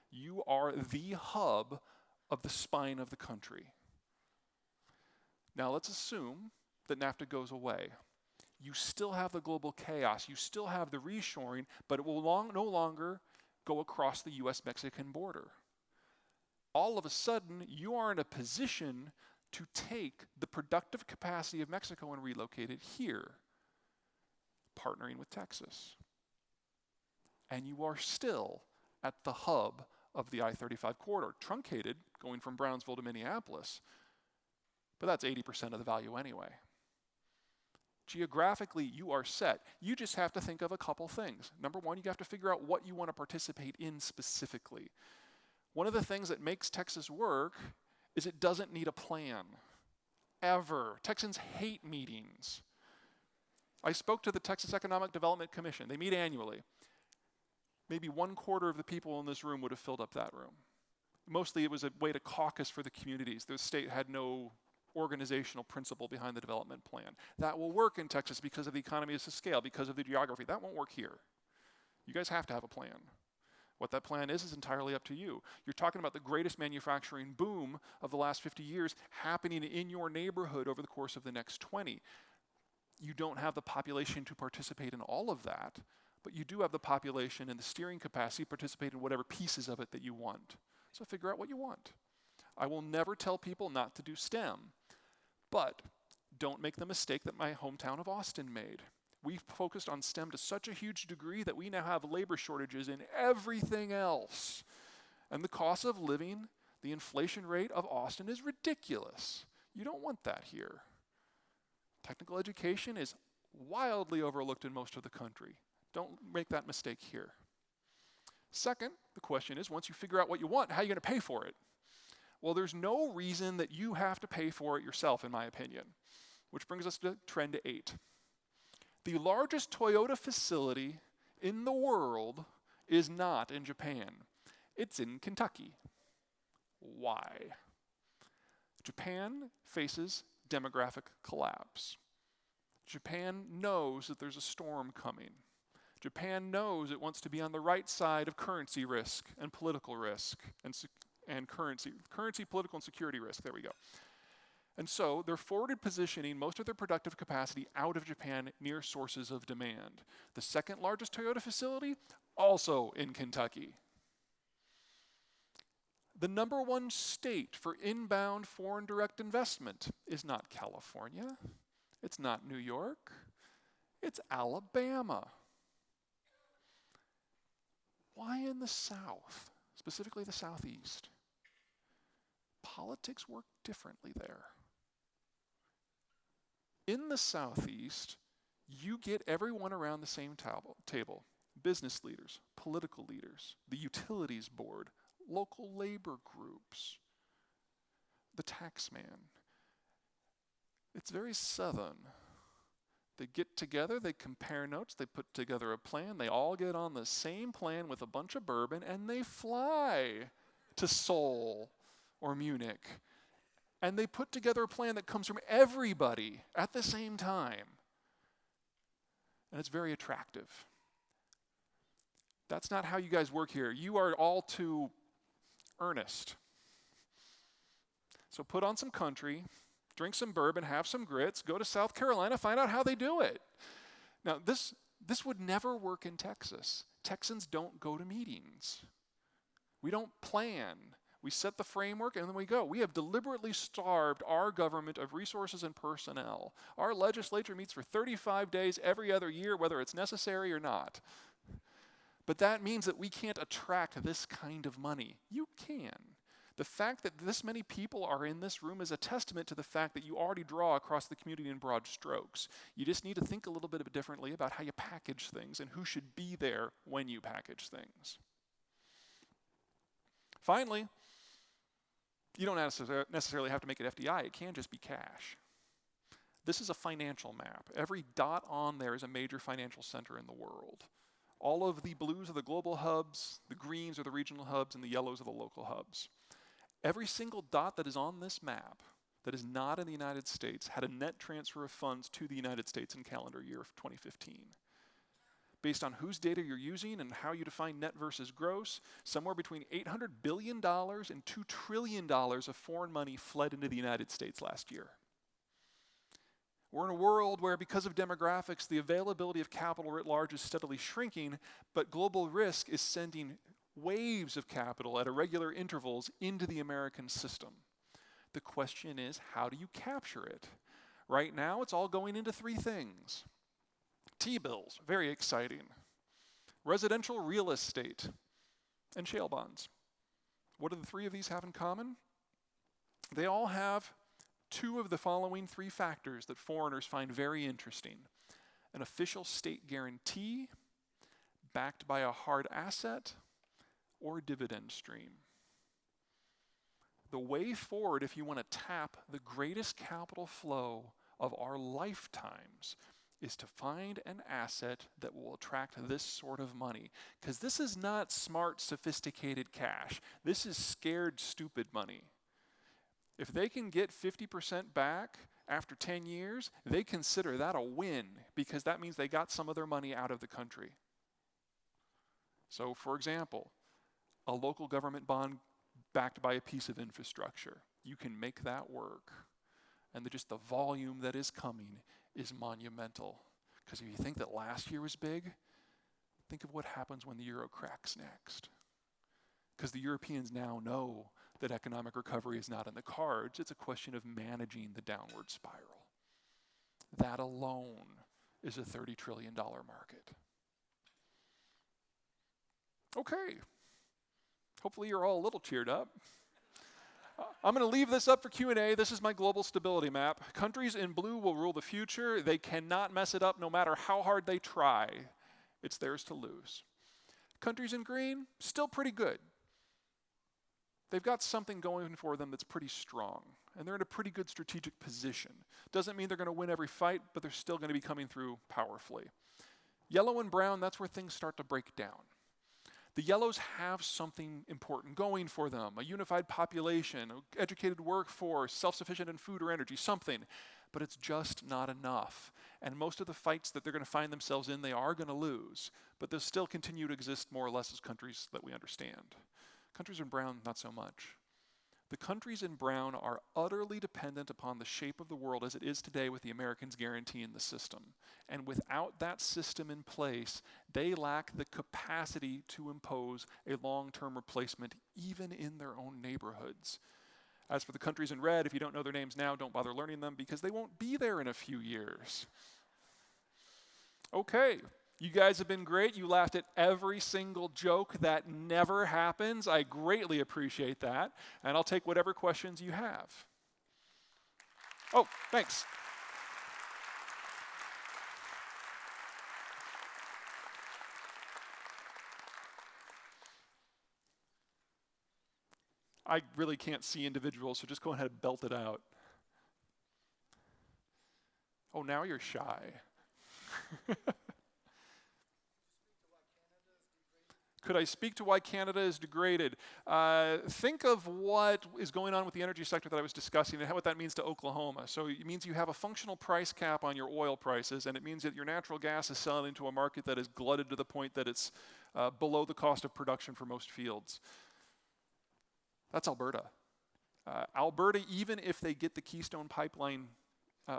You are the hub of the spine of the country. Now let's assume that NAFTA goes away. You still have the global chaos, you still have the reshoring, but it will no longer go across the US-Mexican border. All of a sudden, you are in a position to take the productive capacity of Mexico and relocate it here, partnering with Texas. And you are still at the hub of the I-35 corridor, truncated, going from Brownsville to Minneapolis, but that's 80% of the value anyway. Geographically, you are set. You just have to think of a couple things. Number one, you have to figure out what you want to participate in specifically. One of the things that makes Texas work is it doesn't need a plan, ever. Texans hate meetings. I spoke to the Texas Economic Development Commission. They meet annually. Maybe 1/4 of the people in this room would have filled up that room. Mostly it was a way to caucus for the communities. The state had no organizational principle behind the development plan. That will work in Texas because of the economies of scale, because of the geography. That won't work here. You guys have to have a plan. What that plan is entirely up to you. You're talking about the greatest manufacturing boom of the last 50 years happening in your neighborhood over the course of the next 20. You don't have the population to participate in all of that, but you do have the population and the steering capacity to participate in whatever pieces of it that you want. So figure out what you want. I will never tell people not to do STEM, but don't make the mistake that my hometown of Austin made. We've focused on STEM to such a huge degree that we now have labor shortages in everything else. And the cost of living, the inflation rate of Austin is ridiculous. You don't want that here. Technical education is wildly overlooked in most of the country. Don't make that mistake here. Second, the question is, once you figure out what you want, how are you going to pay for it? Well, there's no reason that you have to pay for it yourself, in my opinion. Which brings us to trend 8. The largest Toyota facility in the world is not in Japan. It's in Kentucky. Why? Japan faces demographic collapse. Japan knows that there's a storm coming. Japan knows it wants to be on the right side of currency risk and political risk and currency, political, and security risk. There we go. And so they're forwarded positioning most of their productive capacity out of Japan near sources of demand. The second largest Toyota facility, also in Kentucky. The number 1 state for inbound foreign direct investment is not California. It's not New York. It's Alabama. Why in the South, specifically the Southeast? Politics work differently there. In the Southeast, you get everyone around the same table. Business leaders, political leaders, the utilities board, local labor groups, the tax man. It's very Southern. They get together, they compare notes, they put together a plan, they all get on the same plan with a bunch of bourbon, and they fly to Seoul or Munich. And they put together a plan that comes from everybody at the same time. And it's very attractive. That's not how you guys work here. You are all too earnest. So put on some country, drink some bourbon, have some grits, go to South Carolina, find out how they do it. Now, this would never work in Texas. Texans don't go to meetings. We don't plan. We set the framework and then we go. We have deliberately starved our government of resources and personnel. Our legislature meets for 35 days every other year, whether it's necessary or not. But that means that we can't attract this kind of money. You can. The fact that this many people are in this room is a testament to the fact that you already draw across the community in broad strokes. You just need to think a little bit differently about how you package things and who should be there when you package things. Finally, you don't necessarily have to make it FDI. It can just be cash. This is a financial map. Every dot on there is a major financial center in the world. All of the blues are the global hubs, the greens are the regional hubs, and the yellows are the local hubs. Every single dot that is on this map that is not in the United States had a net transfer of funds to the United States in calendar year of 2015. Based on whose data you're using and how you define net versus gross, somewhere between $800 billion and $2 trillion of foreign money fled into the United States last year. We're in a world where, because of demographics, the availability of capital writ large is steadily shrinking, but global risk is sending waves of capital at irregular intervals into the American system. The question is, how do you capture it? Right now, it's all going into three things. T-bills, very exciting. Residential real estate, and shale bonds. What do the three of these have in common? They all have two of the following three factors that foreigners find very interesting. An official state guarantee, backed by a hard asset, or a dividend stream. The way forward, if you want to tap the greatest capital flow of our lifetimes, is to find an asset that will attract this sort of money. Because this is not smart, sophisticated cash. This is scared, stupid money. If they can get 50% back after 10 years, they consider that a win, because that means they got some of their money out of the country. So, for example, a local government bond backed by a piece of infrastructure. You can make that work. And just the volume that is coming is monumental. Because if you think that last year was big, think of what happens when the euro cracks next. Because the Europeans now know that economic recovery is not in the cards. It's a question of managing the downward spiral. That alone is a $30 trillion market. Okay. Hopefully you're all a little cheered up. I'm going to leave this up for Q&A. This is my global stability map. Countries in blue will rule the future. They cannot mess it up no matter how hard they try. It's theirs to lose. Countries in green, still pretty good. They've got something going for them that's pretty strong, and they're in a pretty good strategic position. Doesn't mean they're going to win every fight, but they're still going to be coming through powerfully. Yellow and brown, that's where things start to break down. The yellows have something important going for them, a unified population, an educated workforce, self-sufficient in food or energy, something, but it's just not enough. And most of the fights that they're going to find themselves in, they are going to lose, but they'll still continue to exist more or less as countries that we understand. Countries in brown, not so much. The countries in brown are utterly dependent upon the shape of the world as it is today, with the Americans guaranteeing the system. And without that system in place, they lack the capacity to impose a long-term replacement even in their own neighborhoods. As for the countries in red, if you don't know their names now, don't bother learning them, because they won't be there in a few years. Okay. You guys have been great. You laughed at every single joke that never happens. I greatly appreciate that. And I'll take whatever questions you have. Oh, thanks. I really can't see individuals, so just go ahead and belt it out. Oh, now you're shy. Could I speak to why Canada is degraded? Think of what is going on with the energy sector that I was discussing and what that means to Oklahoma. So it means you have a functional price cap on your oil prices, and it means that your natural gas is selling into a market that is glutted to the point that it's below the cost of production for most fields. That's Alberta. Alberta, even if they get the Keystone Pipeline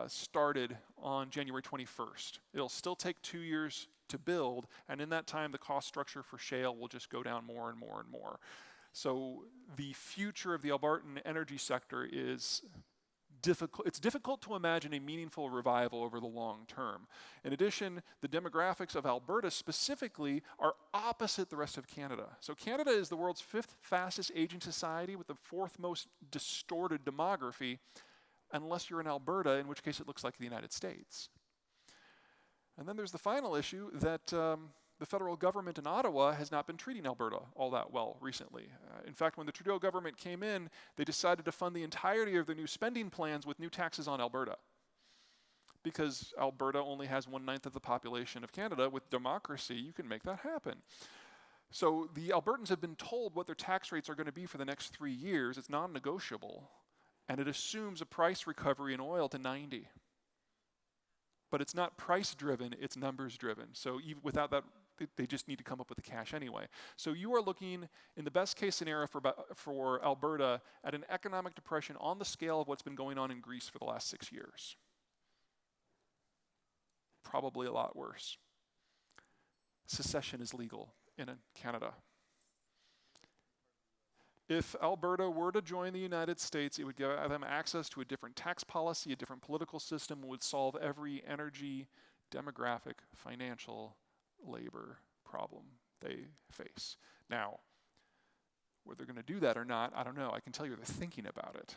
started on January 21st, it'll still take 2 years to build, and in that time the cost structure for shale will just go down more and more and more. So the future of the Albertan energy sector is difficult. It's difficult to imagine a meaningful revival over the long term. In addition, the demographics of Alberta specifically are opposite the rest of Canada. So Canada is the world's 5th fastest aging society with the 4th most distorted demography, unless you're in Alberta, in which case it looks like the United States. And then there's the final issue that the federal government in Ottawa has not been treating Alberta all that well recently. In fact, when the Trudeau government came in, they decided to fund the entirety of their new spending plans with new taxes on Alberta. because Alberta only has 1/9 of the population of Canada. With democracy, you can make that happen. So the Albertans have been told what their tax rates are going to be for the next 3 years. It's non-negotiable, and it assumes a price recovery in oil to 90. But it's not price-driven, it's numbers-driven. So even without that, they just need to come up with the cash anyway. So you are looking, in the best-case scenario for Alberta, at an economic depression on the scale of what's been going on in Greece for the last 6 years. Probably a lot worse. Secession is legal in Canada. If Alberta were to join the United States, it would give them access to a different tax policy, a different political system, would solve every energy, demographic, financial, labor problem they face. Now, whether they're going to do that or not, I don't know. I can tell you they're thinking about it.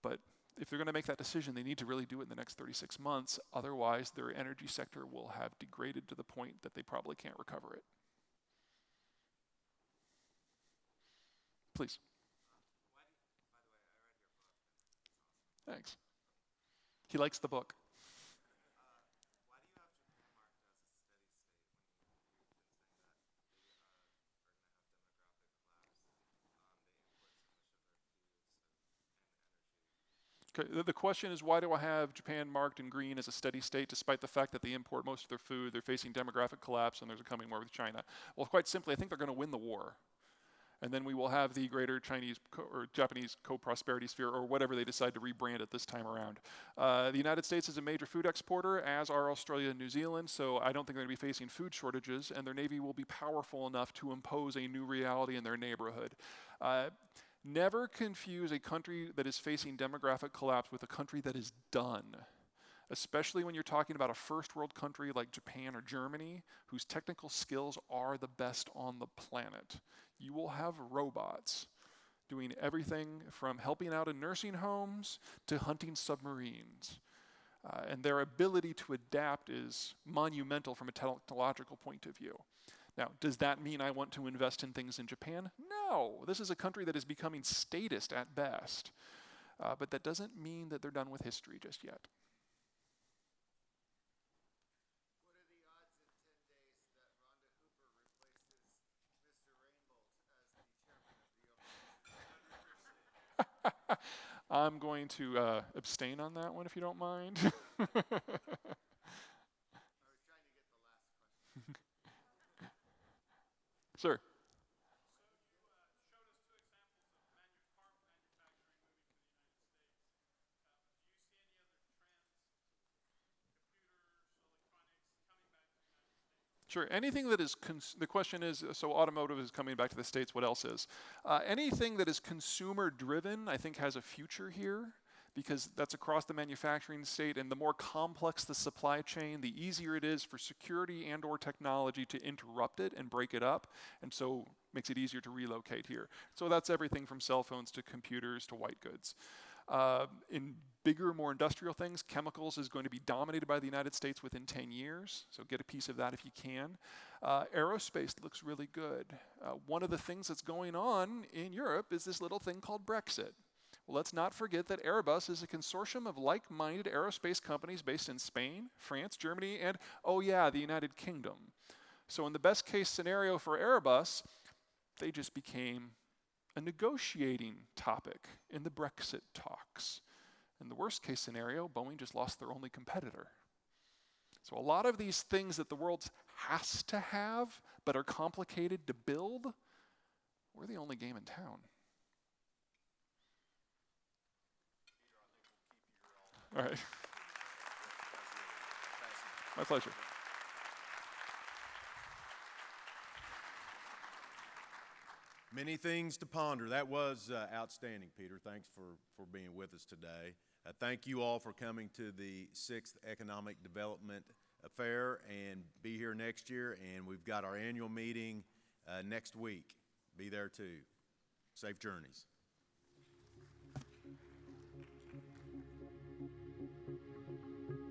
But if they're going to make that decision, they need to really do it in the next 36 months. Otherwise, their energy sector will have degraded to the point that they probably can't recover it. Please. Thanks. He likes the book. Okay, the question is, why do I have Japan marked in green as a steady state despite the fact that they import most of their food, they're facing demographic collapse, and there's a coming war with China? Well, quite simply, I think they're going to win the war. And then we will have the greater Chinese or Japanese co-prosperity sphere, or whatever they decide to rebrand it this time around. The United States is a major food exporter, as are Australia and New Zealand, so I don't think they're going to be facing food shortages, and their Navy will be powerful enough to impose a new reality in their neighborhood. Never confuse a country that is facing demographic collapse with a country that is done, especially when you're talking about a first world country like Japan or Germany, whose technical skills are the best on the planet. You will have robots doing everything from helping out in nursing homes to hunting submarines. And their ability to adapt is monumental from a technological point of view. Now, does that mean I want to invest in things in Japan? No. This is a country that is becoming statist at best. But that doesn't mean that they're done with history just yet. What are the odds in 10 days that Rhonda Hooper replaces Mr. Rainbolt as the chairman of the Open? I'm going to abstain on that one if you don't mind. I was trying to get the last question. Sir. Sure. Anything that is, the question is, so automotive is coming back to the States, what else is? Anything that is consumer driven, I think has a future here, because that's across the manufacturing state, and the more complex the supply chain, the easier it is for security and or technology to interrupt it and break it up, and so makes it easier to relocate here. So that's everything from cell phones to computers to white goods. In bigger, more industrial things, chemicals is going to be dominated by the United States within 10 years, so get a piece of that if you can. Aerospace looks really good. One of the things that's going on in Europe is this little thing called Brexit. Well, let's not forget that Airbus is a consortium of like-minded aerospace companies based in Spain, France, Germany, and, oh yeah, the United Kingdom. So in the best case scenario for Airbus, they just became a negotiating topic in the Brexit talks. In the worst case scenario, Boeing just lost their only competitor. So a lot of these things that the world has to have, but are complicated to build, we're the only game in town. All right. My pleasure. Many things to ponder. That was outstanding, Peter. Thanks for being with us today. Thank you all for coming to the 6th Economic Development Fair, and be here next year. And we've got our annual meeting next week. Be there too. Safe journeys.